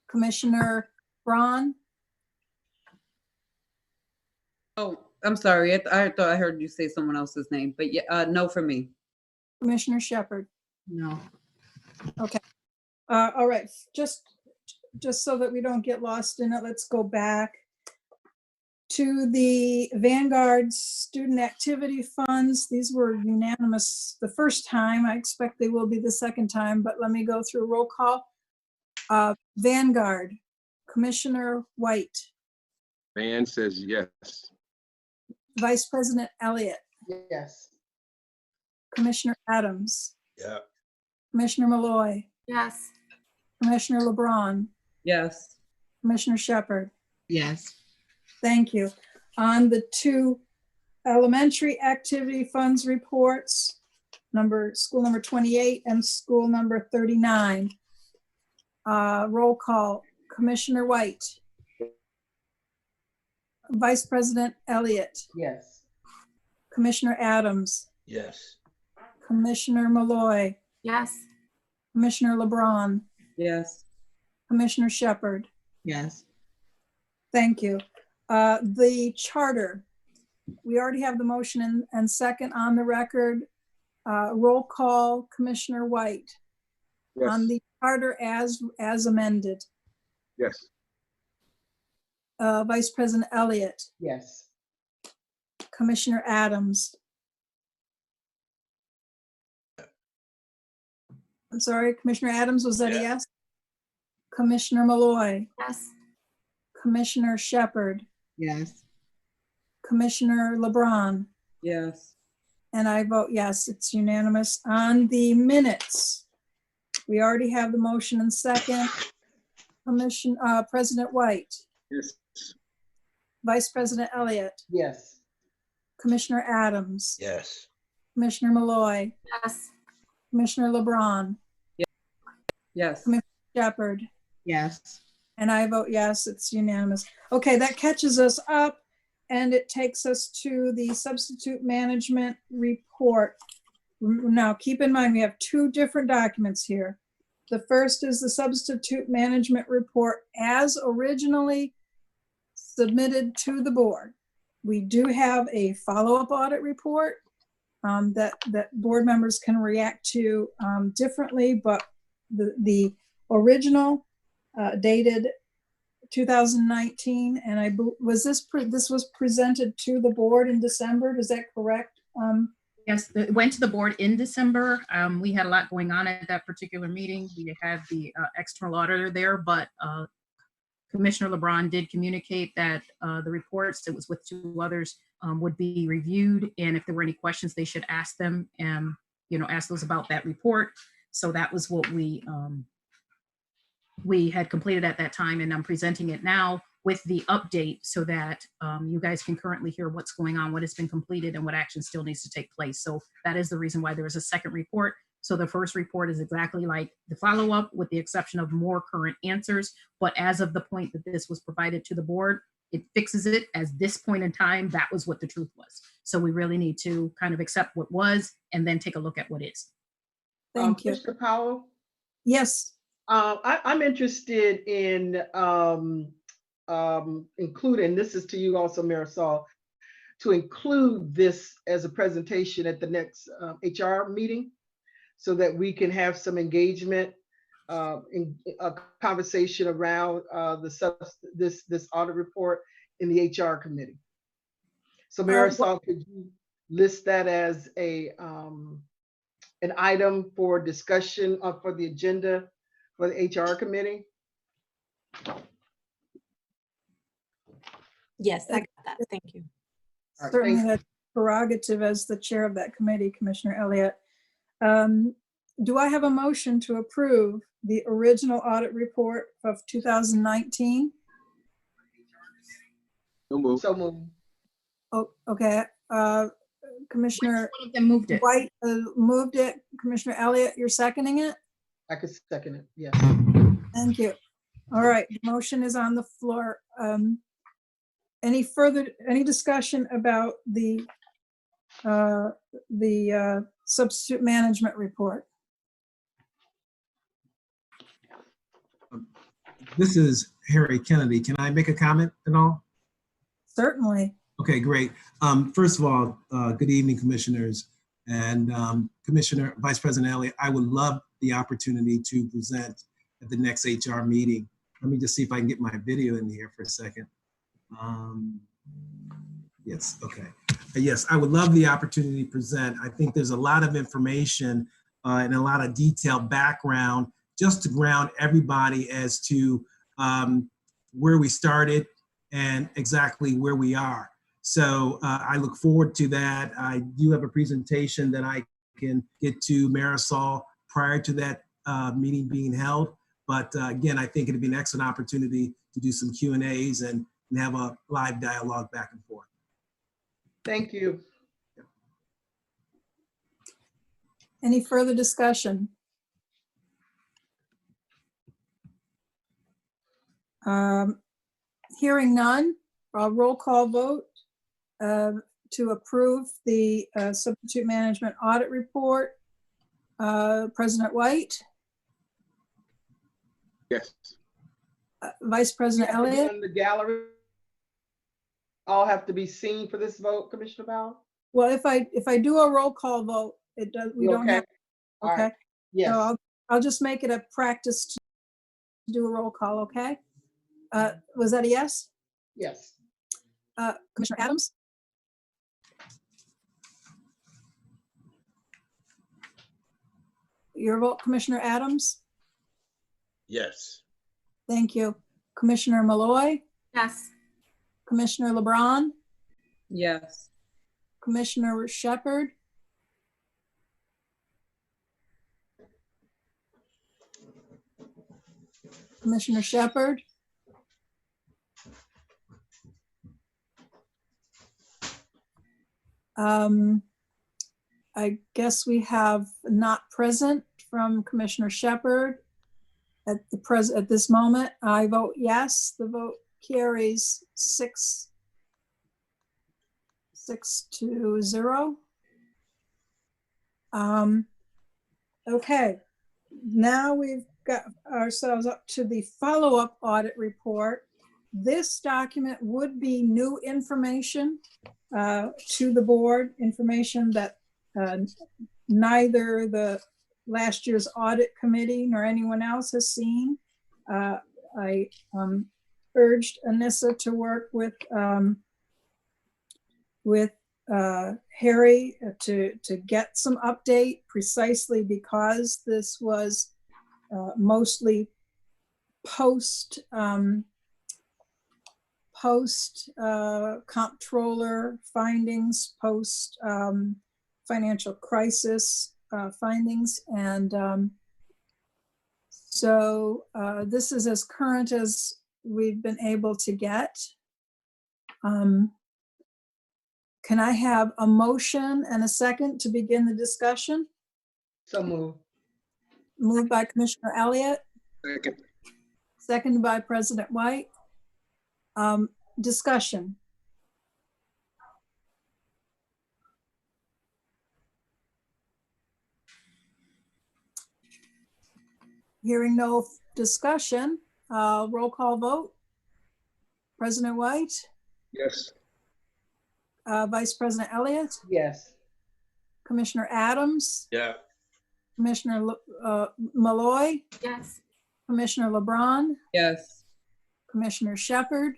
Commissioner Braun, Oh, I'm sorry. I thought I heard you say someone else's name, but yeah, no for me. Commissioner Shepherd. No. All right, just so that we don't get lost in it, let's go back to the Vanguard Student Activity Funds. These were unanimous the first time. I expect they will be the second time, but let me go through roll call. Vanguard, Commissioner White, Van says yes. Vice President Elliott, Yes, Commissioner Adams, Yeah. Commissioner Malloy, Yes. Commissioner LeBron, Yes. Commissioner Shepherd. Yes. Thank you. On the 2 elementary activity funds reports, school number 28 and school number 39. Roll call, Commissioner White, Vice President Elliott, yes, Commissioner Adams, Yes. Commissioner Malloy, Yes. Commissioner LeBron, Yes. Commissioner Shepherd. Yes. Thank you. The charter, we already have the motion and second on the record. Roll call, Commissioner White, on Yes. the charter as amended. Yes. Vice President Elliott, yes, Commissioner Adams. I'm sorry, Commissioner Adams, was that a Yeah. yes? Commissioner Malloy, Yes. Commissioner Shepherd, Yes. Commissioner LeBron, Yes. and I vote yes, it's unanimous. On the minutes, we already have the motion and second. President White, Yes. Vice President Elliott, yes, Commissioner Adams, Yes. Commissioner Malloy, Yes. Commissioner LeBron, Yes. Shepherd, Yes. and I vote yes, it's unanimous. Okay, that catches us up and it takes us to the substitute management report. Now, keep in mind, we have 2 different documents here. The first is the substitute management report as originally submitted to the board. We do have a follow-up audit report that board members can react to differently, but the original dated 2019, and this was presented to the board in December, is that correct? Yes, it went to the board in December. We had a lot going on at that particular meeting. We had the external auditor there, but Commissioner LeBron did communicate that the reports, it was with 2 others, would be reviewed. And if there were any questions, they should ask them and, ask those about that report. So that was what we had completed at that time. And I'm presenting it now with the update so that you guys can currently hear what's going on, what has been completed, and what action still needs to take place. So that is the reason why there is a second report. So the first report is exactly like the follow-up with the exception of more current answers. But as of the point that this was provided to the board, it fixes it as this point in time, that was what the truth was. So we really need to kind of accept what was and then take a look at what is. Thank you. Mr. Powell, Yes, I'm interested in including, this is to you also, Marisol, to include this as a presentation at the next HR meeting so that we can have some engagement in a conversation around this audit report in the HR committee. So Marisol, could you list that as an item for discussion for the agenda for the HR committee? Yes, I got that. Thank you. All right, certainly thank you. that's prerogative as the chair of that committee, Commissioner Elliott. Do I have a motion to approve the original audit report of 2019? So moved. So moved. Oh, okay. Commissioner One of them moved it. White moved it. Commissioner Elliott, you're seconding it? I could second it, yes. Thank you. All right, the motion is on the floor. Any discussion about the substitute management report? This is Harry Kennedy. Can I make a comment at all? Certainly. Okay, great. First of all, good evening, commissioners. And Commissioner Vice President Elliott, I would love the opportunity to present at the next HR meeting. Let me just see if I can get my video in here for a second. Yes, okay. Yes, I would love the opportunity to present. I think there's a lot of information and a lot of detailed background just to ground everybody as to where we started and exactly where we are. So I look forward to that. I do have a presentation that I can get to Marisol prior to that meeting being held. But again, I think it'd be an excellent opportunity to do some Q&As and have a live dialogue back and forth. Thank you. Any further discussion? Hearing none, I'll roll call vote to approve the substitute management audit report. President White, Yes. Vice President Elliott. In the gallery, all have to be seen for this vote, Commissioner Powell? Well, if I do a roll call vote, it does. We don't Okay. have. All Okay. right. Yes. So I'll just make it a practice to do a roll call. Okay. Was that a yes? Yes. Commissioner Adams? Your vote, Commissioner Adams? Yes. Thank you. Commissioner Malloy? Yes. Commissioner LeBron? Yes. Commissioner Shepard? Commissioner Shepard? I guess we have not present from Commissioner Shepard at this moment. I vote yes. The vote carries 6-0. Okay, now we've got ourselves up to the follow-up audit report. This document would be new information to the board, information that neither the last year's audit committee nor anyone else has seen. I urged Anissa to work with Harry to get some update, precisely because this was mostly post comptroller findings, post financial crisis findings. And so this is as current as we've been able to get. Can I have a motion and a second to begin the discussion? So moved. Moved by Commissioner Elliott, Second. seconded by President White. discussion? Hearing no discussion, roll call vote. President White, Yes. Vice President Elliott, Yes. Commissioner Adams, Yeah. Commissioner Malloy, Yes. Commissioner LeBron, Yes. Commissioner Shepard.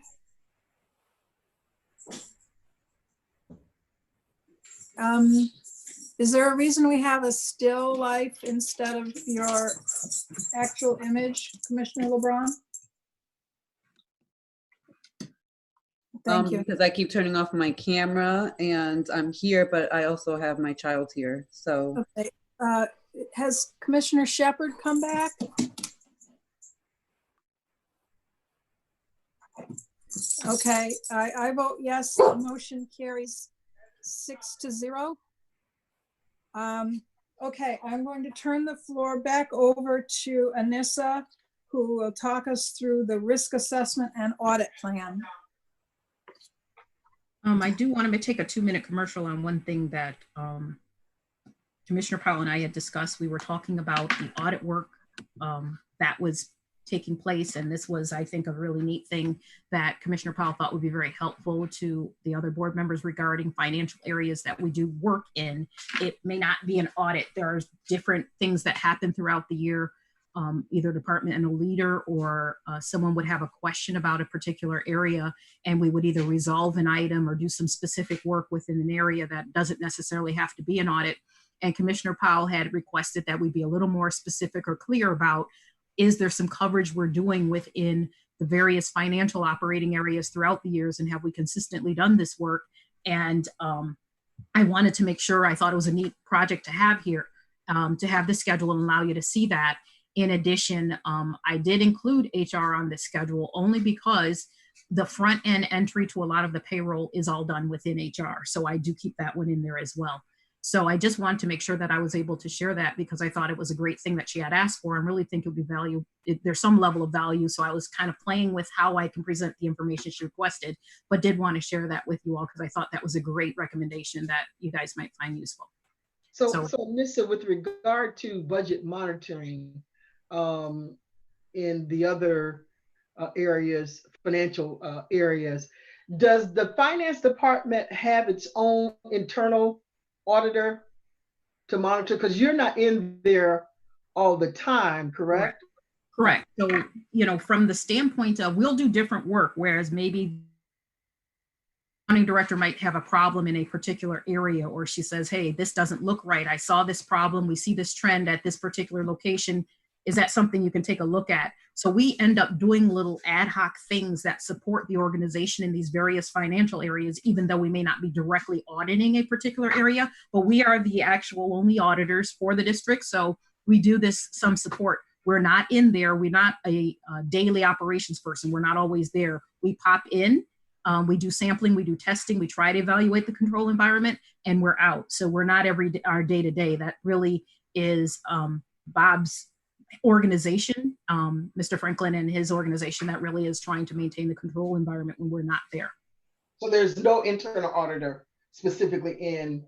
Is there a reason we have a still life instead of your actual image, Commissioner LeBron? Thank you. Because I keep turning off my camera and I'm here, but I also have my child here. So Okay. Has Commissioner Shepard come back? Okay, I vote yes. The motion carries 6-0. Okay, I'm going to turn the floor back over to Anissa, who will talk us through the risk assessment and audit plan. I do want to take a 2-minute commercial on one thing that Commissioner Powell and I had discussed. We were talking about the audit work that was taking place. And this was, I think, a really neat thing that Commissioner Powell thought would be very helpful to the other board members regarding financial areas that we do work in. It may not be an audit. There are different things that happen throughout the year. Either department and a leader or someone would have a question about a particular area, and we would either resolve an item or do some specific work within an area that doesn't necessarily have to be an audit. And Commissioner Powell had requested that we be a little more specific or clear about, is there some coverage we're doing within the various financial operating areas throughout the years, and have we consistently done this work? And I wanted to make sure, I thought it was a neat project to have here, to have the schedule and allow you to see that. In addition, I did include HR on this schedule only because the front end entry to a lot of the payroll is all done within HR. So I do keep that one in there as well. So I just wanted to make sure that I was able to share that because I thought it was a great thing that she had asked for and really think it would be value. There's some level of value. So I was kind of playing with how I can present the information she requested, but did want to share that with you all because I thought that was a great recommendation that you guys might find useful. So Nissa, with regard to budget monitoring, in the other areas, financial areas, does the finance department have its own internal auditor to monitor? Because you're not in there all the time, correct? Correct. So, you know, from the standpoint of we'll do different work, whereas maybe accounting director might have a problem in a particular area, or she says, hey, this doesn't look right. I saw this problem. We see this trend at this particular location. Is that something you can take a look at? So we end up doing little ad hoc things that support the organization in these various financial areas, even though we may not be directly auditing a particular area, but we are the actual only auditors for the district. So we do this some support. We're not in there. We're not a daily operations person. We're not always there. We pop in, we do sampling, we do testing, we try to evaluate the control environment, and we're out. So we're not our day-to-day. That really is Bob's organization, Mr. Franklin and his organization, that really is trying to maintain the control environment when we're not there. So there's no internal auditor specifically in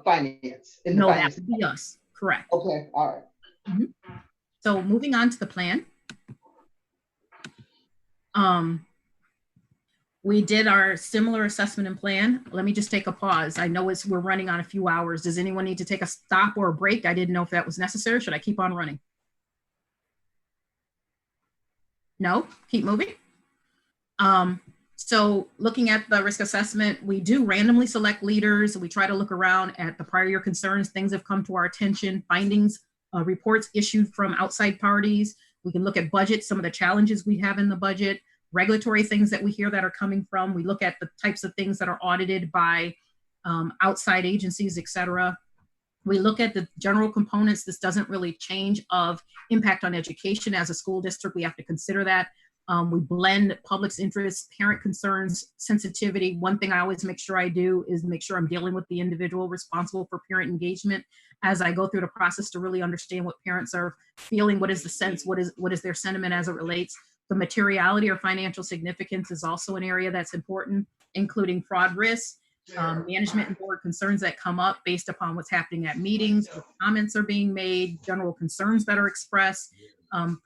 finance? No, that would be us, correct. Okay, all right. Mm-hmm. So moving on to the plan. We did our similar assessment and plan. Let me just take a pause. I know we're running on a few hours. Does anyone need to take a stop or a break? I didn't know if that was necessary. Should I keep on running? No, keep moving. So looking at the risk assessment, we do randomly select leaders. We try to look around at the prior year concerns, things have come to our attention, findings, reports issued from outside parties. We can look at budget, some of the challenges we have in the budget, regulatory things that we hear that are coming from. We look at the types of things that are audited by outside agencies, et cetera. We look at the general components. This doesn't really change of impact on education. As a school district, we have to consider that. We blend public's interests, parent concerns, sensitivity. One thing I always make sure I do is make sure I'm dealing with the individual responsible for parent engagement as I go through the process to really understand what parents are feeling, what is the sense, what is their sentiment as it relates. The materiality or financial significance is also an area that's important, including fraud risk, management and board concerns that come up based upon what's happening at meetings, what comments are being made, general concerns that are expressed,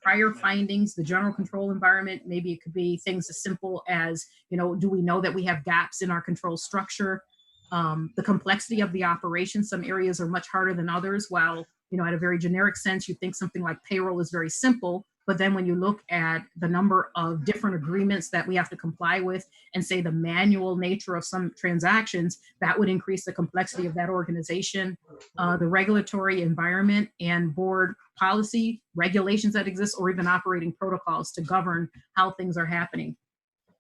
prior findings, the general control environment. Maybe it could be things as simple as, do we know that we have gaps in our control structure? The complexity of the operation. Some areas are much harder than others, while, at a very generic sense, you think something like payroll is very simple. But then when you look at the number of different agreements that we have to comply with and say the manual nature of some transactions, that would increase the complexity of that organization. The regulatory environment and board policy, regulations that exist, or even operating protocols to govern how things are happening.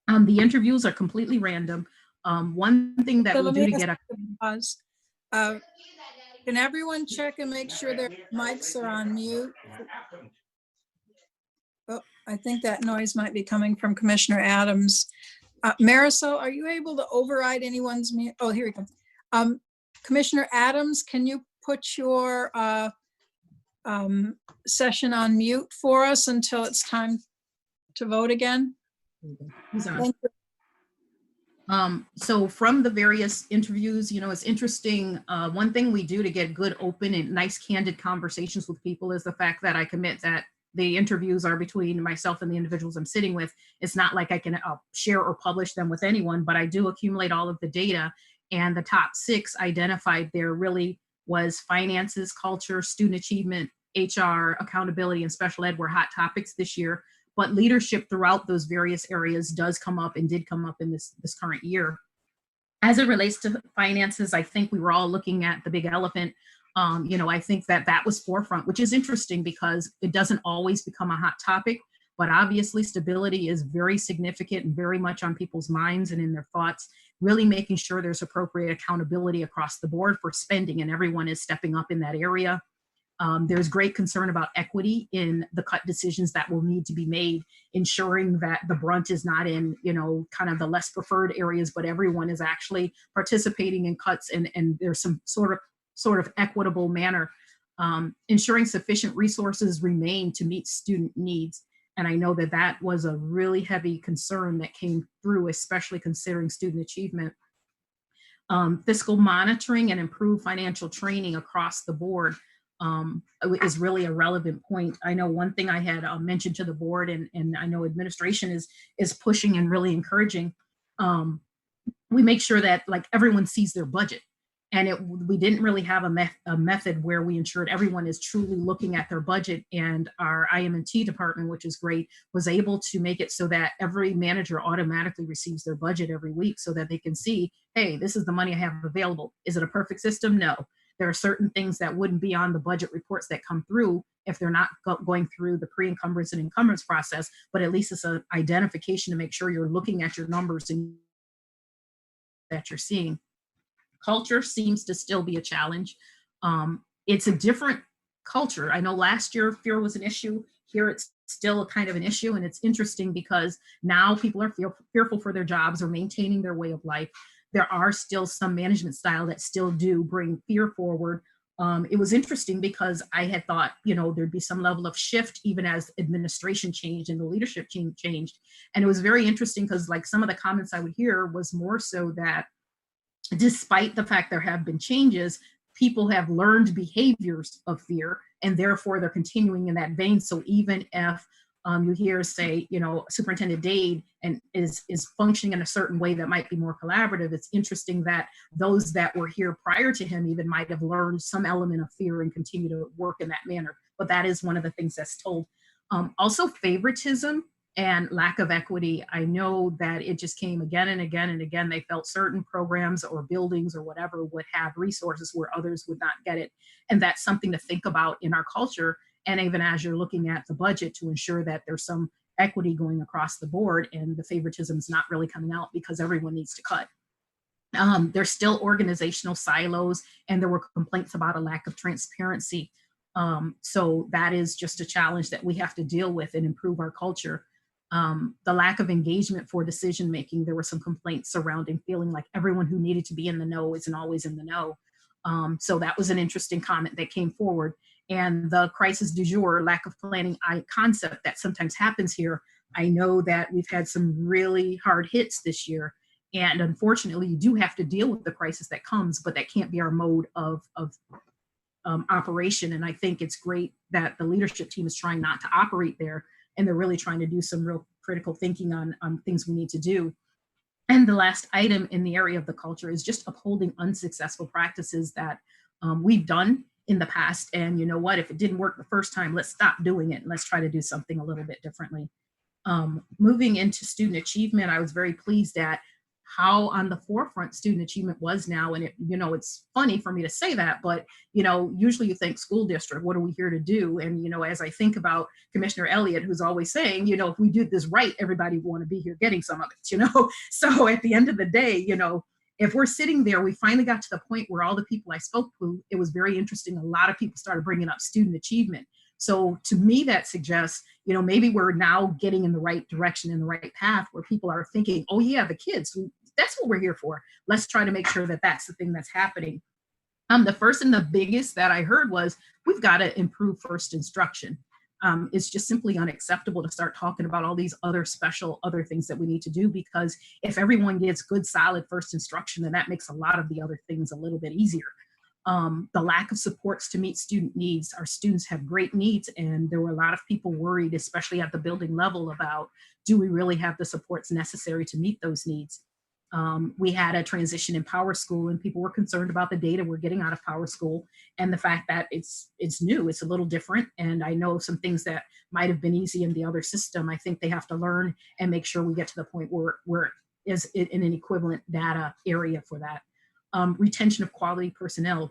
The interviews are completely random. One thing that we do to get a pause. Can everyone check and make sure their mics are on mute? Oh, I think that noise might be coming from Commissioner Adams. Marisol, are you able to override anyone's mute? Oh, here he comes. Commissioner Adams, can you put your session on mute for us until it's time to vote again? He's on. Thank you. So from the various interviews, it's interesting. One thing we do to get good, open, and nice, candid conversations with people is the fact that I commit that the interviews are between myself and the individuals I'm sitting with. It's not like I can share or publish them with anyone, but I do accumulate all of the data. And the top 6 identified there really was finances, culture, student achievement, HR, accountability, and special ed were hot topics this year. But leadership throughout those various areas does come up and did come up in this current year. As it relates to finances, I think we were all looking at the big elephant. I think that was forefront, which is interesting because it doesn't always become a hot topic, but obviously stability is very significant and very much on people's minds and in their thoughts, really making sure there's appropriate accountability across the board for spending, and everyone is stepping up in that area. There's great concern about equity in the cut decisions that will need to be made, ensuring that the brunt is not in, kind of the less preferred areas, but everyone is actually participating in cuts and there's some sort of equitable manner, ensuring sufficient resources remain to meet student needs. And I know that was a really heavy concern that came through, especially considering student achievement. Fiscal monitoring and improved financial training across the board is really a relevant point. I know one thing I had mentioned to the board, and I know administration is pushing and really encouraging. We make sure that everyone sees their budget. And we didn't really have a method where we ensured everyone is truly looking at their budget. And our IM&T department, which is great, was able to make it so that every manager automatically receives their budget every week so that they can see, hey, this is the money I have available. Is it a perfect system? No. There are certain things that wouldn't be on the budget reports that come through if they're not going through the pre-encumbrance and encumbrance process, but at least it's an identification to make sure you're looking at your numbers and that you're seeing. Culture seems to still be a challenge. It's a different culture. I know last year fear was an issue. Here it's still kind of an issue, and it's interesting because now people are fearful for their jobs or maintaining their way of life. There are still some management style that still do bring fear forward. It was interesting because I had thought, there'd be some level of shift even as administration changed and the leadership changed. And it was very interesting because some of the comments I would hear was more so that despite the fact there have been changes, people have learned behaviors of fear, and therefore they're continuing in that vein. So even if you hear, say, Superintendent Dade and is functioning in a certain way that might be more collaborative, it's interesting that those that were here prior to him even might have learned some element of fear and continue to work in that manner. But that is one of the things that's told. Also, favoritism and lack of equity. I know that it just came again and again and again. They felt certain programs or buildings or whatever would have resources where others would not get it. And that's something to think about in our culture. And even as you're looking at the budget, to ensure that there's some equity going across the board and the favoritism is not really coming out because everyone needs to cut. There's still organizational silos, and there were complaints about a lack of transparency. So that is just a challenge that we have to deal with and improve our culture. The lack of engagement for decision making. There were some complaints surrounding feeling like everyone who needed to be in the know isn't always in the know. So that was an interesting comment that came forward. And the crisis du jour, lack of planning concept that sometimes happens here. I know that we've had some really hard hits this year, and unfortunately you do have to deal with the crisis that comes, but that can't be our mode of operation. And I think it's great that the leadership team is trying not to operate there, and they're really trying to do some real critical thinking on things we need to do. And the last item in the area of the culture is just upholding unsuccessful practices that we've done in the past. And you know what, if it didn't work the first time, let's stop doing it and let's try to do something a little bit differently. Moving into student achievement, I was very pleased at how on the forefront student achievement was now. And it's funny for me to say that, but usually you think school district, what are we here to do? And as I think about Commissioner Elliott, who's always saying, if we do this right, everybody want to be here getting some of it, So at the end of the day, if we're sitting there, we finally got to the point where all the people I spoke to, it was very interesting. A lot of people started bringing up student achievement. So to me, that suggests, maybe we're now getting in the right direction, in the right path, where people are thinking, oh yeah, the kids, that's what we're here for. Let's try to make sure that that's the thing that's happening. The first and the biggest that I heard was, we've got to improve first instruction. It's just simply unacceptable to start talking about all these other things that we need to do, because if everyone gets good, solid first instruction, then that makes a lot of the other things a little bit easier. The lack of supports to meet student needs. Our students have great needs, and there were a lot of people worried, especially at the building level, about, do we really have the supports necessary to meet those needs? We had a transition in Power School, and people were concerned about the data we're getting out of Power School, and the fact that it's new, it's a little different. And I know some things that might have been easy in the other system, I think they have to learn and make sure we get to the point where we're is in an equivalent data area for that. Retention of quality personnel.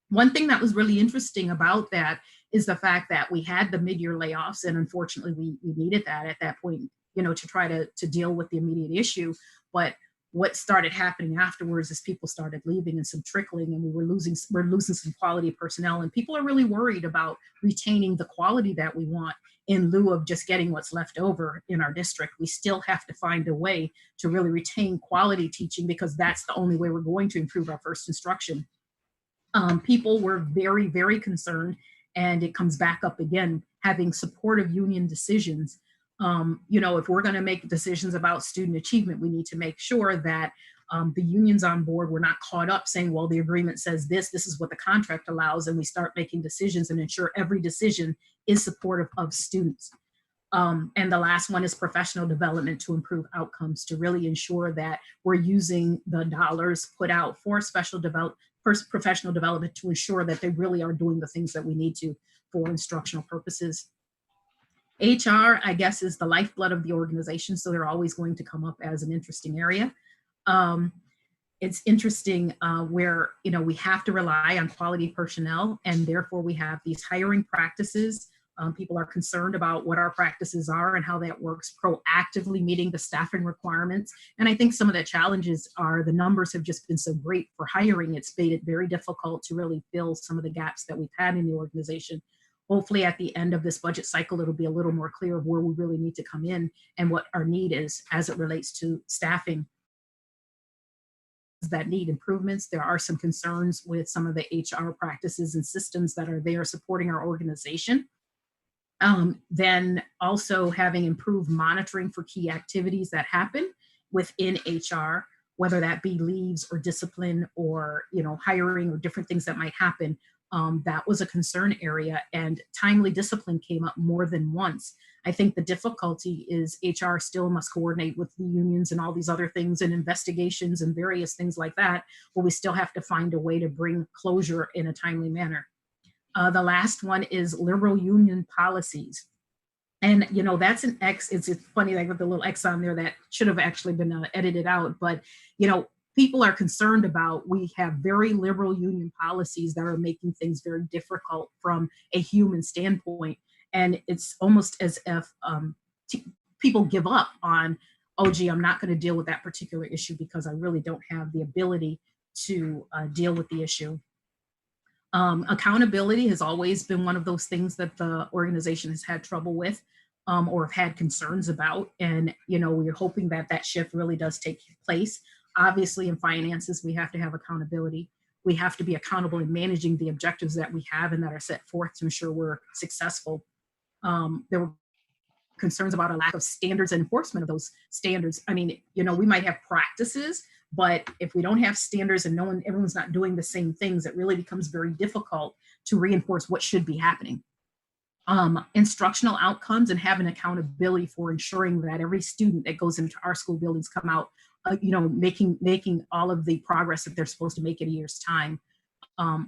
One thing that was really interesting about that is the fact that we had the mid-year layoffs, and unfortunately we needed that at that point, to try to deal with the immediate issue. But what started happening afterwards is people started leaving and some trickling, and we're losing some quality personnel, and people are really worried about retaining the quality that we want in lieu of just getting what's left over in our district. We still have to find a way to really retain quality teaching, because that's the only way we're going to improve our first instruction. People were very, very concerned, and it comes back up again, having supportive union decisions. If we're going to make decisions about student achievement, we need to make sure that the union's on board. We're not caught up saying, well, the agreement says this is what the contract allows, and we start making decisions and ensure every decision is supportive of students. And the last one is professional development to improve outcomes, to really ensure that we're using the dollars put out for professional development to ensure that they really are doing the things that we need to for instructional purposes. HR, I guess, is the lifeblood of the organization, so they're always going to come up as an interesting area. It's interesting where, we have to rely on quality personnel, and therefore we have these hiring practices. People are concerned about what our practices are and how that works, proactively meeting the staffing requirements. And I think some of the challenges are the numbers have just been so great for hiring. It's made it very difficult to really fill some of the gaps that we've had in the organization. Hopefully at the end of this budget cycle, it'll be a little more clear of where we really need to come in and what our need is as it relates to staffing that need improvements. There are some concerns with some of the HR practices and systems that are there supporting our organization. Then also having improved monitoring for key activities that happen within HR, whether that be leaves or discipline or hiring or different things that might happen. That was a concern area, and timely discipline came up more than once. I think the difficulty is HR still must coordinate with the unions and all these other things and investigations and various things like that, but we still have to find a way to bring closure in a timely manner. The last one is liberal union policies. And, that's an X. It's funny, like with the little X on there that should have actually been edited out. But, people are concerned about, we have very liberal union policies that are making things very difficult from a human standpoint. And it's almost as if people give up on, oh, gee, I'm not going to deal with that particular issue because I really don't have the ability to deal with the issue. Accountability has always been one of those things that the organization has had trouble with or have had concerns about. And, we're hoping that that shift really does take place. Obviously, in finances, we have to have accountability. We have to be accountable in managing the objectives that we have and that are set forth to ensure we're successful. There were concerns about a lack of standards and enforcement of those standards. I mean, you know, we might have practices, but if we don't have standards and everyone's not doing the same things, it really becomes very difficult to reinforce what should be happening. Instructional outcomes and having accountability for ensuring that every student that goes into our school buildings come out, you know, making all of the progress that they're supposed to make in a year's time.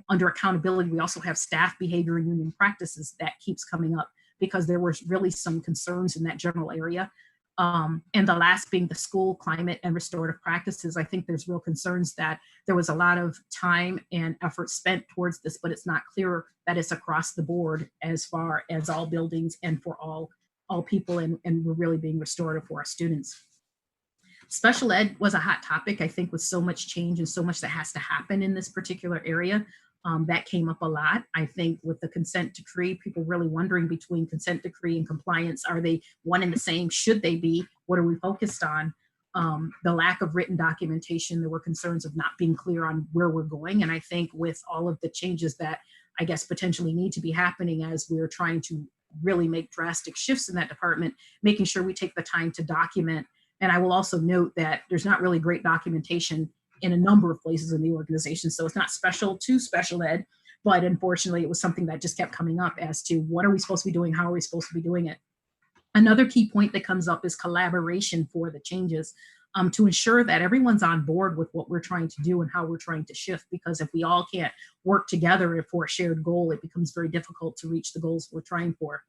Under accountability, we also have staff behavior and union practices that keeps coming up because there was really some concerns in that general area. And the last being the school climate and restorative practices. I think there's real concerns that there was a lot of time and effort spent towards this, but it's not clear that it's across the board as far as all buildings and for all people, and we're really being restorative for our students. Special ed was a hot topic, I think, with so much change and so much that has to happen in this particular area. That came up a lot. I think with the consent decree, people really wondering between consent decree and compliance, are they one and the same? Should they be? What are we focused on? The lack of written documentation, there were concerns of not being clear on where we're going. And I think with all of the changes that I guess potentially need to be happening as we're trying to really make drastic shifts in that department, making sure we take the time to document. And I will also note that there's not really great documentation in a number of places in the organization. So it's not special to special ed, but unfortunately it was something that just kept coming up as to what are we supposed to be doing? How are we supposed to be doing it? Another key point that comes up is collaboration for the changes, to ensure that everyone's on board with what we're trying to do and how we're trying to shift, because if we all can't work together for a shared goal, it becomes very difficult to reach the goals we're trying for.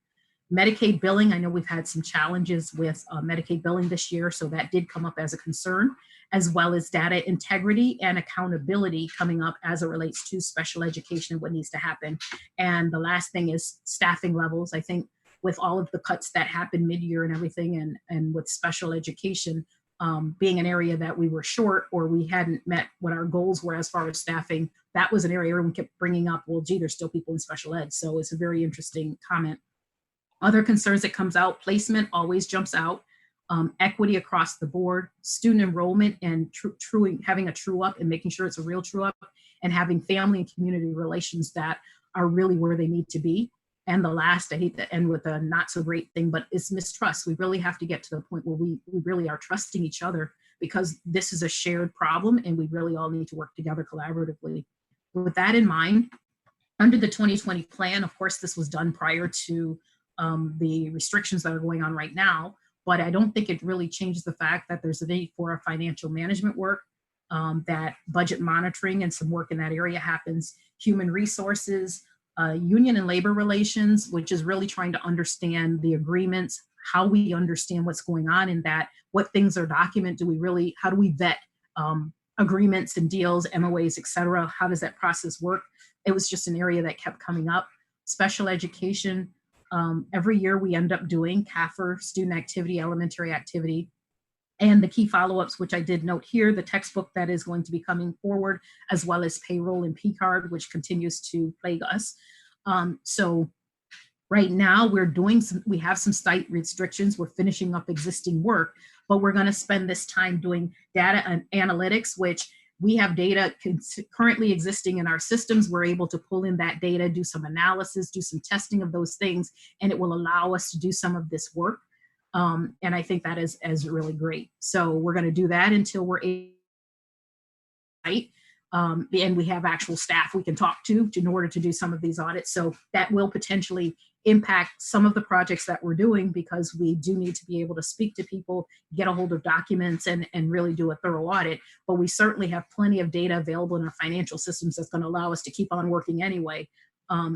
Medicaid billing, I know we've had some challenges with Medicaid billing this year, so that did come up as a concern, as well as data integrity and accountability coming up as it relates to special education and what needs to happen. And the last thing is staffing levels. I think with all of the cuts that happened mid-year and everything, and with special education being an area that we were short or we hadn't met what our goals were as far as staffing, that was an area everyone kept bringing up, well, gee, there's still people in special ed. So it's a very interesting comment. Other concerns that comes out, placement always jumps out, equity across the board, student enrollment and having a true up and making sure it's a real true up, and having family and community relations that are really where they need to be. And the last, I hate to end with a not so great thing, but it's mistrust. We really have to get to the point where we really are trusting each other, because this is a shared problem and we really all need to work together collaboratively. With that in mind, under the 2020 plan, of course, this was done prior to the restrictions that are going on right now, but I don't think it really changes the fact that there's a need for a financial management work, that budget monitoring and some work in that area happens, human resources, union and labor relations, which is really trying to understand the agreements, how we understand what's going on in that, what things are documented, how do we vet agreements and deals, MOAs, et cetera, how does that process work? It was just an area that kept coming up. Special education, every year we end up doing CAFR, student activity, elementary activity, and the key follow-ups, which I did note here, the textbook that is going to be coming forward, as well as payroll and P-card, which continues to plague us. So right now we have some site restrictions. We're finishing up existing work, but we're going to spend this time doing data and analytics, which we have data currently existing in our systems. We're able to pull in that data, do some analysis, do some testing of those things, and it will allow us to do some of this work. And I think that is really great. So we're going to do that until we're able, right? And we have actual staff we can talk to in order to do some of these audits. So that will potentially impact some of the projects that we're doing, because we do need to be able to speak to people, get a hold of documents, and really do a thorough audit. But we certainly have plenty of data available in our financial systems that's going to allow us to keep on working anyway,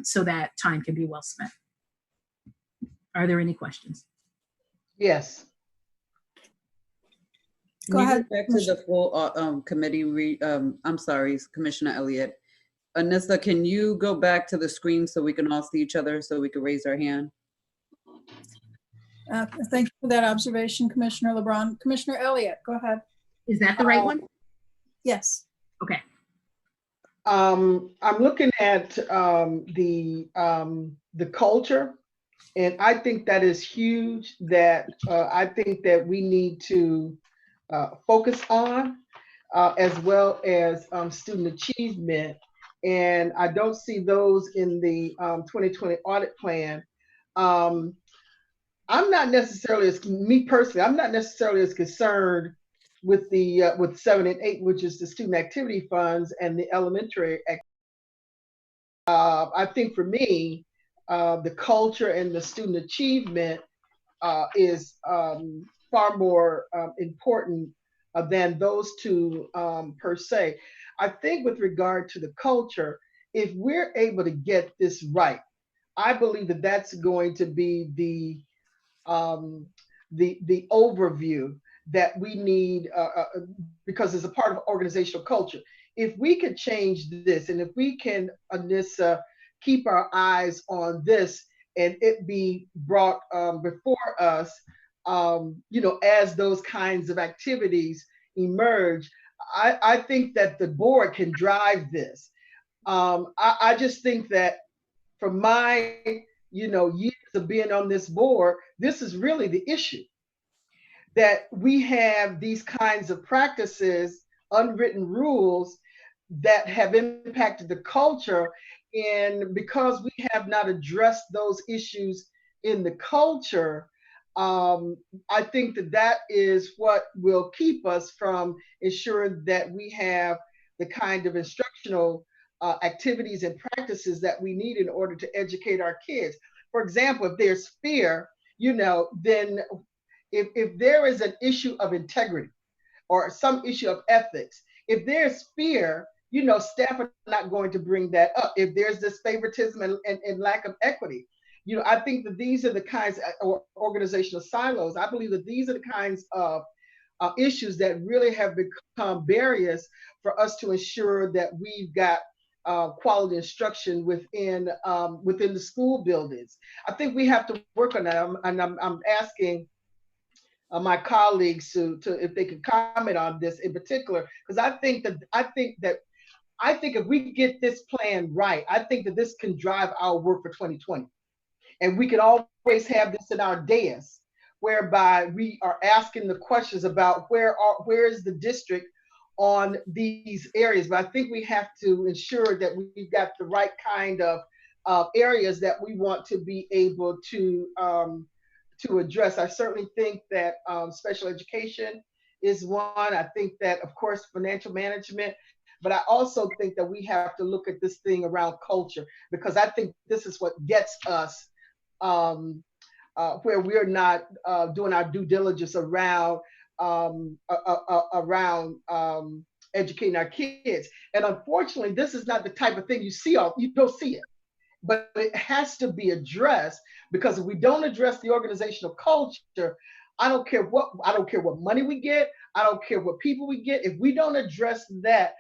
so that time can be well spent. Are there any questions? Yes. Go ahead. Back to the full committee. I'm sorry, Commissioner Elliott. Anissa, can you go back to the screen so we can all see each other, so we can raise our hand? Thank you for that observation, Commissioner LeBron. Commissioner Elliott, go ahead. Is that the right one? Yes. Okay. I'm looking at the culture, and I think that is huge. That I think that we need to focus on, as well as student achievement. And I don't see those in the 2020 audit plan. I'm not necessarily, as me personally, I'm not necessarily as concerned with the with 7 and 8, which is the student activity funds and the elementary. I think for me, the culture and the student achievement is far more important than those two per se. I think with regard to the culture, if we're able to get this right, I believe that that's going to be the overview that we need because it's a part of organizational culture. If we could change this, and if we can, Anissa, keep our eyes on this and it be brought before us, as those kinds of activities emerge, I think that the board can drive this. I just think that from my, years of being on this board, this is really the issue, that we have these kinds of practices, unwritten rules that have impacted the culture. And because we have not addressed those issues in the culture, I think that that is what will keep us from ensuring that we have the kind of instructional activities and practices that we need in order to educate our kids. For example, if there's fear, then if there is an issue of integrity or some issue of ethics, if there's fear, staff are not going to bring that up. If there's this favoritism and lack of equity, I think that these are the kinds of organizational silos. I believe that these are the kinds of issues that really have become barriers for us to ensure that we've got quality instruction within the school buildings. I think we have to work on that, and I'm asking my colleagues to if they could comment on this in particular, because I think if we get this plan right, I think that this can drive our work for 2020. And we can always have this in our dais, whereby we are asking the questions about where is the district on these areas. But I think we have to ensure that we've got the right kind of areas that we want to be able to address. I certainly think that special education is one. I think that, of course, financial management. But I also think that we have to look at this thing around culture, because I think this is what gets us where we're not doing our due diligence around educating our kids. And unfortunately, this is not the type of thing you don't see it, but it has to be addressed, because if we don't address the organizational culture, I don't care what money we get, I don't care what people we get. If we don't address that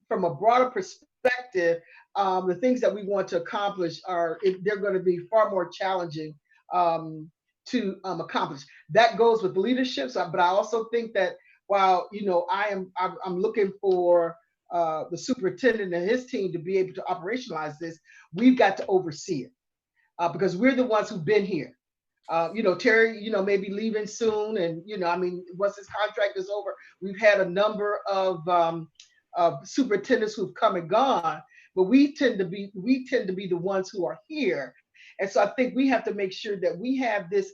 from a broader perspective, the things that we want to accomplish they're going to be far more challenging to accomplish. That goes with leadership. But I also think that while I'm looking for the superintendent and his team to be able to operationalize this, we've got to oversee it because we're the ones who've been here. Terry, may be leaving soon, and once his contract is over, we've had a number of superintendents who've come and gone, but we tend to be the ones who are here. And so I think we have to make sure that we have this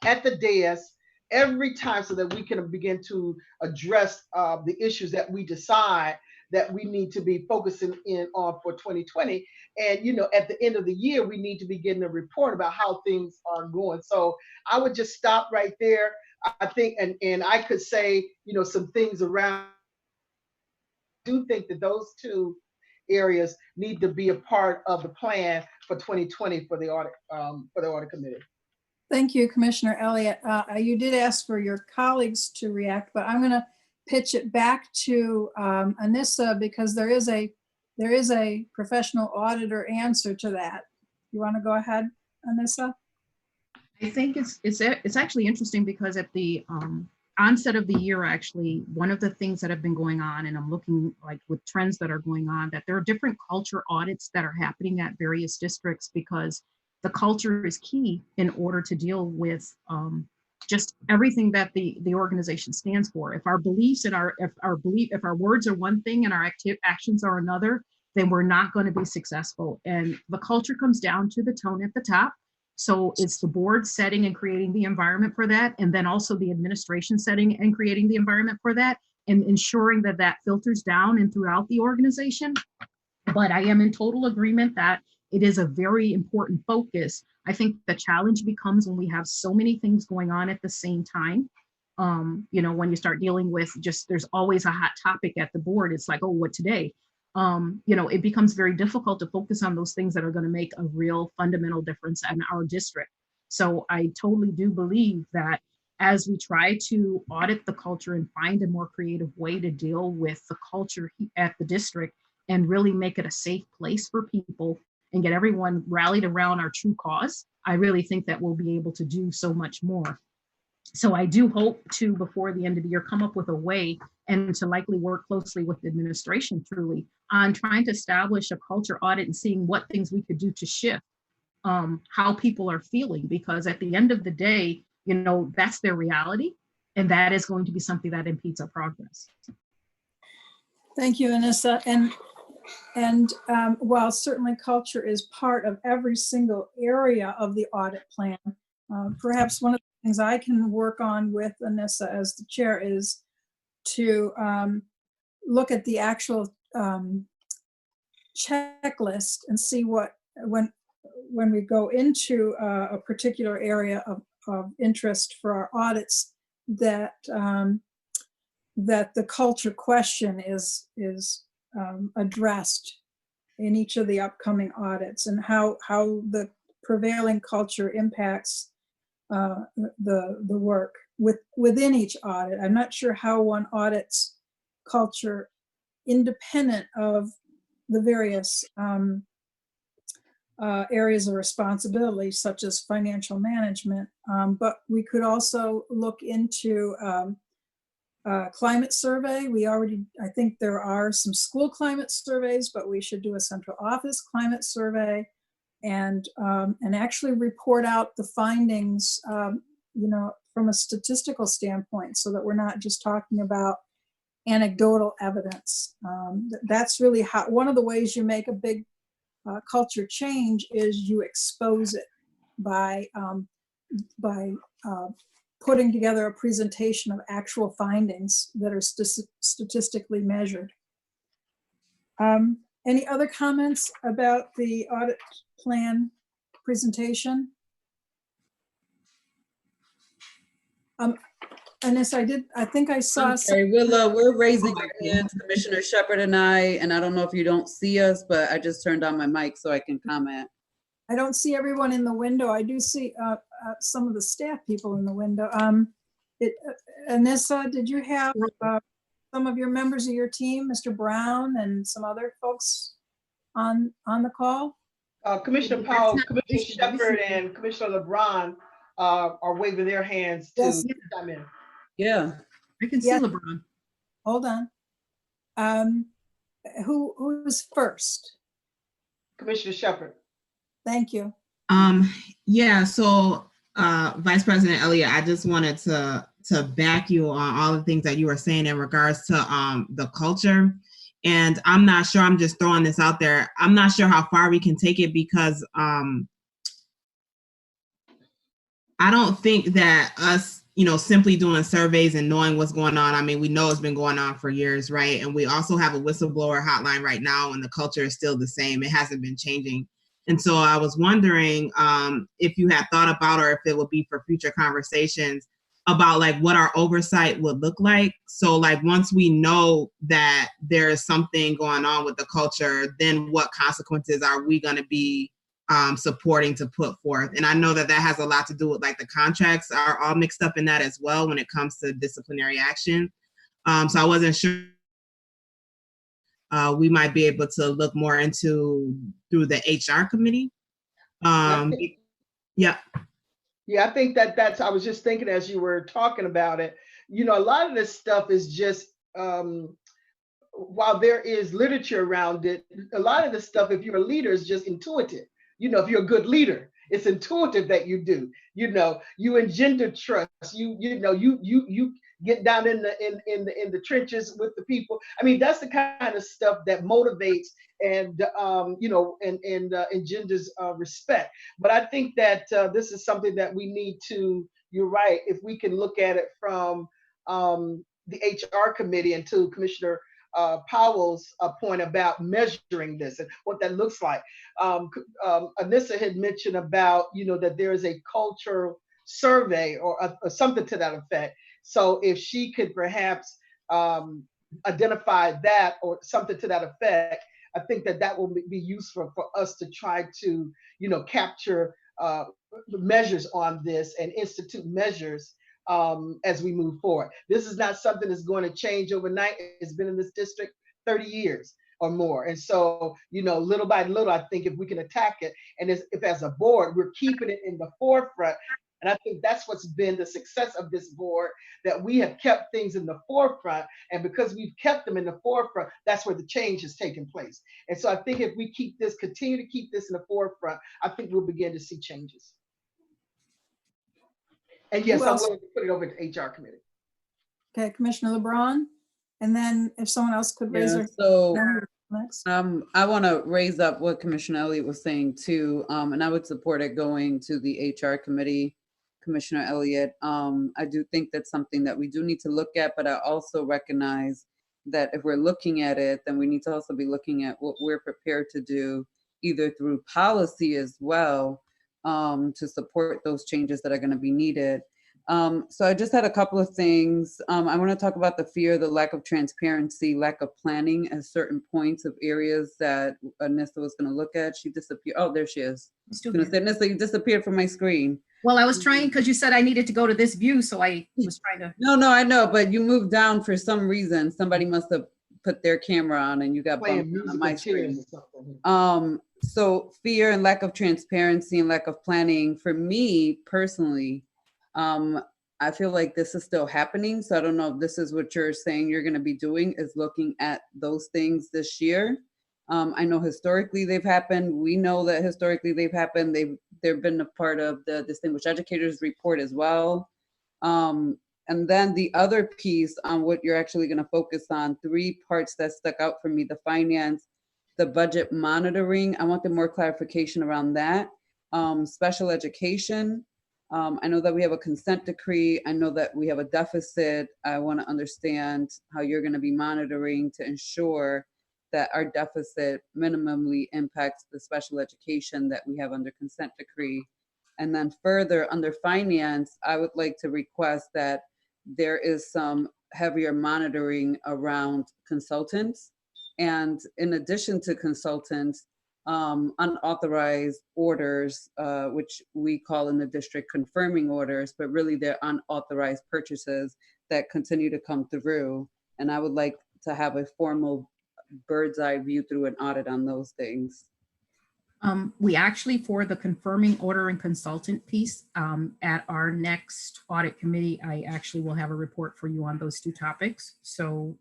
at the dais every time, so that we can begin to address the issues that we decide that we need to be focusing in on for 2020. And at the end of the year, we need to be getting a report about how things are going. So I would just stop right there. I think, and I could say, some things around. I do think that those two areas need to be a part of the plan for 2020 for the audit committee. Thank you, Commissioner Elliott. You did ask for your colleagues to react, but I'm going to pitch it back to Anissa, because there is a professional auditor answer to that. You want to go ahead, Anissa? I think it's actually interesting, because at the onset of the year, actually, one of the things that have been going on, and I'm looking like with trends that are going on, that there are different culture audits that are happening at various districts, because the culture is key in order to deal with just everything that the organization stands for. If our beliefs and if our words are one thing and our actions are another, then we're not going to be successful. And the culture comes down to the tone at the top. So it's the board setting and creating the environment for that, and then also the administration setting and creating the environment for that, and ensuring that that filters down and throughout the organization. But I am in total agreement that it is a very important focus. I think the challenge becomes when we have so many things going on at the same time. You know, when you start dealing with just, there's always a hot topic at the board. It's like, oh, what today? You know, it becomes very difficult to focus on those things that are going to make a real fundamental difference in our district. So I totally do believe that as we try to audit the culture and find a more creative way to deal with the culture at the district and really make it a safe place for people and get everyone rallied around our true cause, I really think that we'll be able to do so much more. So I do hope to, before the end of the year, come up with a way and to likely work closely with the administration truly on trying to establish a culture audit and seeing what things we could do to shift how people are feeling, because at the end of the day, you know, that's their reality, and that is going to be something that impedes our progress. Thank you, Anissa. And while certainly culture is part of every single area of the audit plan, perhaps one of the things I can work on with Anissa as the chair is to look at the actual checklist and see what, when we go into a particular area of interest for our audits, that that the culture question is addressed in each of the upcoming audits, and how the prevailing culture impacts the work within each audit. I'm not sure how one audits culture independent of the various areas of responsibility, such as financial management. But we could also look into climate survey. We already, I think there are some school climate surveys, but we should do a central office climate survey and actually report out the findings, you know, from a statistical standpoint, so that we're not just talking about anecdotal evidence. That's really how, one of the ways you make a big culture change is you expose it by putting together a presentation of actual findings that are statistically measured. Any other comments about the audit plan presentation? Anissa, I think I saw. Sorry, we're raising our hands, Commissioner Shepherd and I don't know if you don't see us, but I just turned on my mic so I can comment. I don't see everyone in the window. I do see some of the staff people in the window. Anissa, did you have some of your members of your team, Mr. Brown and some other folks on the call? Commissioner Powell, Commissioner Shepherd, and Commissioner LeBron are waving their hands to come in. Yeah, I can see LeBron. Hold on. Who's first? Commissioner Shepherd. Thank you. Yeah, so Vice President Elliott, I just wanted to back you on all the things that you were saying in regards to the culture. And I'm not sure, I'm just throwing this out there, I'm not sure how far we can take it, because I don't think that us, you know, simply doing surveys and knowing what's going on. I mean, we know it's been going on for years, right? And we also have a whistleblower hotline right now, and the culture is still the same. It hasn't been changing. And so I was wondering if you had thought about, or if it would be for future conversations about like what our oversight would look like. So like once we know that there is something going on with the culture, then what consequences are we going to be supporting to put forth? And I know that that has a lot to do with like the contracts are all mixed up in that as well when it comes to disciplinary action. So I wasn't sure we might be able to look more into through the HR committee. Yeah. Yeah, I think that's, I was just thinking as you were talking about it, you know, a lot of this stuff is just, while there is literature around it, a lot of this stuff, if you're a leader, is just intuitive. if you're a good leader, it's intuitive that you do. You engender trust. You get down in the trenches with the people. I mean, that's the kind of stuff that motivates and engenders respect. But I think that this is something that we need to. You're right. If we can look at it from the HR committee and to Commissioner Powell's point about measuring this and what that looks like. Anissa had mentioned about, that there is a cultural survey or something to that effect. So if she could perhaps identify that or something to that effect, I think that will be useful for us to try to, capture measures on this and institute measures as we move forward. This is not something that's going to change overnight. It's been in this district 30 years or more. And so, little by little, I think if we can attack it, and if as a board, we're keeping it in the forefront. And I think that's what's been the success of this board, that we have kept things in the forefront. And because we've kept them in the forefront, that's where the change has taken place. And so I think if we continue to keep this in the forefront, I think we'll begin to see changes. And yes, I'm willing to put it over to HR committee. Okay, Commissioner LeBron, and then if someone else could raise their hand next. I want to raise up what Commissioner Elliott was saying too, and I would support it going to the HR committee. Commissioner Elliott, I do think that's something that we do need to look at, but I also recognize that if we're looking at it, then we need to also be looking at what we're prepared to do, either through policy as well, to support those changes that are going to be needed. So I just had a couple of things. I want to talk about the fear, the lack of transparency, lack of planning at certain points of areas that Anissa was going to look at. She disappeared. Oh, there she is. I was going to say, Anissa, you disappeared from my screen. Well, I was trying, because you said I needed to go to this view, so I was trying to. No, I know, but you moved down for some reason. Somebody must have put their camera on and you got bumped on my screen. So fear and lack of transparency and lack of planning, for me personally, I feel like this is still happening. So I don't know if this is what you're saying you're going to be doing, is looking at those things this year. I know historically they've happened. We know that historically they've happened. They've been a part of the Distinguished Educators Report as well. And then the other piece on what you're actually going to focus on, 3 parts that stuck out for me: the finance, the budget monitoring. I wanted more clarification around that. Special education. I know that we have a consent decree. I know that we have a deficit. I want to understand how you're going to be monitoring to ensure that our deficit minimally impacts the special education that we have under consent decree. And then further, under finance, I would like to request that there is some heavier monitoring around consultants. And in addition to consultants, unauthorized orders, which we call in the district confirming orders, but really they're unauthorized purchases that continue to come through. And I would like to have a formal bird's eye view through an audit on those things. We actually, for the confirming order and consultant piece, at our next audit committee, I actually will have a report for you on those 2 topics. So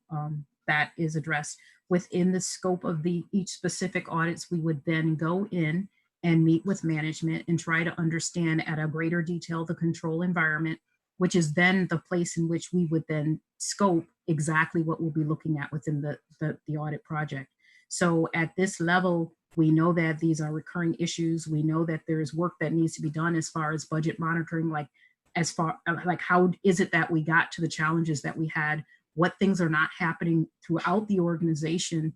that is addressed within the scope of each specific audits. We would then go in and meet with management and try to understand at a greater detail the control environment, which is then the place in which we would then scope exactly what we'll be looking at within the audit project. So at this level, we know that these are recurring issues. We know that there is work that needs to be done as far as budget monitoring, like how is it that we got to the challenges that we had, what things are not happening throughout the organization,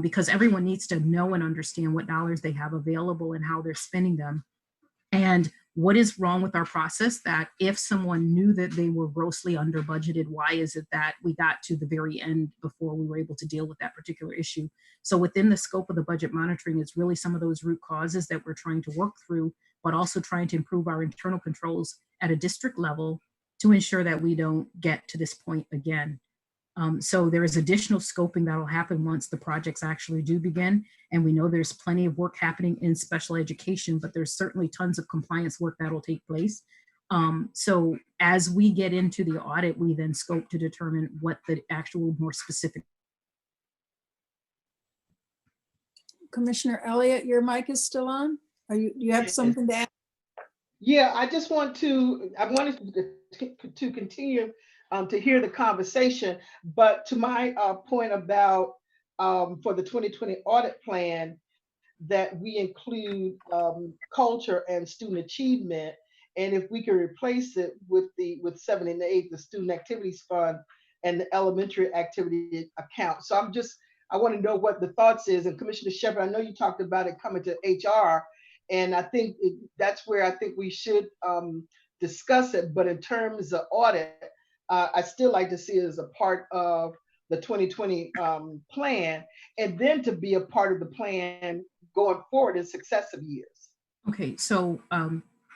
because everyone needs to know and understand what dollars they have available and how they're spending them. And what is wrong with our process, that if someone knew that they were grossly under budgeted, why is it that we got to the very end before we were able to deal with that particular issue? So within the scope of the budget monitoring, it's really some of those root causes that we're trying to work through, but also trying to improve our internal controls at a district level to ensure that we don't get to this point again. So there is additional scoping that will happen once the projects actually do begin. And we know there's plenty of work happening in special education, but there's certainly tons of compliance work that will take place. So as we get into the audit, we then scope to determine what the actual more specific. Commissioner Elliott, your mic is still on. Do you have something to add? Yeah, I wanted to continue to hear the conversation, but to my point about for the 2020 audit plan, that we include culture and student achievement, and if we can replace it with 7 and 8, the student activities fund and the elementary activity account. So I want to know what the thoughts is. And Commissioner Shepherd, I know you talked about it coming to HR, and I think that's where I think we should discuss it. But in terms of audit, I still like to see it as a part of the 2020 plan, and then to be a part of the plan going forward in successive years. Okay, so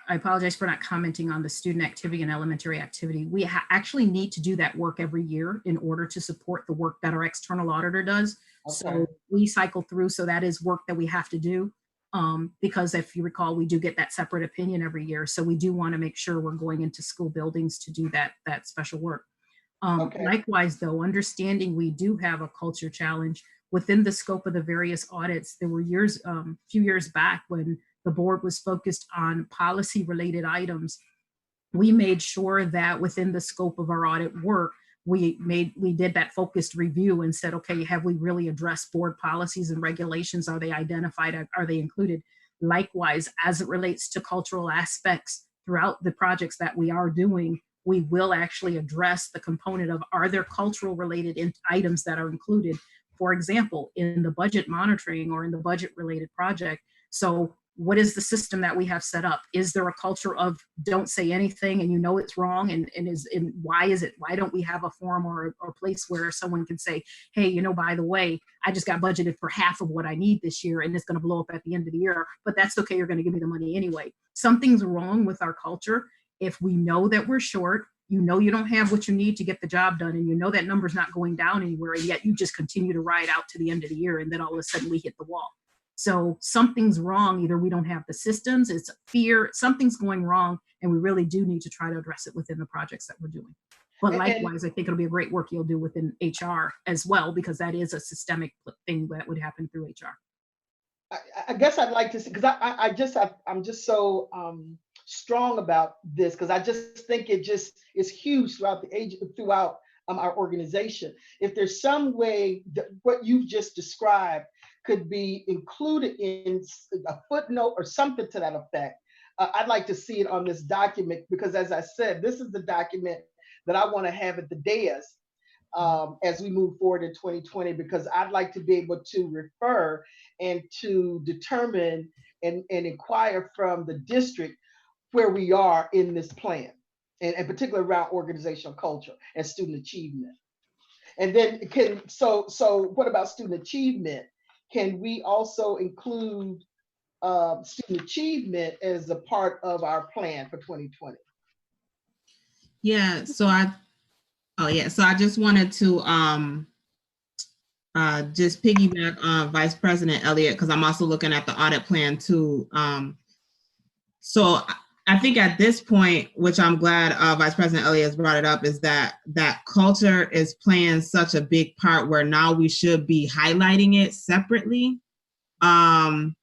I apologize for not commenting on the student activity and elementary activity. We actually need to do that work every year in order to support the work that our external auditor does. Okay. So we cycle through, so that is work that we have to do. Because if you recall, we do get that separate opinion every year. So we do want to make sure we're going into school buildings to do that special work. Okay. Likewise, though, understanding we do have a culture challenge within the scope of the various audits. There were few years back when the board was focused on policy related items. We made sure that within the scope of our audit work, we did that focused review and said, okay, have we really addressed board policies and regulations? Are they identified? Are they included? Likewise, as it relates to cultural aspects throughout the projects that we are doing, we will actually address the component of, are there cultural related items that are included? For example, in the budget monitoring or in the budget related project. So what is the system that we have set up? Is there a culture of don't say anything and you know it's wrong? And why is it? Why don't we have a forum or a place where someone can say, hey, you know, by the way, I just got budgeted for half of what I need this year and it's going to blow up at the end of the year, but that's okay. You're going to give me the money anyway. Something's wrong with our culture. If we know that we're short, you know you don't have what you need to get the job done, and you know that number's not going down anywhere, and yet you just continue to ride out to the end of the year, and then all of a sudden we hit the wall. So something's wrong. Either we don't have the systems, it's fear, something's going wrong, and we really do need to try to address it within the projects that we're doing. But likewise, I think it'll be a great work you'll do within HR as well, because that is a systemic thing that would happen through HR. I guess I'd like to see, because I'm just so strong about this, because I just think it just is huge throughout our organization. If there's some way that what you've just described could be included in a footnote or something to that effect, I'd like to see it on this document, because as I said, this is the document that I want to have at the dais as we move forward in 2020, because I'd like to be able to refer and to determine and inquire from the district where we are in this plan, and particularly around organizational culture and student achievement. And then so what about student achievement? Can we also include student achievement as a part of our plan for 2020? Yeah, so I just wanted to just piggyback on Vice President Elliott, because I'm also looking at the audit plan too. So I think at this point, which I'm glad Vice President Elliott has brought it up, is that culture is playing such a big part where now we should be highlighting it separately. So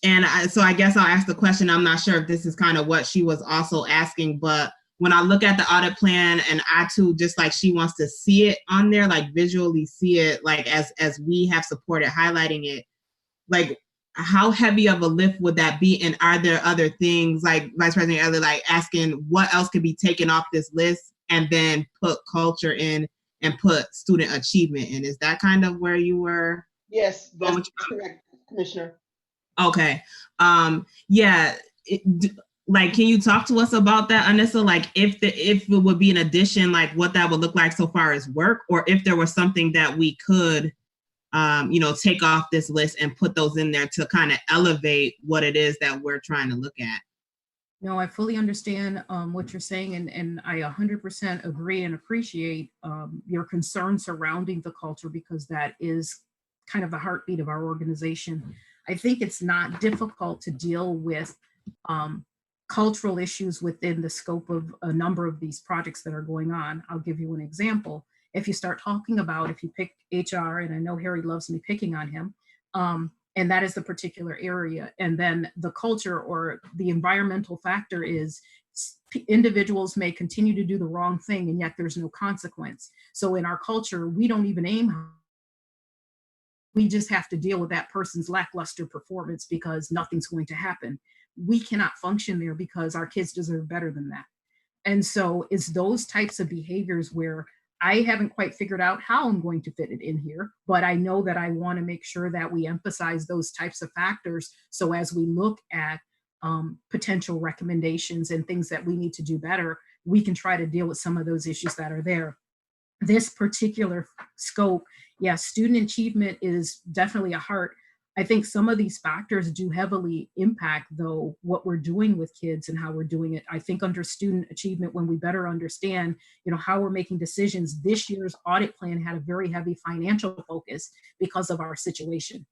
I guess I'll ask the question. I'm not sure if this is kind of what she was also asking, but when I look at the audit plan, and I too, just like she wants to see it on there, like visually see it, like as we have supported highlighting it, like how heavy of a lift would that be? And are there other things, like Vice President Elliott, like asking what else could be taken off this list and then put culture in and put student achievement in? Is that kind of where you were? Yes, that's correct, Commissioner. Okay. Yeah. Like, can you talk to us about that, Anissa? Like, if it would be an addition, like what that would look like so far as work, or if there was something that we could, take off this list and put those in there to kind of elevate what it is that we're trying to look at. No, I fully understand what you're saying, and I 100% agree and appreciate your concern surrounding the culture, because that is kind of the heartbeat of our organization. I think it's not difficult to deal with cultural issues within the scope of a number of these projects that are going on. I'll give you an example. If you start talking about, if you pick HR, and I know Harry loves me picking on him, And that is the particular area. And then the culture or the environmental factor is individuals may continue to do the wrong thing and yet there's no consequence. So in our culture, we don't even aim. We just have to deal with that person's lackluster performance because nothing's going to happen. We cannot function there because our kids deserve better than that. And so it's those types of behaviors where I haven't quite figured out how I'm going to fit it in here, but I know that I want to make sure that we emphasize those types of factors. So as we look at potential recommendations and things that we need to do better, we can try to deal with some of those issues that are there. This particular scope, yeah, student achievement is definitely a heart. I think some of these factors do heavily impact, though, what we're doing with kids and how we're doing it. I think under student achievement, when we better understand, how we're making decisions, this year's audit plan had a very heavy financial focus because of our situation.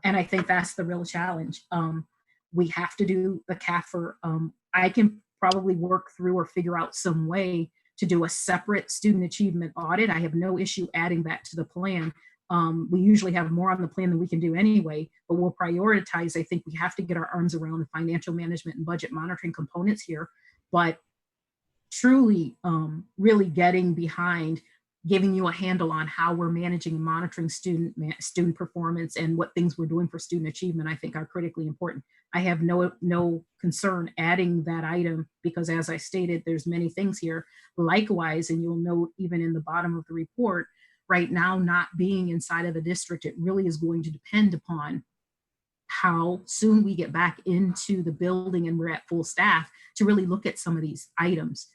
And I think that's the real challenge. We have to do the CAFR. I can probably work through or figure out some way to do a separate student achievement audit. I have no issue adding that to the plan. We usually have more on the plan than we can do anyway, but we'll prioritize. I think we have to get our arms around the financial management and budget monitoring components here, but truly really getting behind giving you a handle on how we're managing and monitoring student performance and what things we're doing for student achievement, I think are critically important. I have no concern adding that item because, as I stated, there's many things here. Likewise, and you'll note even in the bottom of the report, right now, not being inside of the district, it really is going to depend upon how soon we get back into the building and we're at full staff to really look at some of these items.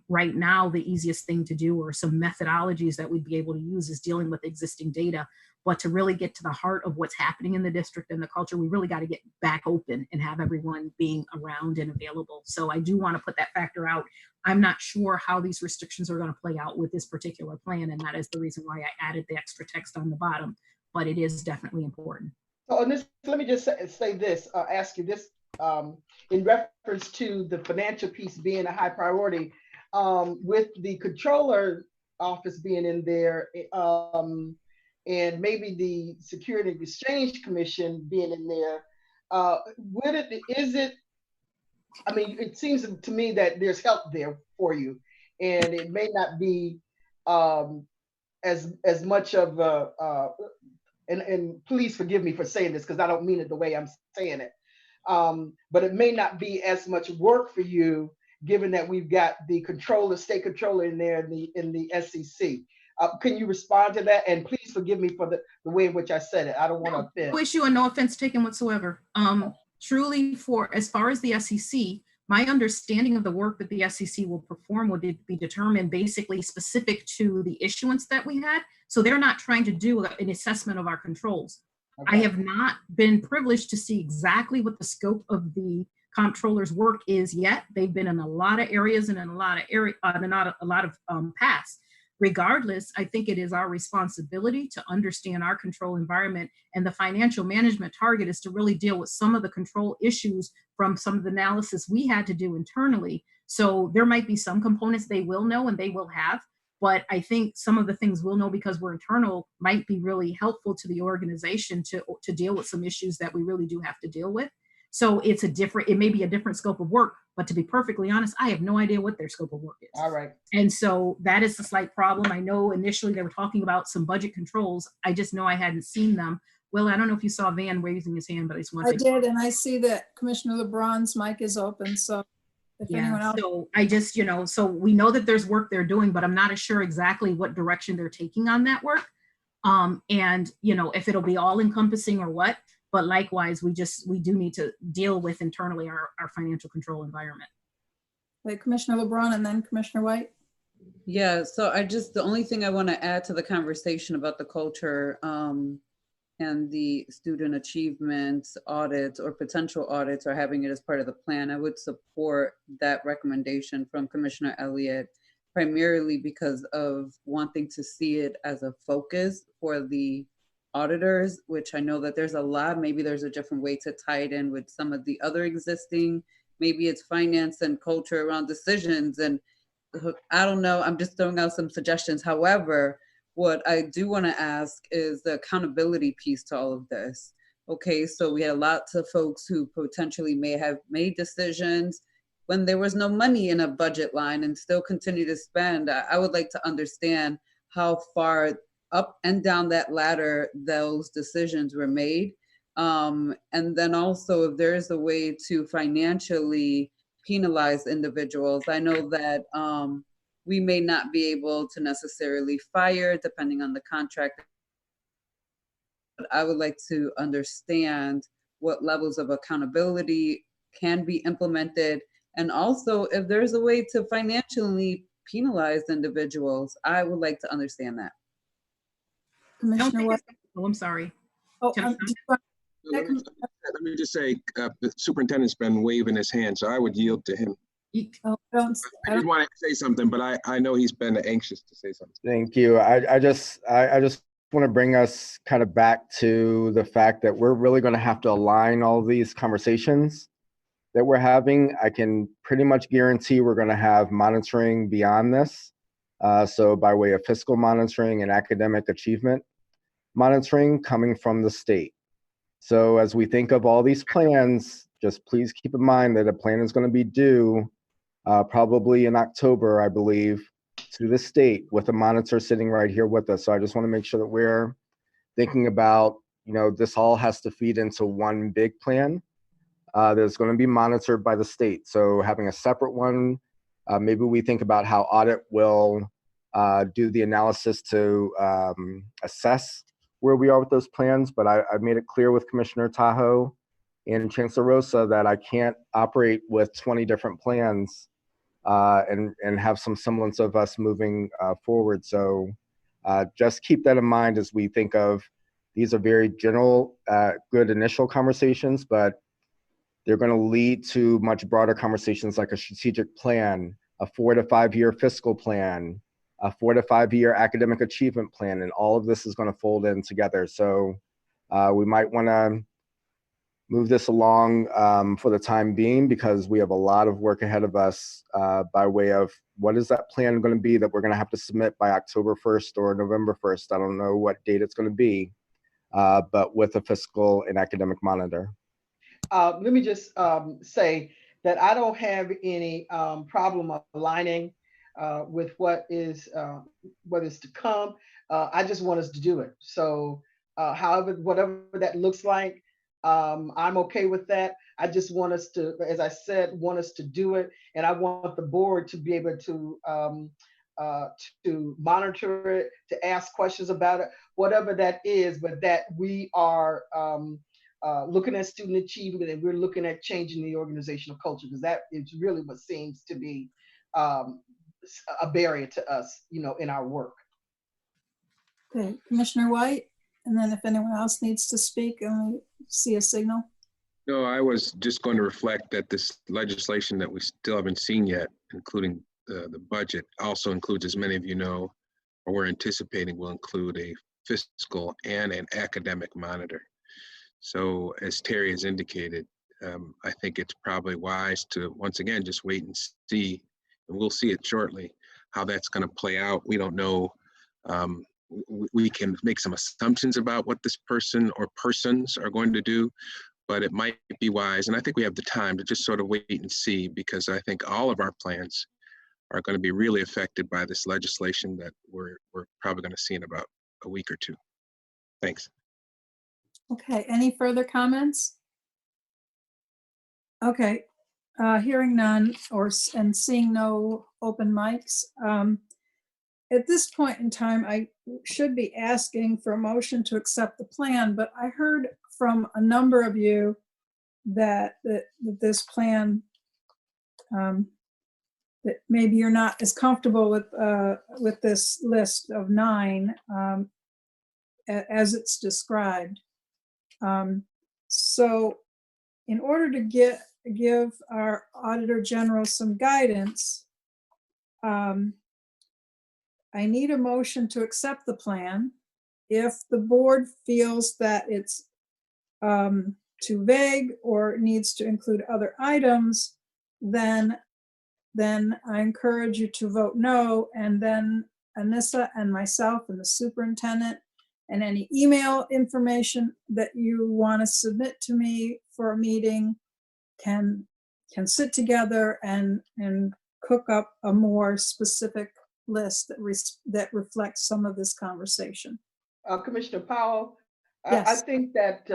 Right now, the easiest thing to do or some methodologies that we'd be able to use is dealing with existing data. But to really get to the heart of what's happening in the district and the culture, we really got to get back open and have everyone being around and available. So I do want to put that factor out. I'm not sure how these restrictions are going to play out with this particular plan. And that is the reason why I added the extra text on the bottom, but it is definitely important. So on this, let me just say this, ask you this, in reference to the financial piece being a high priority, with the controller office being in there, and maybe the Security and Exchange Commission being in there, it seems to me that there's help there for you, and it may not be as much of a, and please forgive me for saying this because I don't mean it the way I'm saying it, but it may not be as much work for you given that we've got the state controller in there in the SEC. Can you respond to that? And please forgive me for the way in which I said it. I don't want to offend. No issue and no offense taken whatsoever. Truly, as far as the SEC, my understanding of the work that the SEC will perform will be determined basically specific to the issuance that we had. So they're not trying to do an assessment of our controls. Okay. I have not been privileged to see exactly what the scope of the comptroller's work is yet. They've been in a lot of areas and in a lot of past. Regardless, I think it is our responsibility to understand our control environment, and the financial management target is to really deal with some of the control issues from some of the analysis we had to do internally. So there might be some components they will know and they will have, but I think some of the things we'll know because we're internal might be really helpful to the organization to deal with some issues that we really do have to deal with. So it may be a different scope of work, but to be perfectly honest, I have no idea what their scope of work is. All right. And so that is a slight problem. I know initially they were talking about some budget controls. I just know I hadn't seen them. Well, I don't know if you saw Van raising his hand, but I just want to say. I did, and I see that Commissioner LeBron's mic is open, so if anyone else. So I just, so we know that there's work they're doing, but I'm not sure exactly what direction they're taking on that work. And, if it'll be all encompassing or what. But likewise, we do need to deal with internally our financial control environment. Wait, Commissioner LeBron and then Commissioner White. Yeah, so the only thing I want to add to the conversation about the culture and the student achievement audits or potential audits or having it as part of the plan, I would support that recommendation from Commissioner Elliott, primarily because of wanting to see it as a focus for the auditors, which I know that there's a lot. Maybe there's a different way to tie it in with some of the other existing, maybe it's finance and culture around decisions. And I don't know, I'm just throwing out some suggestions. However, what I do want to ask is the accountability piece to all of this. Okay, so we had lots of folks who potentially may have made decisions when there was no money in a budget line and still continue to spend. I would like to understand how far up and down that ladder those decisions were made. And then also if there's a way to financially penalize individuals. I know that we may not be able to necessarily fire depending on the contract. But I would like to understand what levels of accountability can be implemented. And also if there's a way to financially penalize individuals, I would like to understand that. Commissioner White. Oh, I'm sorry. Oh, Can I Let me just say, the superintendent's been waving his hand, so I would yield to him. oh, I did want to say something, but I know he's been anxious to say something. Thank you. I just want to bring us kind of back to the fact that we're really going to have to align all these conversations that we're having. I can pretty much guarantee we're going to have monitoring beyond this. So by way of fiscal monitoring and academic achievement monitoring coming from the state. So as we think of all these plans, just please keep in mind that a plan is going to be due probably in October, I believe, to the state with a monitor sitting right here with us. So I just want to make sure that we're thinking about, this all has to feed into one big plan that's going to be monitored by the state. So having a separate one, maybe we think about how Audit will do the analysis to assess where we are with those plans. But I've made it clear with Commissioner Tahoe and Chancellor Rosa that I can't operate with 20 different plans and have some semblance of us moving forward. So just keep that in mind as we think of, these are very general, good initial conversations, but they're going to lead to much broader conversations like a strategic plan, a 4 to 5 year fiscal plan, a 4 to 5 year academic achievement plan, and all of this is going to fold in together. So we might want to move this along for the time being, because we have a lot of work ahead of us by way of what is that plan going to be that we're going to have to submit by October 1st or November 1st. I don't know what date it's going to be, but with a fiscal and academic monitor. Let me just say that I don't have any problem aligning with what is to come. I just want us to do it. So whatever that looks like, I'm okay with that. I just want us to, as I said, want us to do it. And I want the board to be able to monitor it, to ask questions about it, whatever that is, but that we are looking at student achievement and we're looking at changing the organizational culture, because that is really what seems to be a barrier to us, in our work. Okay, Commissioner White, and then if anyone else needs to speak, I see a signal. No, I was just going to reflect that this legislation that we still haven't seen yet, including the budget, also includes, as many of you know, or we're anticipating will include a fiscal and an academic monitor. So as Terry has indicated, I think it's probably wise to, once again, just wait and see, and we'll see it shortly, how that's going to play out. We don't know. We can make some assumptions about what this person or persons are going to do, but it might be wise, and I think we have the time to just sort of wait and see, because I think all of our plans are going to be really affected by this legislation that we're probably going to see in about a week or two. Thanks. Okay, any further comments? Okay, hearing none and seeing no open mics. At this point in time, I should be asking for a motion to accept the plan, but I heard from a number of you that this plan, that maybe you're not as comfortable with this list of 9 as it's described. So in order to give our Auditor General some guidance, I need a motion to accept the plan. If the board feels that it's too vague or needs to include other items, then I encourage you to vote no, and then Anissa and myself and the superintendent and any email information that you want to submit to me for a meeting can sit together and cook up a more specific list that reflects some of this conversation. Commissioner Powell, Yes. I think that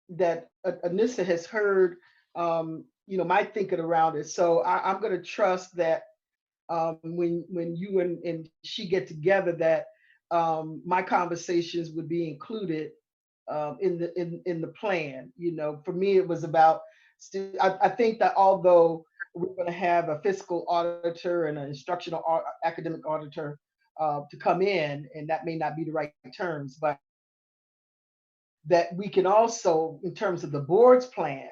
that Anissa has heard my thinking around it. So I'm going to trust that when you and she get together, that my conversations would be included in the plan. For me, it was about. I think that although we're going to have a fiscal auditor and an instructional academic auditor to come in, and that may not be the right terms, but that we can also, in terms of the board's plan,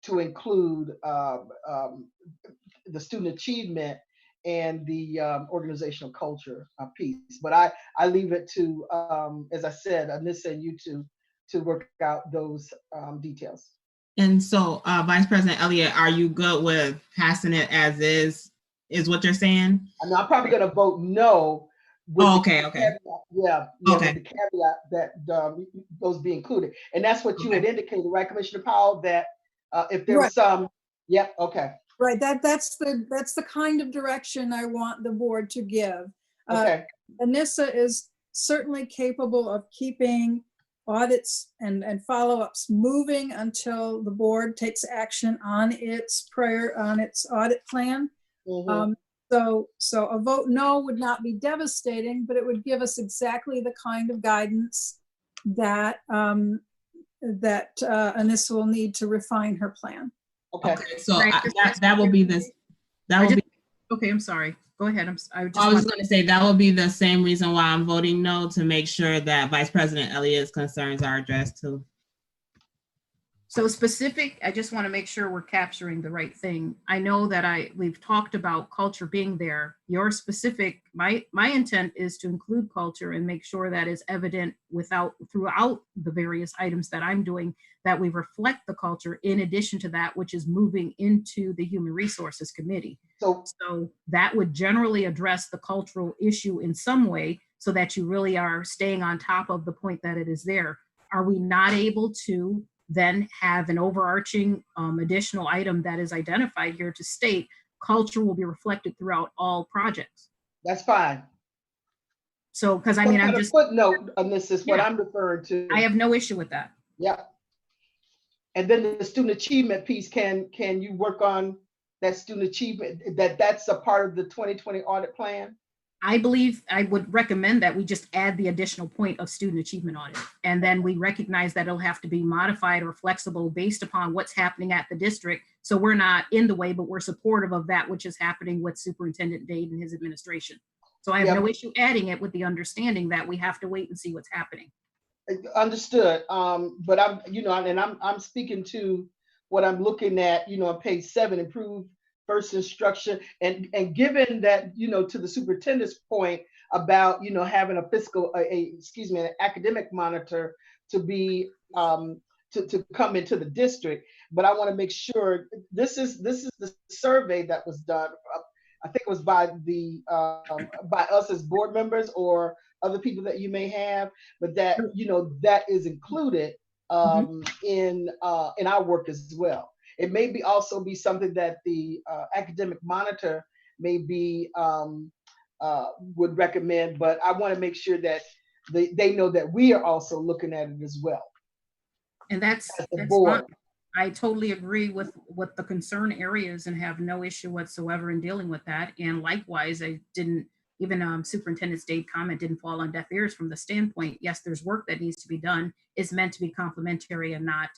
to include the student achievement and the organizational culture piece. But I leave it to, as I said, Anissa and you to work out those details. And so, Vice President Elliott, are you good with passing it as is what you're saying? I'm probably going to vote no. Okay. Caveat, yeah, Okay. with the caveat that those be included. And that's what you had indicated, right, Commissioner Powell, that if there was some, yep, okay. Right, that's the kind of direction I want the board to give. Okay. Anissa is certainly capable of keeping audits and follow-ups moving until the board takes action on its audit plan. Mm-hmm. So a vote no would not be devastating, but it would give us exactly the kind of guidance that Anissa will need to refine her plan. Okay. So that will be this. That will be. Okay, I'm sorry. Go ahead. I was going to say that will be the same reason why I'm voting no, to make sure that Vice President Elliott's concerns are addressed too. So specific, I just want to make sure we're capturing the right thing. I know that we've talked about culture being there. Your specific, my intent is to include culture and make sure that is evident throughout the various items that I'm doing, that we reflect the culture in addition to that which is moving into the Human Resources Committee. So that would generally address the cultural issue in some way so that you really are staying on top of the point that it is there. Are we not able to then have an overarching additional item that is identified here to state culture will be reflected throughout all projects? That's fine. So, because I mean, I'm just footnote on this is what I'm referring to. I have no issue with that. Yeah. And then the student achievement piece, can you work on that student achievement, that's a part of the 2020 audit plan? I believe I would recommend that we just add the additional point of student achievement audit. And then we recognize that it'll have to be modified or flexible based upon what's happening at the district. So we're not in the way, but we're supportive of that which is happening with Superintendent Dade and his administration. So I have no issue adding it with the understanding that we have to wait and see what's happening. Understood. But I'm speaking to what I'm looking at, on page 7, improve first instruction, and given that, to the superintendent's point about, having a fiscal, an academic monitor to be, to come into the district. But I want to make sure this is the survey that was done. I think it was by us as board members or other people that you may have, but that, that is included in our work as well. It may be also be something that the academic monitor may be would recommend, but I want to make sure that they know that we are also looking at it as well. And that's fine. I totally agree with what the concern areas and have no issue whatsoever in dealing with that. And likewise, I didn't even Superintendent Dade comment didn't fall on deaf ears from the standpoint. Yes, there's work that needs to be done. It's meant to be complementary and not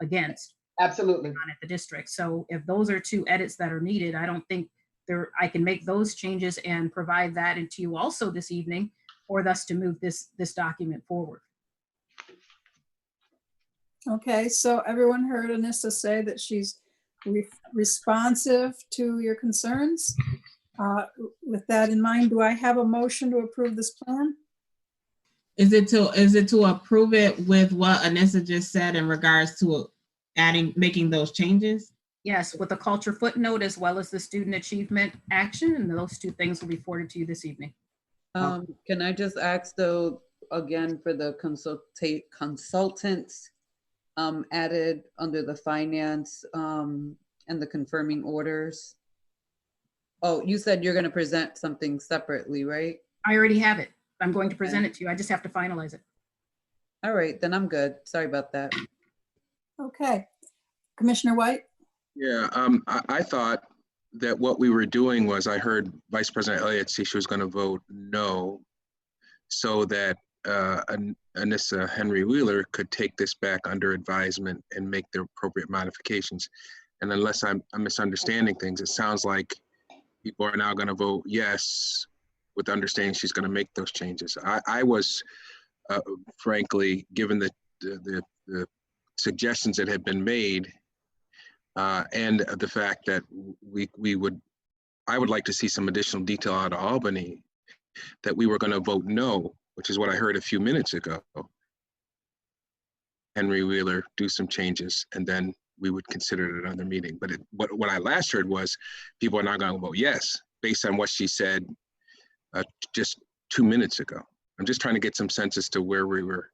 against. Absolutely. At the district. So if those are 2 edits that are needed, I don't think I can make those changes and provide that into you also this evening for us to move this document forward. Okay, so everyone heard Anissa say that she's responsive to your concerns. With that in mind, do I have a motion to approve this plan? Is it to approve it with what Anissa just said in regards to making those changes? Yes, with a culture footnote as well as the student achievement action, and those 2 things will be forwarded to you this evening. Can I just ask though, again, for the consultants added under the finance and the confirming orders. Oh, you said you're going to present something separately, right? I already have it. I'm going to present it to you. I just have to finalize it. All right, then I'm good. Sorry about that. Okay. Commissioner White? Yeah, I thought that what we were doing was, I heard Vice President Elliott say she was going to vote no, so that Anissa Henry Wheeler could take this back under advisement and make the appropriate modifications. And unless I'm misunderstanding things, it sounds like people are now going to vote yes, with understanding she's going to make those changes. I was, frankly, given the suggestions that had been made, and the fact that I would like to see some additional detail out of Albany, that we were going to vote no, which is what I heard a few minutes ago. Henry Wheeler do some changes, and then we would consider it another meeting. But what I last heard was people are not going to vote yes, based on what she said just 2 minutes ago. I'm just trying to get some sense as to where we were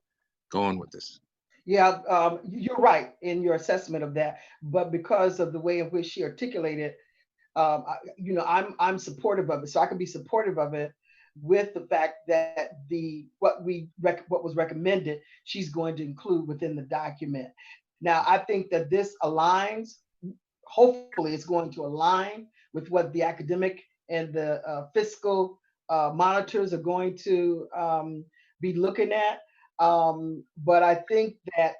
going with this. Yeah, you're right in your assessment of that, but because of the way in which she articulated, I'm supportive of it, so I can be supportive of it with the fact that what was recommended, she's going to include within the document. Now, I think that this aligns. Hopefully, it's going to align with what the academic and the fiscal monitors are going to be looking at. But I think that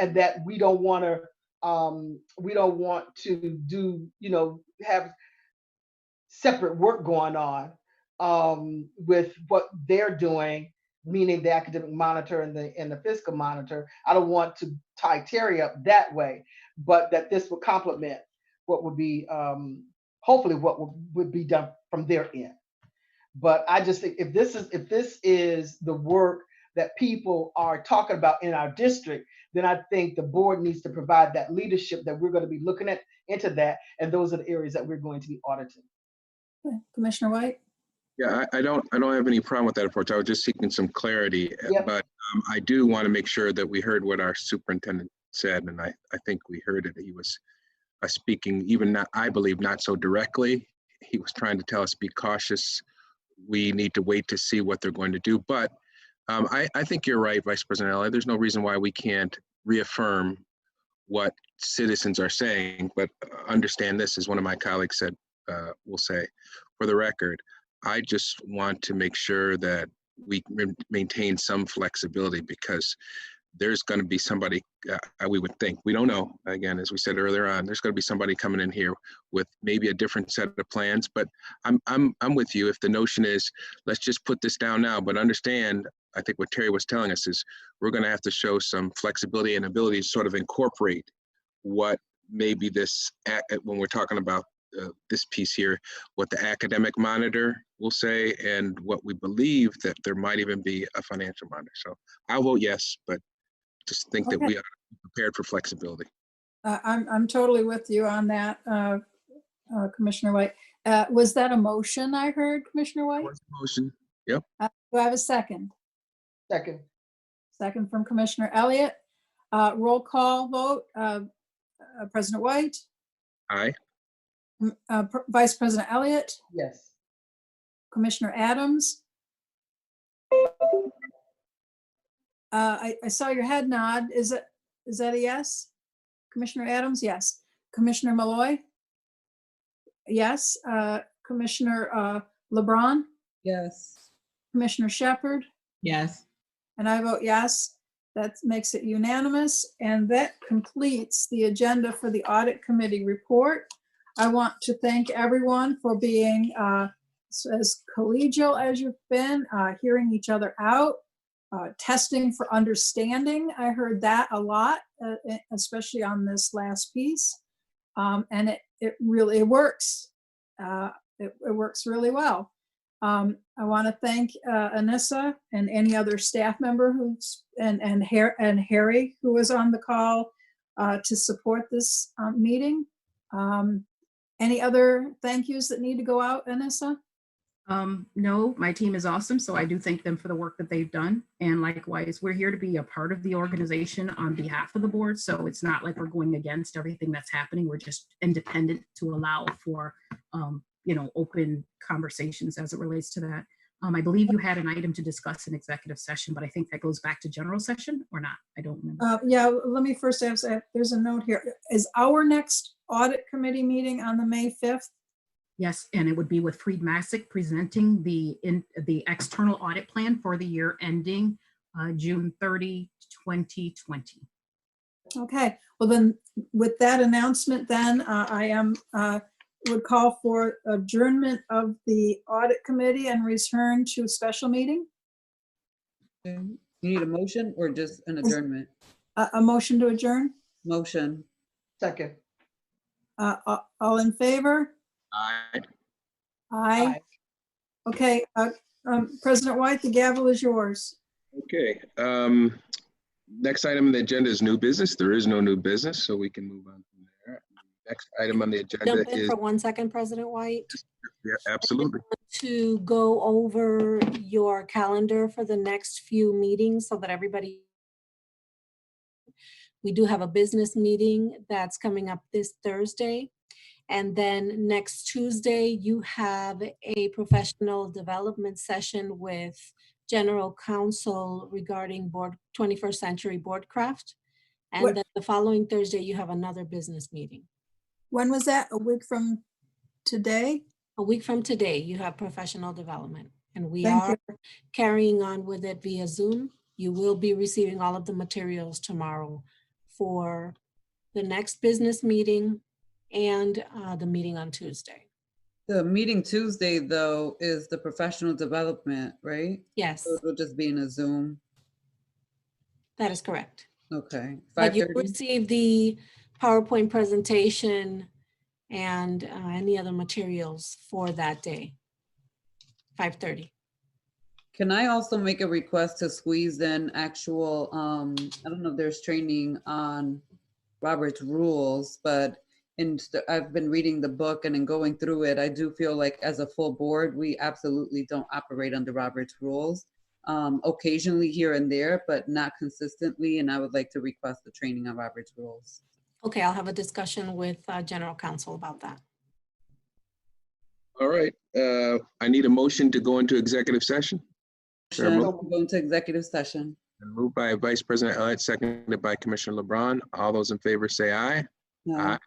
and that we don't want to do, have separate work going on with what they're doing, meaning the academic monitor and the fiscal monitor. I don't want to tie Terry up that way, but that this would complement what would be hopefully what would be done from their end. But I just think if this is the work that people are talking about in our district, then I think the board needs to provide that leadership that we're going to be looking at into that, and those are the areas that we're going to be auditing. Okay. Commissioner White? Yeah, I don't have any problem with that approach. I was just seeking some clarity, Yep. but I do want to make sure that we heard what our superintendent said, and I think we heard it. He was speaking, even not, I believe, not so directly. He was trying to tell us, be cautious. We need to wait to see what they're going to do. But I think you're right, Vice President Elliott. There's no reason why we can't reaffirm what citizens are saying, but understand this, as one of my colleagues said, will say, for the record, I just want to make sure that we maintain some flexibility, because there's going to be somebody, we would think, we don't know, again, as we said earlier on, there's going to be somebody coming in here with maybe a different set of plans. But I'm with you. If the notion is, let's just put this down now, but understand, I think what Terry was telling us is we're going to have to show some flexibility and ability to sort of incorporate what maybe this, when we're talking about this piece here, what the academic monitor will say, and what we believe that there might even be a financial monitor. So I'll vote yes, but just think that we are prepared for flexibility. I'm totally with you on that, Commissioner White. Was that a motion I heard, Commissioner White? Motion. Yep. Do I have a second? Second. Second from Commissioner Elliott. Roll call vote. President White? Aye. Vice President Elliott? Yes. Commissioner Adams? I saw your head nod. Is that a yes? Commissioner Adams? Yes. Commissioner Malloy? Yes. Commissioner LeBron? Yes. Commissioner Shepherd? Yes. And I vote yes. That makes it unanimous, and that completes the agenda for the Audit Committee report. I want to thank everyone for being as collegial as you've been, hearing each other out, testing for understanding. I heard that a lot, especially on this last piece, and it really works. It works really well. I want to thank Anissa and any other staff member and Harry, who was on the call to support this meeting. Any other thank yous that need to go out, Anissa? No, my team is awesome, so I do thank them for the work that they've done. And likewise, we're here to be a part of the organization on behalf of the board. So it's not like we're going against everything that's happening. We're just independent to allow for, open conversations as it relates to that. I believe you had an item to discuss in executive session, but I think that goes back to general session or not. I don't remember. Yeah, let me first ask, there's a note here. Is our next audit committee meeting on the May 5th? Yes, and it would be with Freed Massick presenting the external audit plan for the year ending June 30, 2020. Okay, well then, with that announcement, then I would call for adjournment of the audit committee and return to special meeting. Okay. You need a motion or just an adjournment? A motion to adjourn. Motion. Second. All in favor? Aye. Aye. Okay, President White, the gavel is yours. Okay. Next item on the agenda is new business. There is no new business, so we can move on from there. Next item on the agenda Jump in is, for 1 second, President White. yeah, absolutely. To go over your calendar for the next few meetings so that everybody. We do have a business meeting that's coming up this Thursday. And then next Tuesday, you have a professional development session with General Counsel regarding 21st Century Boardcraft. And then the following Thursday, you have another business meeting. When was that? A week from today? A week from today, you have professional development. And we Thank are carrying on with it via Zoom. You will be receiving all of the materials tomorrow for the next business meeting and the meeting on Tuesday. The meeting Tuesday, though, is the professional development, right? Yes, So it'll just be in a Zoom. that is correct. Okay. But you 5:30? receive the PowerPoint presentation and any other materials for that day. 5:30. Can I also make a request to squeeze in actual, I don't know if there's training on Robert's rules, but I've been reading the book and in going through it, I do feel like as a full board, we absolutely don't operate under Robert's rules. Occasionally here and there, but not consistently. And I would like to request the training on Robert's rules. Okay, I'll have a discussion with General Counsel about that. All right. I need a motion to go into executive session. Motion to go into executive session. Moved by Vice President Audit, seconded by Commissioner LeBron. All those in favor say aye. No. Aye.